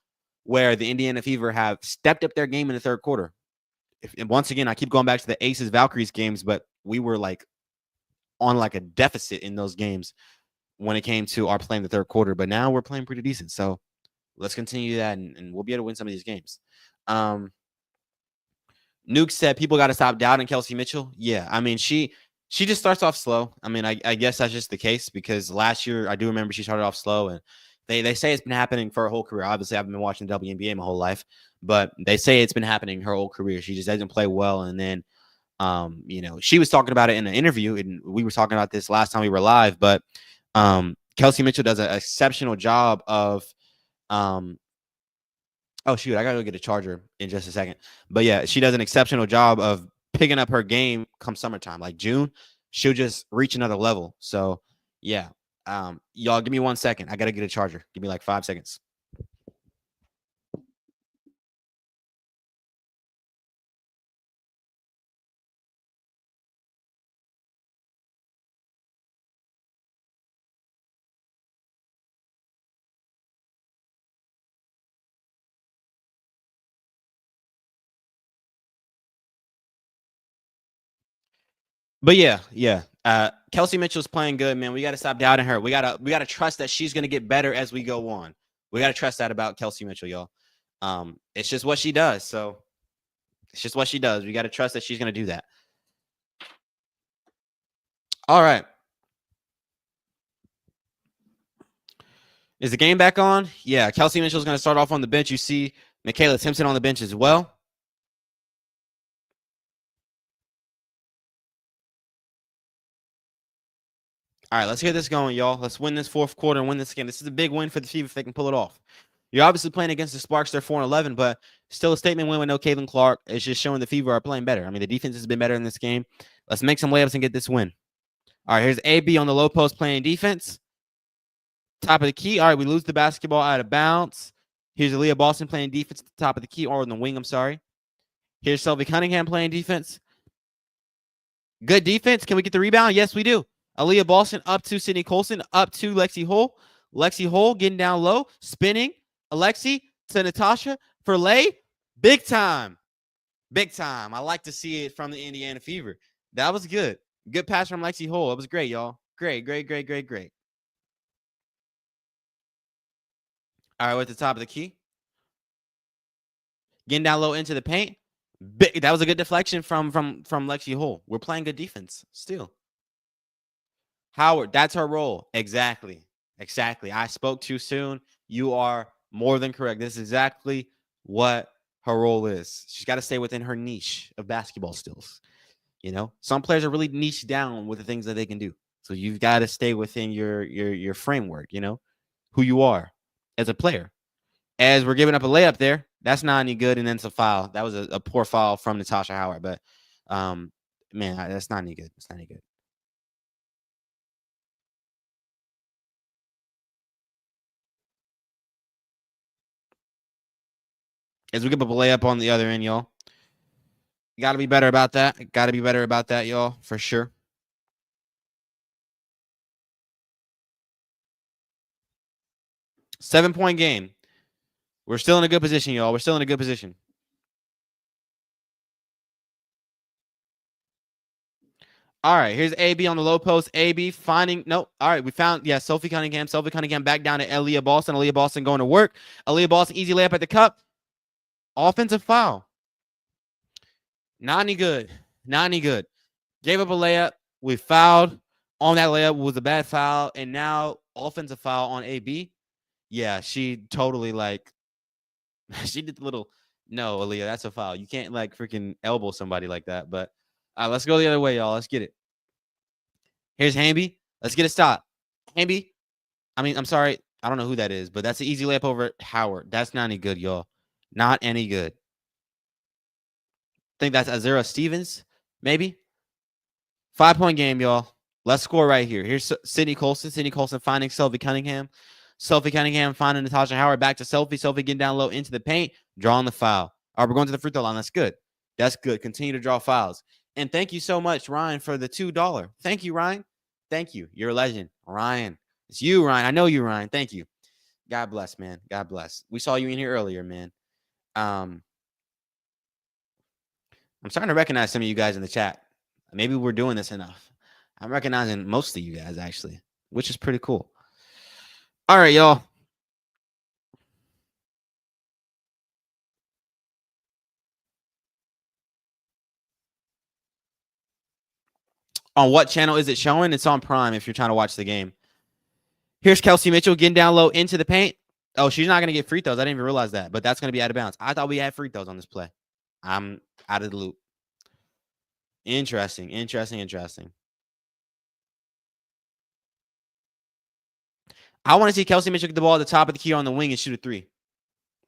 where the Indiana Fever have stepped up their game in the third quarter. And once again, I keep going back to the Aces Valkyries games, but we were like on like a deficit in those games when it came to our playing the third quarter. But now we're playing pretty decent. So let's continue that, and we'll be able to win some of these games. Nuke said people got to stop doubting Kelsey Mitchell. Yeah, I mean, she just starts off slow. I mean, I guess that's just the case because last year I do remember she started off slow, and they say it's been happening for her whole career. Obviously, I've been watching the WNBA my whole life, but they say it's been happening her whole career. She just doesn't play well, and then she was talking about it in an interview, and we were talking about this last time we were live, but Kelsey Mitchell does an exceptional job of oh shoot, I gotta go get a charger in just a second. But yeah, she does an exceptional job of picking up her game come summertime. Like June, she'll just reach another level. So yeah. Y'all give me 1 second. I gotta get a charger. Give me like 5 seconds. But yeah. Kelsey Mitchell's playing good, man. We got to stop doubting her. We gotta trust that she's gonna get better as we go on. We gotta trust that about Kelsey Mitchell, y'all. It's just what she does. So it's just what she does. We gotta trust that she's gonna do that. All right. Is the game back on? Yeah, Kelsey Mitchell's gonna start off on the bench. You see Michaela Simpson on the bench as well. All right, let's get this going, y'all. Let's win this fourth quarter and win this game. This is a big win for the Fever if they can pull it off. You're obviously playing against the Sparks. They're 4-11, but still a statement win with no Caitlin Clark. It's just showing the Fever are playing better. I mean, the defense has been better in this game. Let's make some layups and get this win. All right, here's AB on the low post playing defense. Top of the key. All right, we lose the basketball out of bounds. Here's Aaliyah Boston playing defense at the top of the key, or on the wing, I'm sorry. Here's Sophie Cunningham playing defense. Good defense. Can we get the rebound? Yes, we do. Aaliyah Boston up to Sydney Colson, up to Lexi Hull. Lexi Hull getting down low, spinning. Alexi to Natasha for lay. Big time. Big time. I like to see it from the Indiana Fever. That was good. Good pass from Lexi Hole. It was great, y'all. Great, great, great, great, great. All right, we're at the top of the key. Getting down low into the paint. Big, that was a good deflection from Lexi Hole. We're playing good defense still. Howard, that's her role. Exactly. Exactly. I spoke too soon. You are more than correct. This is exactly what her role is. She's got to stay within her niche of basketball skills. You know, some players are really niche down with the things that they can do. So you've got to stay within your framework, you know, who you are as a player. As we're giving up a layup there, that's not any good. And then it's a foul. That was a poor foul from Natasha Howard. But man, that's not any good. It's not any good. As we give up a layup on the other end, y'all. You got to be better about that. Got to be better about that, y'all, for sure. Seven-point game. We're still in a good position, y'all. We're still in a good position. All right, here's AB on the low post. AB finding, nope. All right, we found, yeah, Sophie Cunningham. Sophie Cunningham back down to Aaliyah Boston. Aaliyah Boston going to work. Aaliyah Boston, easy layup at the cup. Offensive foul. Not any good. Not any good. Gave up a layup. We fouled on that layup. Was a bad foul. And now offensive foul on AB. Yeah, she totally like, she did the little, no, Aaliyah, that's a foul. You can't like freaking elbow somebody like that. But let's go the other way, y'all. Let's get it. Here's Hamby. Let's get a stop. Hamby. I'm sorry. I don't know who that is, but that's an easy layup over Howard. That's not any good, y'all. Not any good. I think that's Azura Stevens, maybe. 5-point game, y'all. Let's score right here. Here's Sydney Colson. Sydney Colson finding Sophie Cunningham. Sophie Cunningham finding Natasha Howard. Back to Sophie. Sophie getting down low into the paint. Drawing the foul. All right, we're going to the free throw line. That's good. That's good. Continue to draw fouls. And thank you so much, Ryan, for the $2. Thank you, Ryan. Thank you. You're a legend. Ryan. It's you, Ryan. I know you, Ryan. Thank you. God bless, man. God bless. We saw you in here earlier, man. I'm starting to recognize some of you guys in the chat. Maybe we're doing this enough. I'm recognizing most of you guys, actually, which is pretty cool. All right, y'all. On what channel is it showing? It's on Prime if you're trying to watch the game. Here's Kelsey Mitchell getting down low into the paint. Oh, she's not going to get free throws. I didn't even realize that, but that's going to be out of bounds. I thought we had free throws on this play. I'm out of the loop. Interesting. I want to see Kelsey Mitchell get the ball at the top of the key on the wing and shoot a three.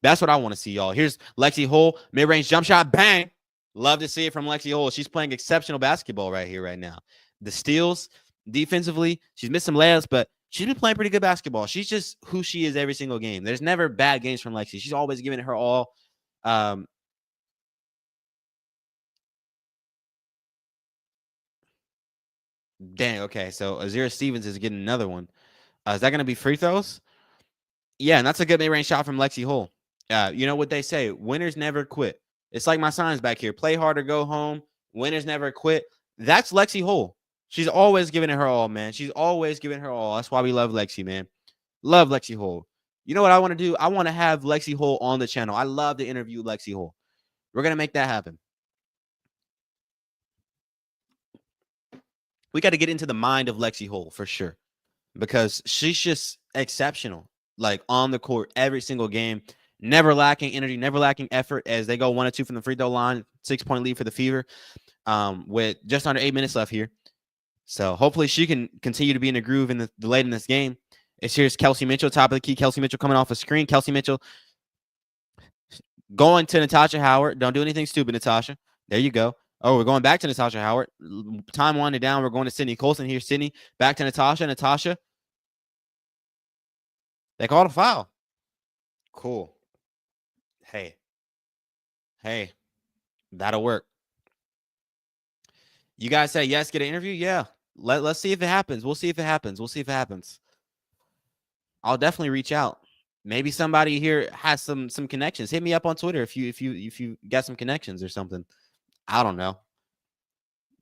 That's what I want to see, y'all. Here's Lexi Hole, mid-range jump shot, bang. Love to see it from Lexi Hole. She's playing exceptional basketball right here, right now. The steals, defensively, she's missed some layups, but she's been playing pretty good basketball. She's just who she is every single game. There's never bad games from Lexi. She's always giving it her all. Dang, okay. So Azira Stevens is getting another one. Is that going to be free throws? Yeah, and that's a good mid-range shot from Lexi Hole. You know what they say, winners never quit. It's like my signs back here. Play hard or go home. Winners never quit. That's Lexi Hole. She's always giving it her all, man. She's always giving her all. That's why we love Lexi, man. Love Lexi Hole. You know what I want to do? I want to have Lexi Hole on the channel. I love to interview Lexi Hole. We're going to make that happen. We got to get into the mind of Lexi Hole for sure, because she's just exceptional, like on the court every single game. Never lacking energy, never lacking effort as they go 1-2 from the free throw line. 6-point lead for the Fever with just under 8 minutes left here. So hopefully she can continue to be in a groove in the late in this game. Here's Kelsey Mitchell, top of the key. Kelsey Mitchell coming off a screen. Kelsey Mitchell going to Natasha Howard. Don't do anything stupid, Natasha. There you go. Oh, we're going back to Natasha Howard. Time winding down. We're going to Sydney Colson. Here's Sydney. Back to Natasha. Natasha. They called a foul. Cool. Hey, that'll work. You guys say yes, get an interview? Yeah. Let's see if it happens. We'll see if it happens. I'll definitely reach out. Maybe somebody here has some connections. Hit me up on Twitter if you got some connections or something. I don't know.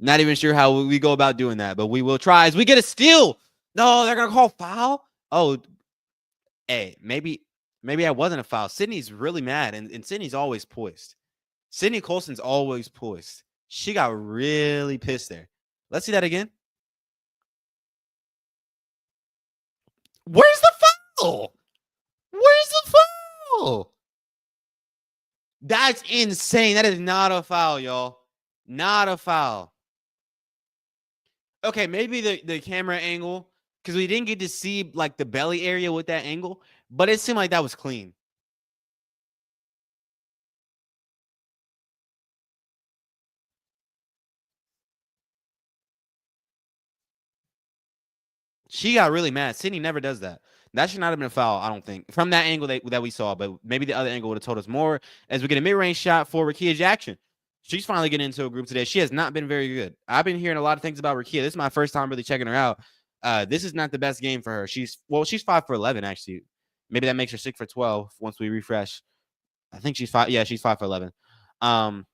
Not even sure how we go about doing that, but we will try. As we get a steal. No, they're gonna call foul. Oh, hey, maybe I wasn't a foul. Sydney's really mad, and Sydney's always poised. Sydney Colson's always poised. She got really pissed there. Let's see that again. Where's the foul? Where's the foul? That's insane. That is not a foul, y'all. Not a foul. Okay, maybe the camera angle, because we didn't get to see like the belly area with that angle, but it seemed like that was clean. She got really mad. Sydney never does that. That should not have been a foul, I don't think, from that angle that we saw. But maybe the other angle would have told us more. As we get a mid-range shot for Rakia Jackson. She's finally getting into a group today. She has not been very good. I've been hearing a lot of things about Rakia. This is my first time really checking her out. This is not the best game for her. She's 5 for 11 actually. Maybe that makes her 6 for 12 once we refresh. I think she's 5. Yeah, she's 5 for 11. All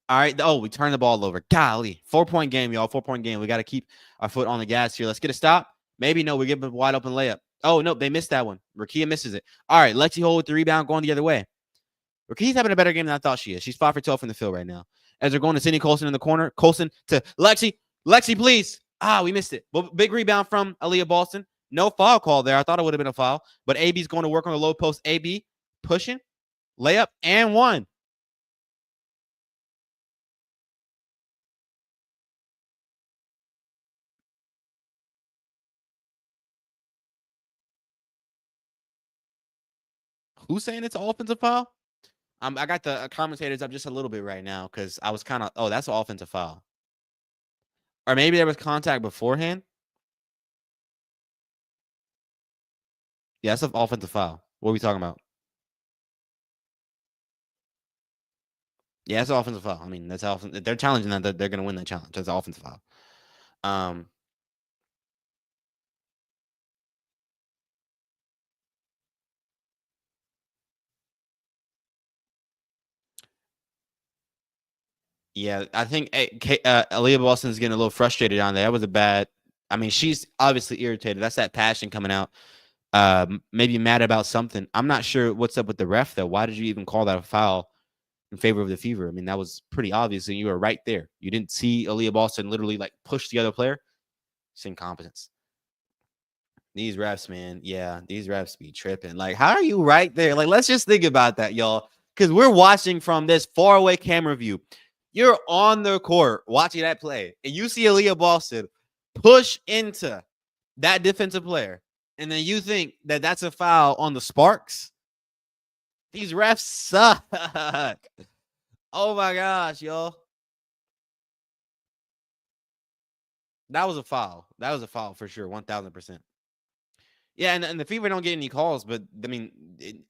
right. Oh, we turned the ball over. Golly. 4-point game, y'all. 4-point game. We got to keep our foot on the gas here. Let's get a stop. Maybe no. We give a wide open layup. Oh, no. They missed that one. Rakia misses it. All right. Lexi Hole with the rebound going the other way. Rakia's having a better game than I thought she is. She's 5 for 12 from the field right now. As they're going to Sydney Colson in the corner. Colson to Lexi. Lexi, please. We missed it. Big rebound from Aaliyah Boston. No foul call there. I thought it would have been a foul. But AB's going to work on the low post. AB pushing. Layup and one. Who's saying it's an offensive foul? I got the commentators up just a little bit right now because I was kind of, that's an offensive foul. Or maybe there was contact beforehand. Yeah, that's an offensive foul. What are we talking about? Yeah, that's an offensive foul. I mean, that's offensive. They're challenging that. They're going to win that challenge. That's an offensive foul. Yeah, I think Aaliyah Boston's getting a little frustrated on there. That was a bad. I mean, she's obviously irritated. That's that passion coming out. Maybe mad about something. I'm not sure what's up with the ref though. Why did you even call that a foul in favor of the Fever? I mean, that was pretty obvious, and you were right there. You didn't see Aaliyah Boston literally like push the other player. It's incompetence. These refs, man. Yeah, these refs be tripping. Like, how are you right there? Like, let's just think about that, y'all. Because we're watching from this faraway camera view. You're on the court watching that play, and you see Aaliyah Boston push into that defensive player, and then you think that that's a foul on the Sparks? These refs suck. Oh my gosh, y'all. That was a foul. That was a foul for sure, 1000%. Yeah, and the Fever don't get any calls, but I mean,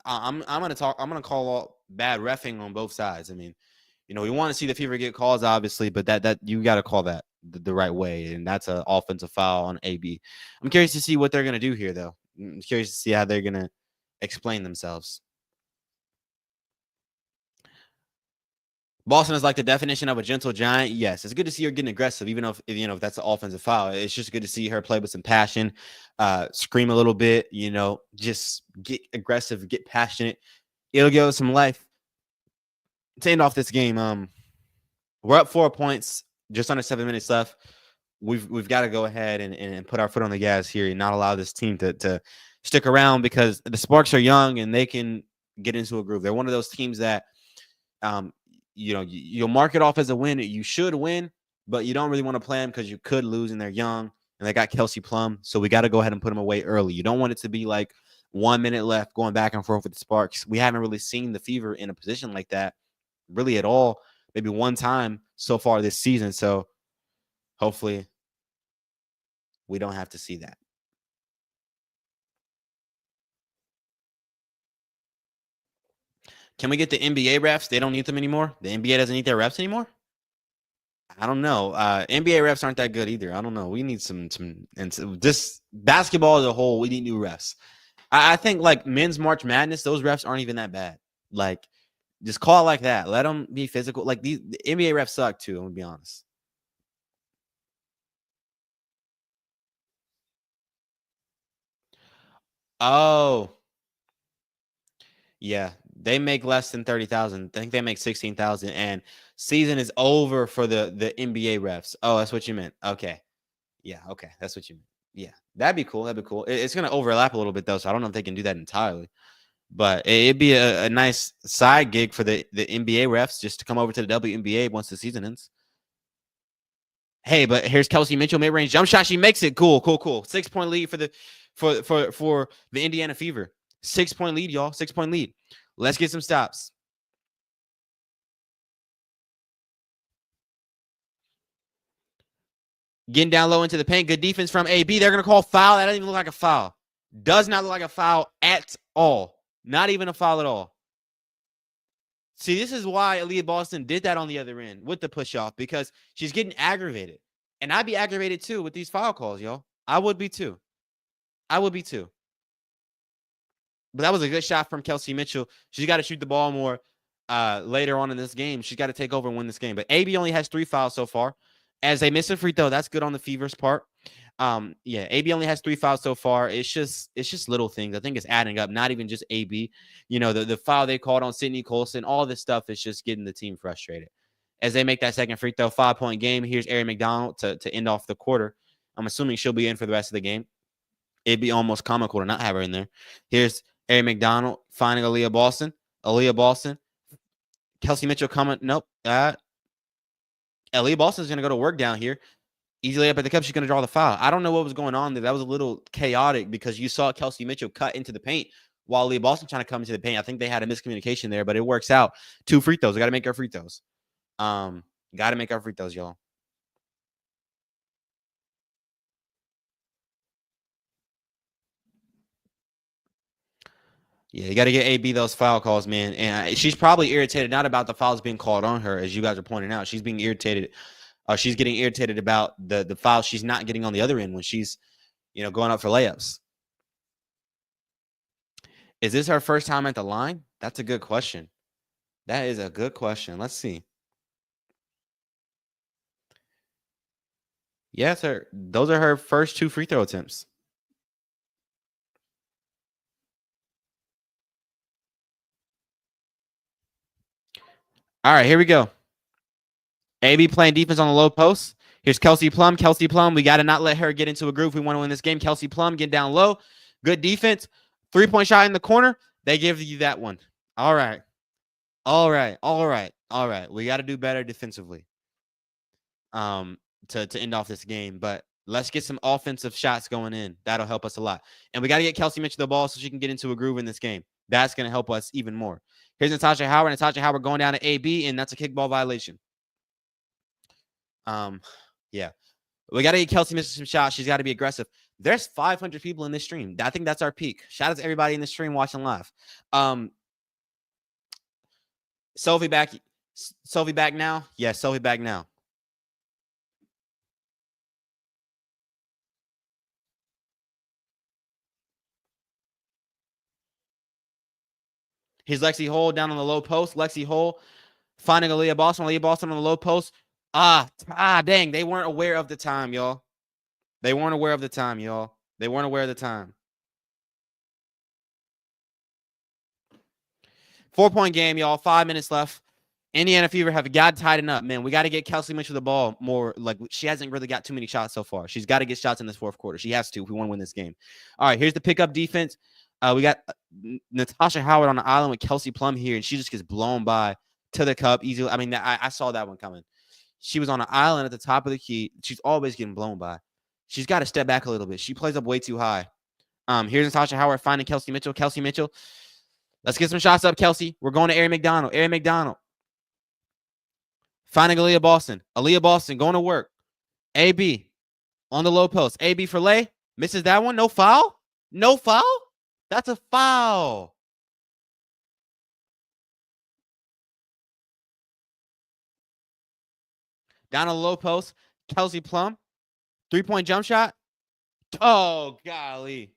I'm gonna call all bad refing on both sides. I mean, we want to see the Fever get calls, obviously, but that you got to call that the right way, and that's an offensive foul on AB. I'm curious to see what they're gonna do here, though. I'm curious to see how they're gonna explain themselves. Boston is like the definition of a gentle giant. Yes, it's good to see her getting aggressive, even if that's an offensive foul. It's just good to see her play with some passion, scream a little bit, just get aggressive, get passionate. It'll give us some life. To end off this game, we're up 4 points, just under 7 minutes left. We've got to go ahead and put our foot on the gas here and not allow this team to stick around, because the Sparks are young and they can get into a groove. They're one of those teams that you'll mark it off as a win. You should win, but you don't really want to play them because you could lose, and they're young, and they got Kelsey Plum. So we got to go ahead and put them away early. You don't want it to be like 1 minute left going back and forth with the Sparks. We haven't really seen the Fever in a position like that really at all. Maybe one time so far this season. So hopefully we don't have to see that. Can we get the NBA refs? They don't need them anymore. The NBA doesn't need their refs anymore. I don't know. NBA refs aren't that good either. I don't know. We need some and so this basketball as a whole, we need new refs. I think like men's March Madness, those refs aren't even that bad. Like, just call it like that. Let them be physical. Like the NBA refs suck too. I'm gonna be honest. Oh, yeah, they make less than 30,000. I think they make 16,000, and season is over for the NBA refs. Oh, that's what you meant. Okay, yeah, okay, that's what you meant. Yeah, that'd be cool. That'd be cool. It's gonna overlap a little bit though, so I don't know if they can do that entirely. But it'd be a nice side gig for the NBA refs just to come over to the WNBA once the season ends. Hey, but here's Kelsey Mitchell mid range jump shot. She makes it. Cool, cool, cool. 6 point lead for the Indiana Fever. 6 point lead, y'all. 6 point lead. Let's get some stops. Getting down low into the paint. Good defense from AB. They're gonna call foul. That doesn't even look like a foul. Does not look like a foul at all. Not even a foul at all. See, this is why Aaliyah Boston did that on the other end with the push off because she's getting aggravated. And I'd be aggravated too with these foul calls, y'all. I would be too. I would be too. But that was a good shot from Kelsey Mitchell. She's got to shoot the ball more later on in this game. She's got to take over and win this game. But AB only has 3 fouls so far. As they miss a free throw, that's good on the Fever's part. Yeah, AB only has 3 fouls so far. It's just little things. I think it's adding up. Not even just AB. You know, the foul they called on Sydney Colson, all this stuff is just getting the team frustrated. As they make that second free throw, 5-point game. Here's Aari McDonald to end off the quarter. I'm assuming she'll be in for the rest of the game. It'd be almost comical to not have her in there. Here's Aari McDonald finding Aaliyah Boston. Aaliyah Boston. Kelsey Mitchell coming. Nope. Aaliyah Boston's going to go to work down here. Easily up at the cup. She's going to draw the foul. I don't know what was going on there. That was a little chaotic because you saw Kelsey Mitchell cut into the paint while Aaliyah Boston trying to come into the paint. I think they had a miscommunication there, but it works out. 2 free throws. We got to make our free throws. Got to make our free throws, y'all. Yeah, you got to get AB those foul calls, man. And she's probably irritated not about the fouls being called on her, as you guys are pointing out. She's being irritated. She's getting irritated about the fouls she's not getting on the other end when she's, going up for layups. Is this her first time at the line? That's a good question. That is a good question. Let's see. Yes, sir. Those are her first 2 free throw attempts. All right, here we go. AB playing defense on the low post. Here's Kelsey Plum. Kelsey Plum, we got to not let her get into a groove. We want to win this game. Kelsey Plum getting down low. Good defense. 3-point shot in the corner. They give you that one. All right. All right. All right. All right. We got to do better defensively to end off this game. But let's get some offensive shots going in. That'll help us a lot. And we got to get Kelsey Mitchell the ball so she can get into a groove in this game. That's going to help us even more. Here's Natasha Howard. Natasha Howard going down to AB, and that's a kickball violation. Yeah. We got to get Kelsey Mitchell some shots. She's got to be aggressive. There's 500 people in this stream. I think that's our peak. Shout out to everybody in the stream watching live. Sophie back. Sophie back now? Yes, Sophie back now. Here's Lexi Hole down on the low post. Lexi Hole finding Aaliyah Boston. Aaliyah Boston on the low post. Dang. They weren't aware of the time, y'all. They weren't aware of the time, y'all. They weren't aware of the time. 4-point game, y'all. 5 minutes left. Indiana Fever have got to tighten up, man. We got to get Kelsey Mitchell the ball more. Like, she hasn't really got too many shots so far. She's got to get shots in this fourth quarter. She has to if we want to win this game. All right, here's the pickup defense. We got Natasha Howard on the island with Kelsey Plum here, and she just gets blown by to the cup easily. I mean, I saw that one coming. She was on an island at the top of the key. She's always getting blown by. She's got to step back a little bit. She plays up way too high. Here's Natasha Howard finding Kelsey Mitchell. Kelsey Mitchell. Let's get some shots up, Kelsey. We're going to Aari McDonald. Aari McDonald. Finding Aaliyah Boston. Aaliyah Boston going to work. AB on the low post. AB for lay. Misses that one. No foul? No foul? That's a foul. Down on the low post. Kelsey Plum. 3-point jump shot. Oh, golly.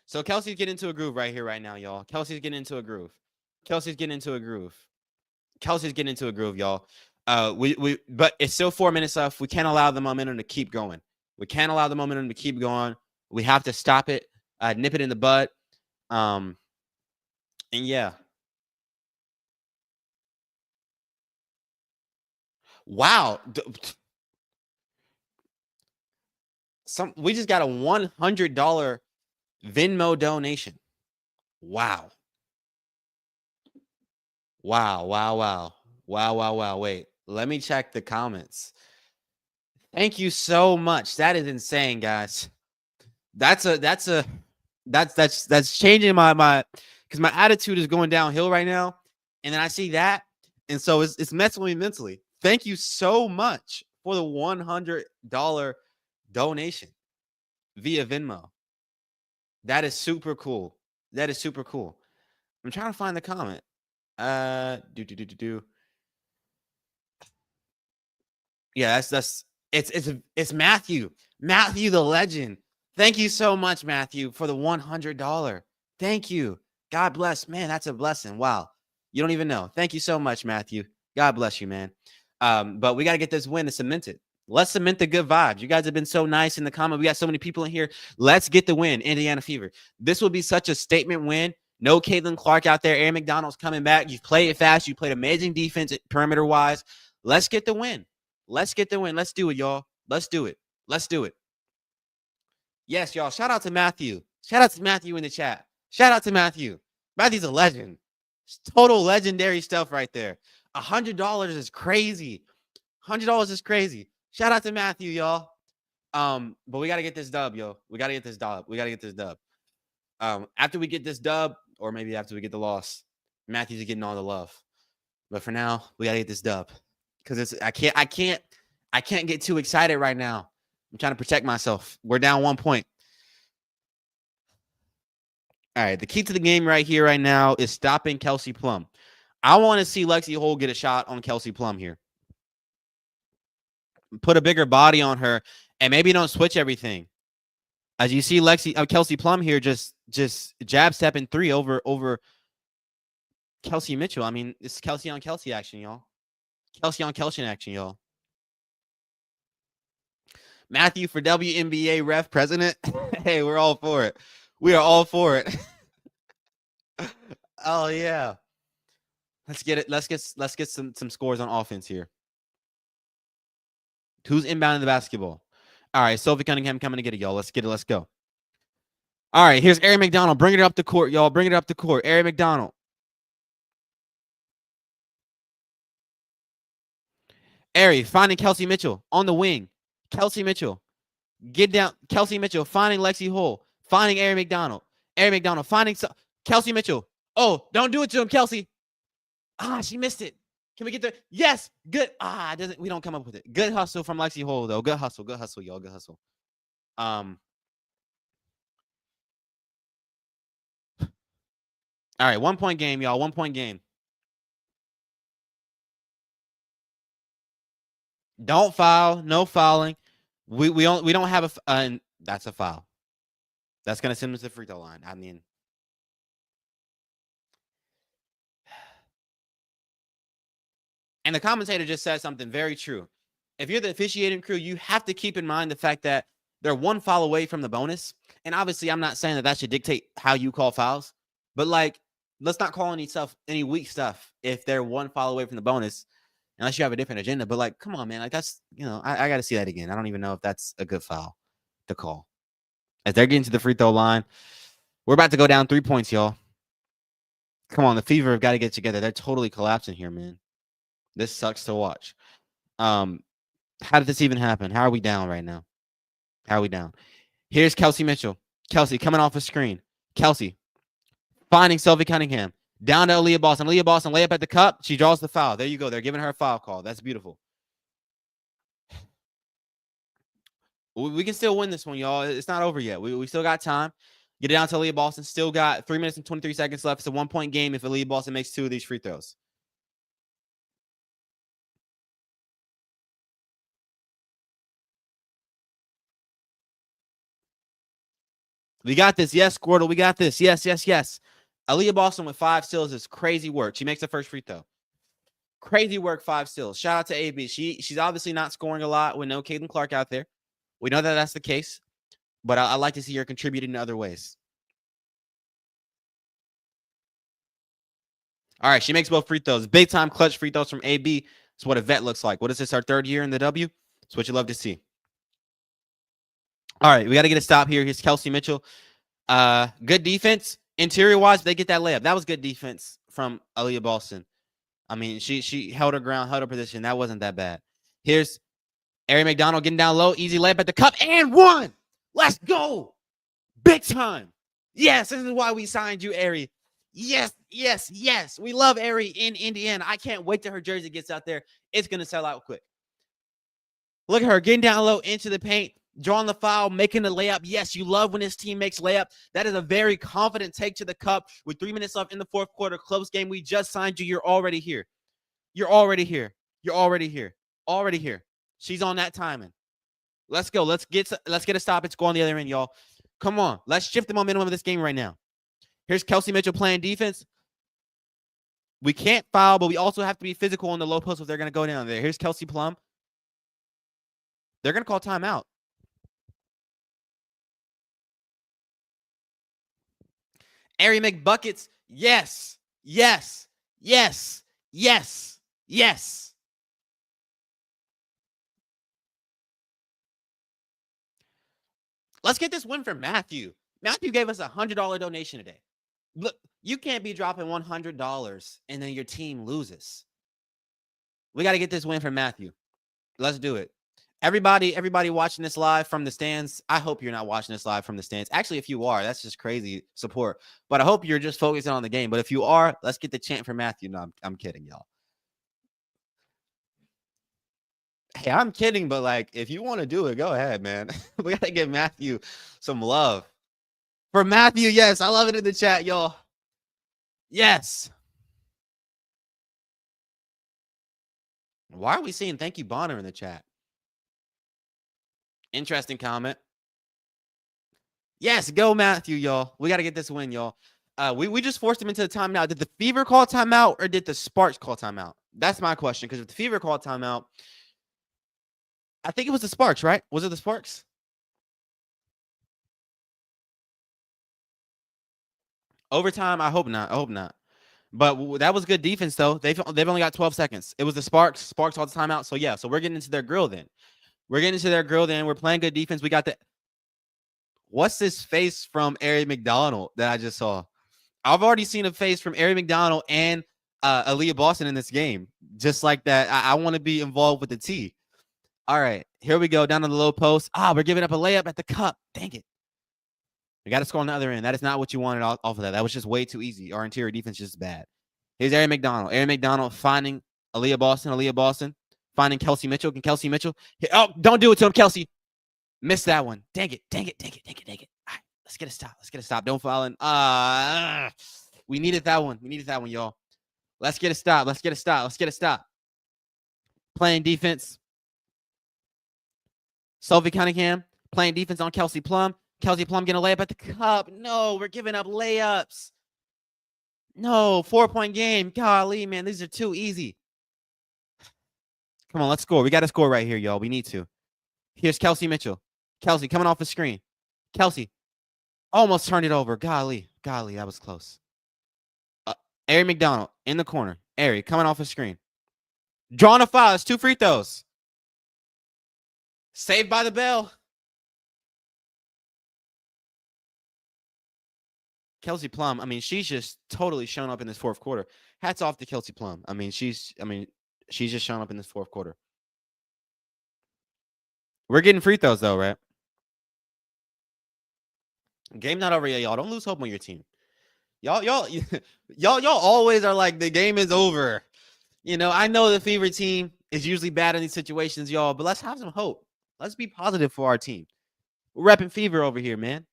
So Kelsey's getting into a groove right here, right now, y'all. Kelsey's getting into a groove. Kelsey's getting into a groove. Kelsey's getting into a groove, y'all. But it's still 4 minutes left. We can't allow the momentum to keep going. We can't allow the momentum to keep going. We have to stop it, nip it in the bud. And yeah. Wow. We just got a $100 Venmo donation. Wow. Wow. Wait, let me check the comments. Thank you so much. That is insane, guys. That's changing my because my attitude is going downhill right now. And then I see that. And so it's messing with me mentally. Thank you so much for the $100 donation via Venmo. That is super cool. That is super cool. I'm trying to find the comment. Do. Yeah, it's Matthew. Matthew the legend. Thank you so much, Matthew, for the $100. Thank you. God bless. Man, that's a blessing. Wow. You don't even know. Thank you so much, Matthew. God bless you, man. But we got to get this win to cement it. Let's cement the good vibes. You guys have been so nice in the comment. We got so many people in here. Let's get the win, Indiana Fever. This will be such a statement win. No Caitlin Clark out there. Aari McDonald's coming back. You've played it fast. You played amazing defense perimeter-wise. Let's get the win. Let's get the win. Let's do it, y'all. Let's do it. Let's do it. Yes, y'all. Shout out to Matthew. Shout out to Matthew in the chat. Shout out to Matthew. Matthew's a legend. It's total legendary stuff right there. $100 is crazy. $100 is crazy. Shout out to Matthew, y'all. But we got to get this dub, yo. We got to get this dub. We got to get this dub. After we get this dub, or maybe after we get the loss, Matthew's getting all the love. But for now, we got to get this dub. Because I can't get too excited right now. I'm trying to protect myself. We're down 1 point. All right, the key to the game right here, right now, is stopping Kelsey Plum. I want to see Lexi Hole get a shot on Kelsey Plum here. Put a bigger body on her, and maybe don't switch everything. As you see, Kelsey Plum here just jab stepping 3 over Kelsey Mitchell. I mean, it's Kelsey on Kelsey action, y'all. Kelsey on Kelsey action, y'all. Matthew for WNBA ref president. Hey, we're all for it. We are all for it. Oh yeah. Let's get it. Let's get some scores on offense here. Who's inbounding the basketball? All right, Sophie Cunningham coming to get it, y'all. Let's get it. Let's go. All right, here's Aari McDonald. Bring it up the court, y'all. Bring it up the court. Aari McDonald. Aari finding Kelsey Mitchell on the wing. Kelsey Mitchell. Get down. Kelsey Mitchell finding Lexi Hole. Finding Aari McDonald. Aari McDonald finding Kelsey Mitchell. Oh, don't do it to him, Kelsey. Ah, she missed it. Can we get there? Yes. Good. We don't come up with it. Good hustle from Lexi Hole, though. Good hustle, y'all. Good hustle. All right, 1 point game, y'all. 1 point game. Don't foul. No fouling. We don't have that's a foul. That's gonna send us to the free throw line. I mean, and the commentator just said something very true. If you're the officiating crew, you have to keep in mind the fact that they're 1 foul away from the bonus. And obviously, I'm not saying that should dictate how you call fouls, but like, let's not call any weak stuff if they're 1 foul away from the bonus, unless you have a different agenda. But like, come on, man, like that's I got to see that again. I don't even know if that's a good foul to call. As they're getting to the free throw line, we're about to go down 3 points, y'all. Come on, the Fever have got to get together. They're totally collapsing here, man. This sucks to watch. How did this even happen? How are we down right now? How are we down? Here's Kelsey Mitchell. Kelsey coming off a screen. Kelsey finding Sophie Cunningham. Down to Aaliyah Boston. Aaliyah Boston lay up at the cup. She draws the foul. There you go. They're giving her a foul call. That's beautiful. We can still win this one, y'all. It's not over yet. We still got time. Get it down to Aaliyah Boston. Still got 3 minutes and 23 seconds left. It's a 1 point game if Aaliyah Boston makes 2 of these free throws. We got this. Yes, Squirtle. We got this. Yes, yes, yes. Aaliyah Boston with 5 steals is crazy work. She makes the first free throw. Crazy work, 5 steals. Shout out to AB. She's obviously not scoring a lot with no Caitlin Clark out there. We know that that's the case, but I like to see her contributing in other ways. All right, she makes both free throws. Big time clutch free throws from AB. That's what a vet looks like. What is this, our 3rd year in the W? That's what you love to see. All right, we got to get a stop here. Here's Kelsey Mitchell. Good defense. Interior-wise, they get that layup. That was good defense from Aaliyah Boston. I mean, she held her ground, held her position. That wasn't that bad. Here's Aari McDonald getting down low. Easy layup at the cup. And 1. Let's go. Big time. Yes, this is why we signed you, Aari. Yes, yes, yes. We love Aari in Indiana. I can't wait till her jersey gets out there. It's going to sell out quick. Look at her getting down low into the paint, drawing the foul, making the layup. Yes, you love when his team makes layup. That is a very confident take to the cup with 3 minutes left in the 4th quarter. Close game. We just signed you. You're already here. You're already here. You're already here. Already here. She's on that timing. Let's go. Let's get a stoppage. Go on the other end, y'all. Come on. Let's shift the momentum of this game right now. Here's Kelsey Mitchell playing defense. We can't foul, but we also have to be physical on the low post if they're going to go down there. Here's Kelsey Plum. They're going to call timeout. Aari McBuckets. Yes. Yes. Yes. Yes. Yes. Let's get this win for Matthew. Matthew gave us a $100 donation today. Look, you can't be dropping $100 and then your team loses. We got to get this win for Matthew. Let's do it. Everybody watching this live from the stands, I hope you're not watching this live from the stands. Actually, if you are, that's just crazy support. But I hope you're just focusing on the game. But if you are, let's get the chant for Matthew. No, I'm kidding, y'all. Hey, I'm kidding, but like, if you want to do it, go ahead, man. We got to give Matthew some love. For Matthew, yes, I love it in the chat, y'all. Yes. Why are we seeing thank you, Bonner, in the chat? Interesting comment. Yes, go Matthew, y'all. We got to get this win, y'all. We just forced him into the timeout. Did the Fever call timeout or did the Sparks call timeout? That's my question, because if the Fever called timeout, I think it was the Sparks, right? Was it the Sparks? Overtime? I hope not. I hope not. But that was good defense, though. They've only got 12 seconds. It was the Sparks. Sparks called the timeout. So, yeah. So, we're getting into their grill then. We're playing good defense. We got the – what's this face from Aari McDonald that I just saw? I've already seen a face from Aari McDonald and Aaliyah Boston in this game. Just like that. I want to be involved with the T. All right. Here we go. Down on the low post. We're giving up a layup at the cup. Dang it. We got to score on the other end. That is not what you wanted off of that. That was just way too easy. Our interior defense is just bad. Here's Aari McDonald. Aari McDonald finding Aaliyah Boston. Finding Kelsey Mitchell. Can Kelsey Mitchell? Oh, don't do it to him, Kelsey. Missed that one. Dang it. All right, let's get a stop. Don't foul in. We needed that one. Y'all. Let's get a stop. Playing defense. Sophie Cunningham playing defense on Kelsey Plum. Kelsey Plum getting a layup at the cup. No, we're giving up layups. No, 4-point game. Golly, man, these are too easy. Come on, let's score. We got to score right here, y'all. We need to. Here's Kelsey Mitchell. Kelsey coming off the screen. Kelsey almost turned it over. Golly, that was close. Aari McDonald in the corner. Aari coming off the screen. Drawing a foul. It's 2 free throws. Saved by the bell. Kelsey Plum, I mean, she's just totally shown up in this 4th quarter. Hats off to Kelsey Plum. I mean, she's just shown up in this 4th quarter. We're getting free throws though, right? Game not over yet, y'all. Don't lose hope on your team. Y'all always are like the game is over. You know, I know the Fever team is usually bad in these situations, y'all, but let's have some hope. Let's be positive for our team. We're repping Fever over here, man.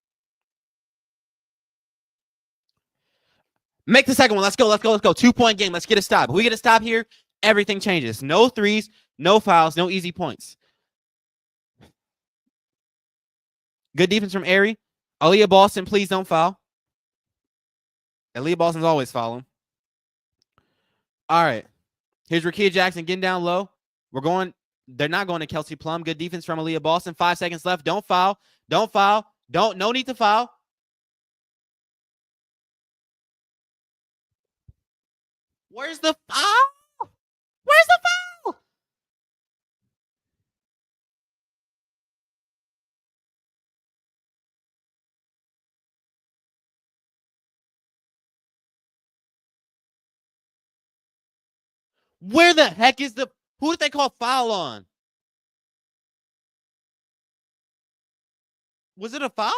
Make the second one. Let's go. 2-point game. Let's get a stop. If we get a stop here, everything changes. No threes, no fouls, no easy points. Good defense from Aari. Aaliyah Boston, please don't foul. Aaliyah Boston's always fouling. All right. Here's Rakia Jackson getting down low. We're going. They're not going to Kelsey Plum. Good defense from Aaliyah Boston. 5 seconds left. Don't foul. Don't foul. No need to foul. Where's the foul? Where's the foul? Where the heck is the? Who did they call foul on? Was it a foul?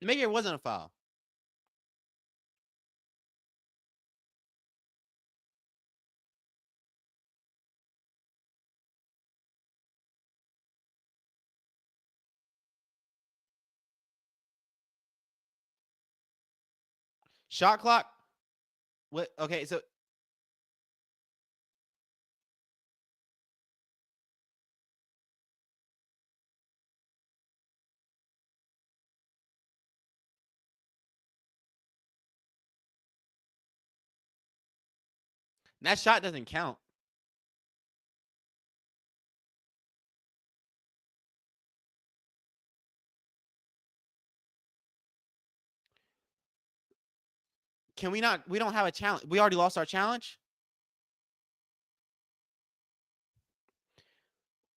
Maybe it wasn't a foul. Shot clock. What? Okay, so that shot doesn't count. Can we not? We don't have a challenge. We already lost our challenge.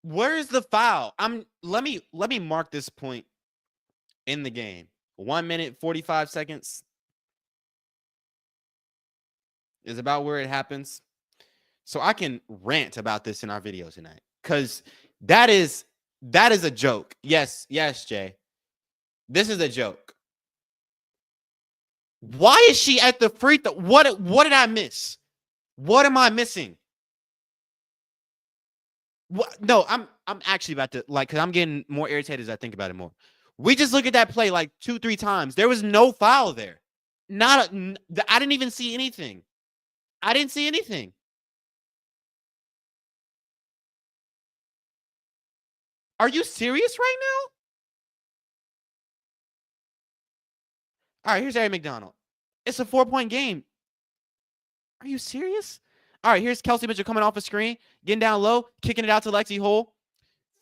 Where is the foul? Let me mark this point in the game. 1 minute 45 seconds is about where it happens. So I can rant about this in our video tonight. Because that is a joke. Yes, Jay. This is a joke. Why is she at the free throw? What did I miss? What am I missing? What? No, I'm actually about to because I'm getting more irritated as I think about it more. We just look at that play like 2-3 times. There was no foul there. I didn't even see anything. I didn't see anything. Are you serious right now? All right, here's Aari McDonald. It's a 4-point game. Are you serious? All right, here's Kelsey Mitchell coming off a screen, getting down low, kicking it out to Lexi Hole,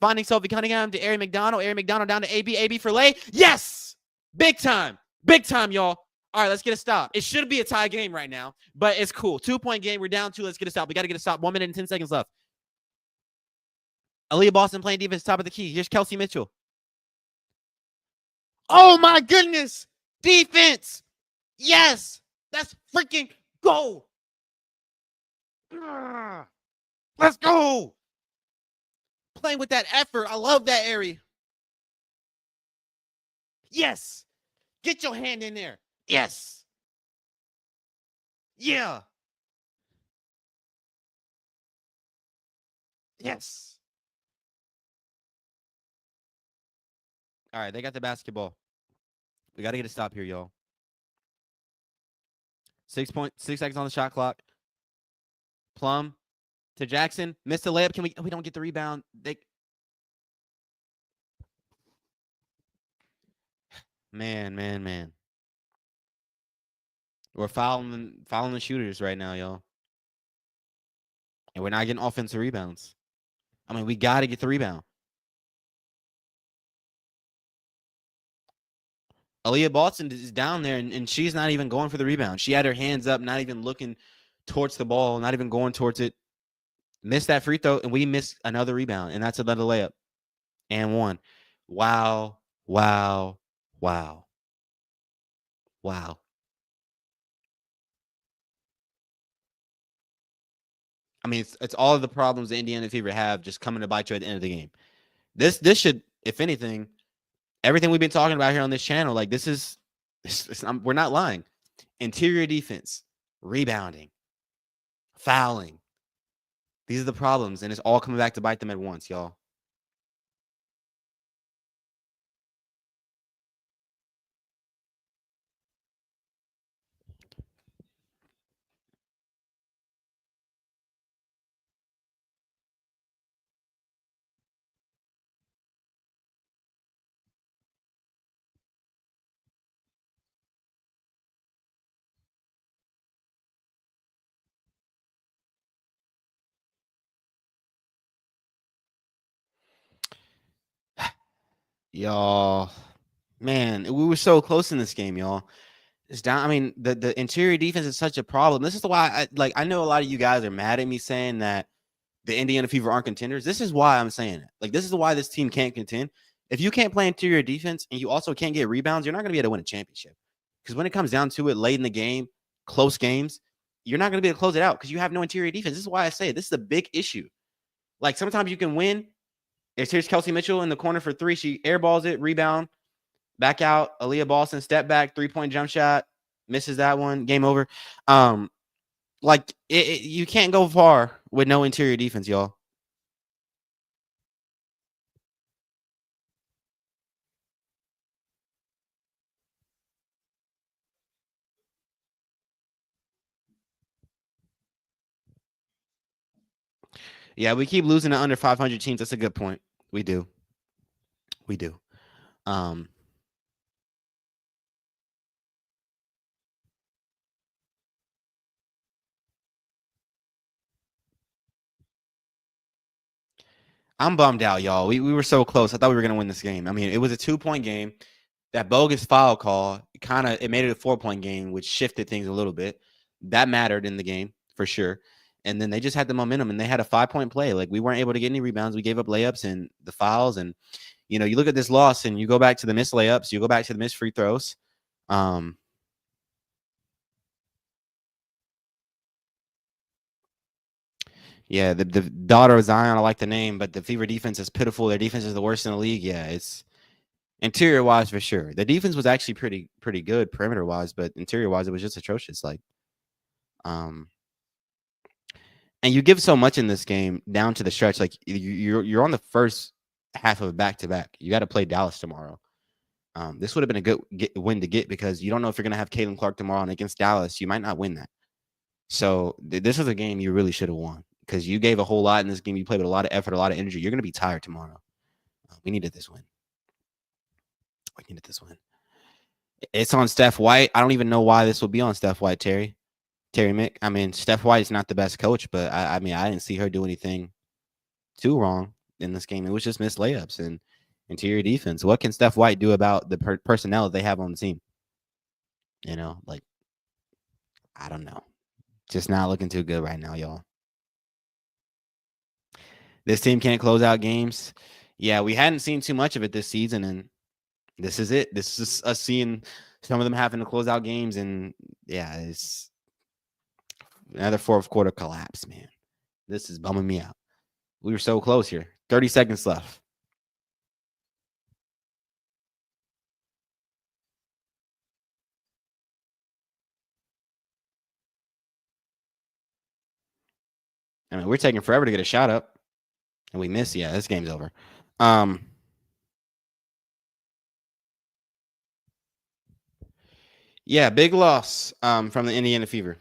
finding Sophie Cunningham to Aari McDonald. Aari McDonald down to AB for lay. Yes! Big time, y'all. All right, let's get a stop. It should be a tie game right now, but it's cool. 2-point game. We're down 2. Let's get a stop. We got to get a stop. 1 minute and 10 seconds left. Aaliyah Boston playing defense, top of the key. Here's Kelsey Mitchell. Oh, my goodness. Defense. Yes. That's freaking go. Let's go. Playing with that effort. I love that area. Yes. Get your hand in there. Yes. Yeah. Yes. All right, they got the basketball. We got to get a stop here, y'all. 6 seconds on the shot clock. Plum to Jackson. Missed the layup. We don't get the rebound. Man. We're fouling the shooters right now, y'all. And we're not getting offensive rebounds. I mean, we got to get the rebound. Aaliyah Boston is down there, and she's not even going for the rebound. She had her hands up, not even looking towards the ball, not even going towards it. Missed that free throw, and we missed another rebound, and that's another layup. And one. Wow. I mean, it's all of the problems the Indiana Fever have just coming to bite you at the end of the game. This should, if anything, everything we've been talking about here on this channel, like we're not lying. Interior defense, rebounding, fouling. These are the problems, and it's all coming back to bite them at once, y'all. y'all. Man, we were so close in this game, y'all. It's down. I mean, the interior defense is such a problem. This is why I know a lot of you guys are mad at me saying that the Indiana Fever aren't contenders. This is why I'm saying it. Like, this is why this team can't contend. If you can't play interior defense and you also can't get rebounds, you're not going to be able to win a championship. Because when it comes down to it, late in the game, close games, you're not going to be able to close it out because you have no interior defense. This is why I say it. This is a big issue. Like, sometimes you can win. Here's Kelsey Mitchell in the corner for three. She airballs it, rebound, back out. Aaliyah Boston, step back, 3-point jump shot, misses that one. Game over. Like, you can't go far with no interior defense, y'all. Yeah, we keep losing to under 500 teams. That's a good point. We do. We do. Um, I'm bummed out, y'all. We were so close. I thought we were gonna win this game. I mean, it was a 2-point game. That bogus foul call it made it a 4-point game, which shifted things a little bit. That mattered in the game for sure. And then they just had the momentum and they had a 5-point play. Like, we weren't able to get any rebounds. We gave up layups and the fouls. And you look at this loss and you go back to the missed layups, you go back to the missed free throws. Yeah, the daughter of Zion, I like the name, but the Fever defense is pitiful. Their defense is the worst in the league. Yeah, it's interior wise for sure. The defense was actually pretty good perimeter wise, but interior wise, it was just atrocious. Like, um, and you give so much in this game down to the stretch. Like, you're on the first half of a back to back. You got to play Dallas tomorrow. This would have been a good win to get because you don't know if you're going to have Caitlin Clark tomorrow, and against Dallas, you might not win that. So this is a game you really should have won because you gave a whole lot in this game. You played with a lot of effort, a lot of energy. You're going to be tired tomorrow. We needed this win. We needed this win. It's on Steph White. I don't even know why this will be on Steph White, Terry Mick. I mean, Steph White is not the best coach, but I mean, I didn't see her do anything too wrong in this game. It was just missed layups and interior defense. What can Steph White do about the personnel they have on the team? Like, I don't know. Just not looking too good right now, y'all. This team can't close out games. Yeah, we hadn't seen too much of it this season, and this is it. This is us seeing some of them having to close out games, and yeah, it's another fourth quarter collapse, man. This is bumming me out. We were so close here. 30 seconds left. I mean, we're taking forever to get a shot up, and we miss. Yeah, this game's over. Yeah, big loss from the Indiana Fever.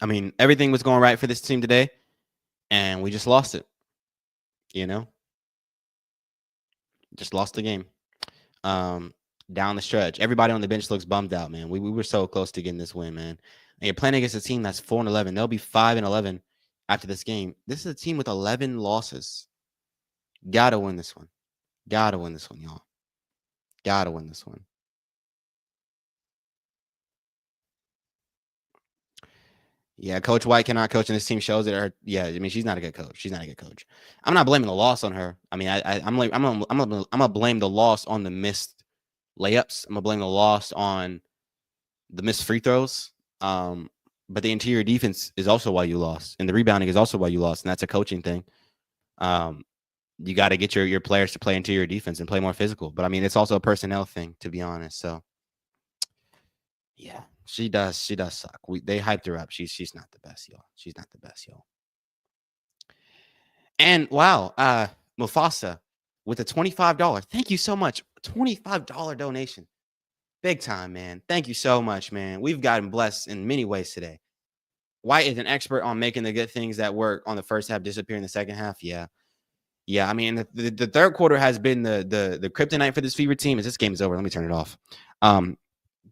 I mean, everything was going right for this team today, and we just lost it. Just lost the game. Down the stretch, everybody on the bench looks bummed out, man. We were so close to getting this win, man. And you're playing against a team that's 4-11. They'll be 5-11 after this game. This is a team with 11 losses. Gotta win this one. Gotta win this one, y'all. Gotta win this one. Yeah, Coach White cannot coach, and this team shows it. Yeah, I mean, she's not a good coach. She's not a good coach. I'm not blaming the loss on her. I mean, I'm gonna blame the loss on the missed layups. I'm gonna blame the loss on the missed free throws. But the interior defense is also why you lost, and the rebounding is also why you lost, and that's a coaching thing. You got to get your players to play interior defense and play more physical. But I mean, it's also a personnel thing, to be honest. So yeah, she does suck. They hyped her up. She's not the best, y'all. She's not the best, y'all. And wow, Mufasa with a $25. Thank you so much. $25 donation. Big time, man. Thank you so much, man. We've gotten blessed in many ways today. White is an expert on making the good things that work on the first half disappear in the second half. Yeah. Yeah. I mean, the third quarter has been the kryptonite for this Fever team. As this game is over, let me turn it off.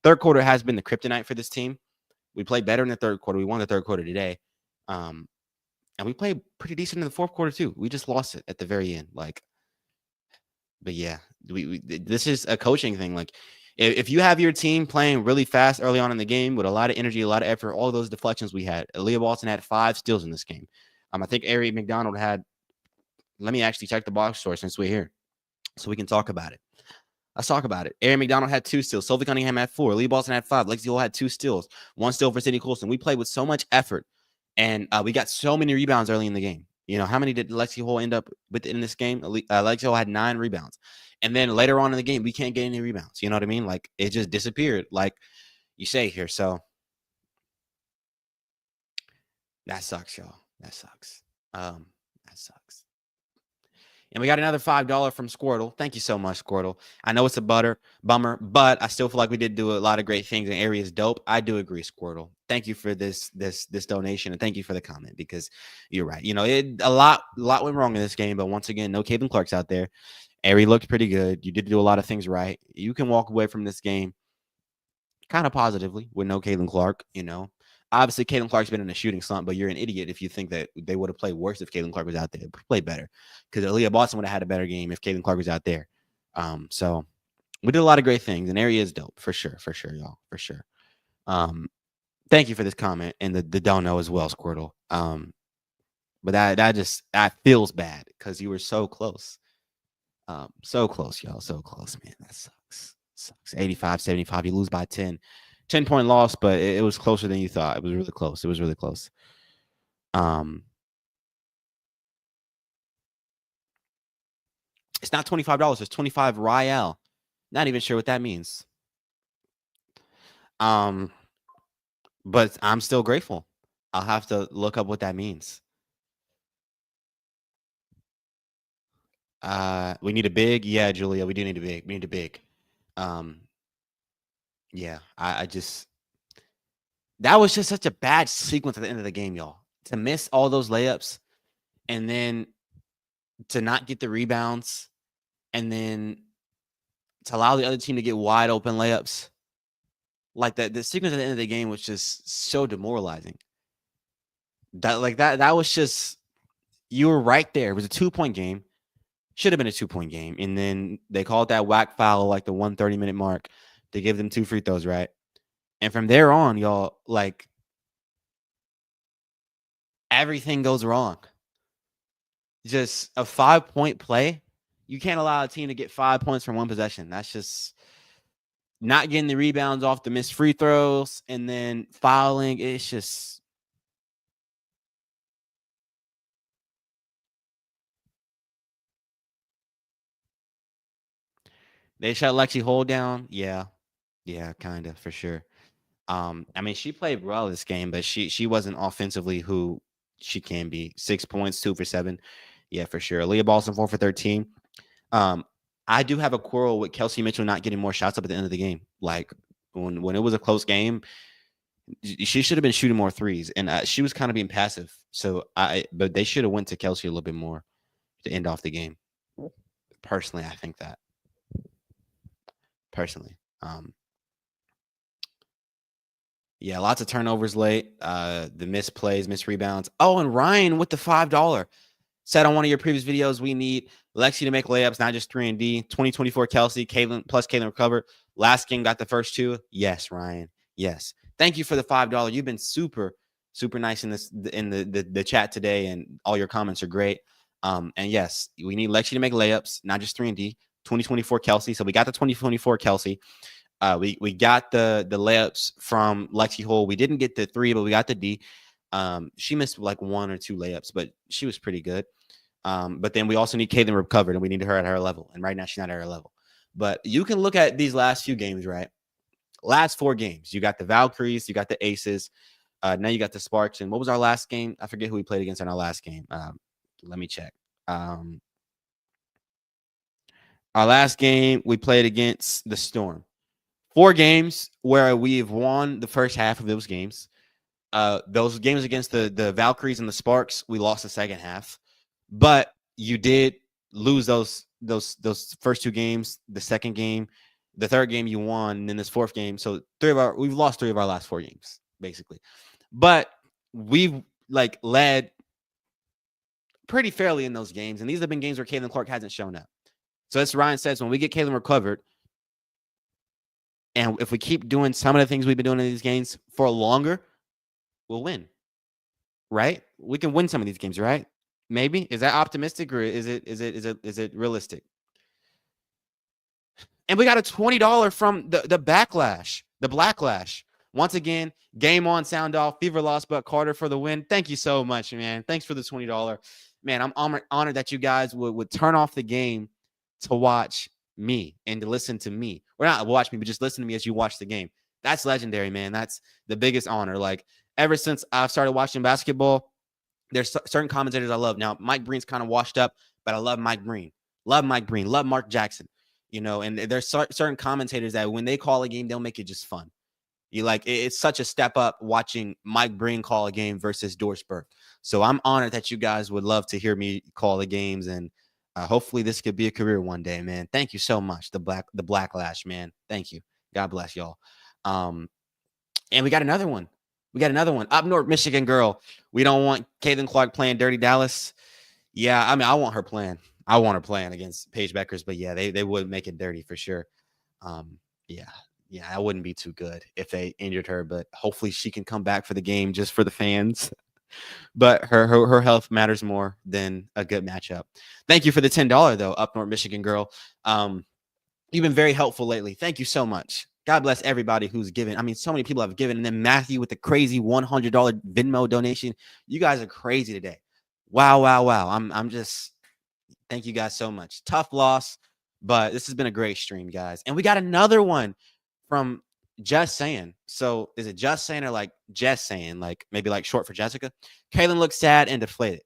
Third quarter has been the kryptonite for this team. We played better in the third quarter. We won the third quarter today. And we played pretty decent in the fourth quarter, too. We just lost it at the very end. Like, But yeah, this is a coaching thing. Like, if you have your team playing really fast early on in the game with a lot of energy, a lot of effort, all those deflections we had, Aaliyah Walton had 5 steals in this game. I think Aari McDonald had. Let me actually check the box score since we're here, so we can talk about it. Let's talk about it. Aari McDonald had 2 steals. Sophie Cunningham had 4. Lee Boston had 5. Lexi Hall had 2 steals. 1 steal for Sydney Coulson. We played with so much effort, and we got so many rebounds early in the game. You know, how many did Lexi Hall end up with in this game? Lexi Hall had 9 rebounds. And then later on in the game, we can't get any rebounds. You know what I mean? Like, it just disappeared, like you say here. So that sucks, y'all. That sucks. That sucks. And we got another $5 from Squirtle. Thank you so much, Squirtle. I know it's a bummer, but I still feel like we did do a lot of great things, and Aari is dope. I do agree, Squirtle. Thank you for this donation, and thank you for the comment, because you're right. You know, a lot went wrong in this game, but once again, no Caitlin Clark's out there. Aari looked pretty good. You did do a lot of things right. You can walk away from this game kind of positively with no Caitlin Clark. You know, obviously Caitlin Clark's been in a shooting slump, but you're an idiot if you think that they would have played worse if Caitlin Clark was out there. Played better, because Aaliyah Boston would have had a better game if Caitlin Clark was out there. So we did a lot of great things, and Aari is dope for sure, y'all, for sure. Thank you for this comment and the don't know as well, Squirtle. But that feels bad because you were so close. So close, y'all. So close, man. That sucks. 85-75. You lose by 10. 10-point loss, but it was closer than you thought. It was really close. It was really close. It's not $25. It's 25 Rial. Not even sure what that means. But I'm still grateful. I'll have to look up what that means. We need a big. Yeah, Julia, we do need a big. We need a big. Yeah, I just that was just such a bad sequence at the end of the game, y'all. To miss all those layups, and then to not get the rebounds, and then to allow the other team to get wide open layups. Like that, the sequence at the end of the game was just so demoralizing. That was just, you were right there. It was a 2-point game. Should have been a 2-point game. And then they called that whack foul like the 130-minute mark to give them 2 free throws, right? And from there on, y'all, like, everything goes wrong. Just a 5-point play. You can't allow a team to get 5 points from one possession. That's just not getting the rebounds off the missed free throws and then fouling. It's just, they shut Lexi Hall down. Yeah, kind of, for sure. I mean, she played well this game, but she wasn't offensively who she can be. 6 points, 2 for 7. Yeah, for sure. Leah Boston 4 for 13. I do have a quarrel with Kelsey Mitchell not getting more shots up at the end of the game. Like, when it was a close game, she should have been shooting more threes, and she was kind of being passive. So but they should have went to Kelsey a little bit more to end off the game. Personally, I think that. Personally, yeah, lots of turnovers late. The missed plays, missed rebounds. Oh, and Ryan with the $5 said on one of your previous videos, we need Lexi to make layups, not just 3 and D. 2024 Kelsey, Caitlin recovered. Last game got the first 2. Yes, Ryan. Yes. Thank you for the $5. You've been super, super nice in the chat today, and all your comments are great. And yes, we need Lexi to make layups, not just 3 and D. 2024 Kelsey. So we got the 2024 Kelsey. We got the layups from Lexi Hall. We didn't get the 3, but we got the D. She missed like 1 or 2 layups, but she was pretty good. But then we also need Caitlin recovered, and we need her at her level. And right now she's not at her level. But you can look at these last few games, right? Last 4 games. You got the Valkyries, you got the Aces. Now you got the Sparks. And what was our last game? I forget who we played against in our last game. Let me check. Our last game, we played against the Storm. 4 games where we've won the first half of those games. Those games against the Valkyries and the Sparks, we lost the second half. But you did lose those first 2 games. The second game, the third game you won, and then this 4th game. So we've lost 3 of our last 4 games, basically. But we've led pretty fairly in those games, and these have been games where Caitlin Clark hasn't shown up. So as Ryan says, when we get Caitlin recovered, and if we keep doing some of the things we've been doing in these games for longer, we'll win. Right? We can win some of these games, right? Maybe. Is that optimistic or is it realistic? And we got a $20 from the backlash, the blacklash. Once again, game on, sound off, Fever lost, but Carter for the win. Thank you so much, man. Thanks for the $20. Man, I'm honored that you guys would turn off the game to watch me and to listen to me. Or not watch me, but just listen to me as you watch the game. That's legendary, man. That's the biggest honor. Like, ever since I've started watching basketball, there's certain commentators I love. Now, Mike Breen's kind of washed up, but I love Mike Breen. Love Mike Breen. Love Mark Jackson. And there's certain commentators that when they call a game, they'll make it just fun. It's such a step up watching Mike Breen call a game versus Doris Burke. So I'm honored that you guys would love to hear me call the games, and hopefully this could be a career one day, man. Thank you so much, the Blacklash, man. Thank you. God bless y'all. And we got another one. Up North Michigan girl. We don't want Caitlin Clark playing Dirty Dallas. Yeah, I mean, I want her playing. I want her playing against Paige Beckers, but yeah, they would make it dirty for sure. Yeah, that wouldn't be too good if they injured her, but hopefully she can come back for the game just for the fans. But her health matters more than a good matchup. Thank you for the $10 though, Up North Michigan girl. You've been very helpful lately. Thank you so much. God bless everybody who's given. I mean, so many people have given. And then Matthew with the crazy $100 Venmo donation. You guys are crazy today. Wow. I'm just, thank you guys so much. Tough loss, but this has been a great stream, guys. And we got another one from Just Saying. So is it Just Saying or like Jess Saying? Like maybe like short for Jessica. Caitlin looked sad and deflated.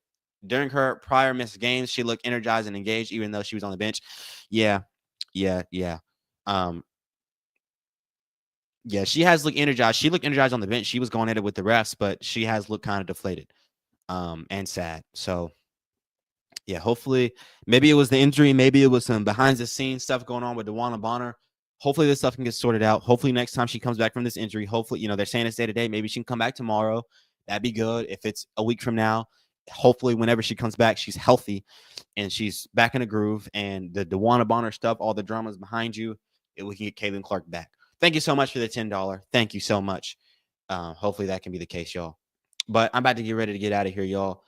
During her prior missed games, she looked energized and engaged, even though she was on the bench. Yeah. Yeah, she has looked energized. She looked energized on the bench. She was going at it with the refs, but she has looked kind of deflated and sad. So, yeah, hopefully, maybe it was the injury. Maybe it was some behind-the-scenes stuff going on with DeWanna Bonner. Hopefully, this stuff can get sorted out. Hopefully, next time she comes back from this injury, hopefully, they're saying it's day-to-day. Maybe she can come back tomorrow. That'd be good. If it's a week from now, hopefully, whenever she comes back, she's healthy and she's back in a groove. And the DeWanna Bonner stuff, all the dramas behind you, we can get Caitlin Clark back. Thank you so much for the $10. Thank you so much. Hopefully that can be the case, y'all. But I'm about to get ready to get out of here, y'all.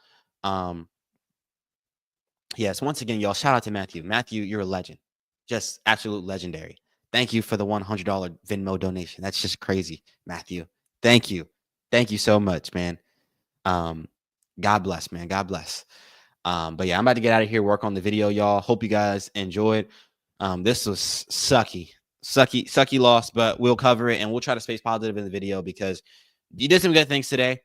Yes, once again, y'all, shout out to Matthew. Matthew, you're a legend. Just absolute legendary. Thank you for the $100 Venmo donation. That's just crazy, Matthew. Thank you. Thank you so much, man. God bless, man. God bless. But yeah, I'm about to get out of here, work on the video, y'all. Hope you guys enjoyed. This was sucky loss, but we'll cover it and we'll try to stay positive in the video because you did some good things today.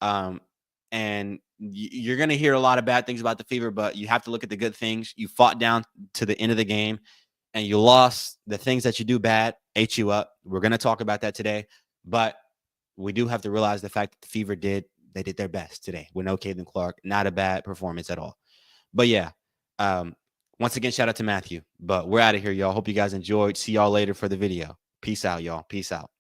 And you're going to hear a lot of bad things about the Fever, but you have to look at the good things. You fought down to the end of the game and you lost. The things that you do bad ate you up. We're going to talk about that today, but we do have to realize the fact that the Fever did their best today with no Caitlin Clark. Not a bad performance at all. But yeah, once again, shout out to Matthew. But we're out of here, y'all. Hope you guys enjoyed. See y'all later for the video. Peace out, y'all. Peace out.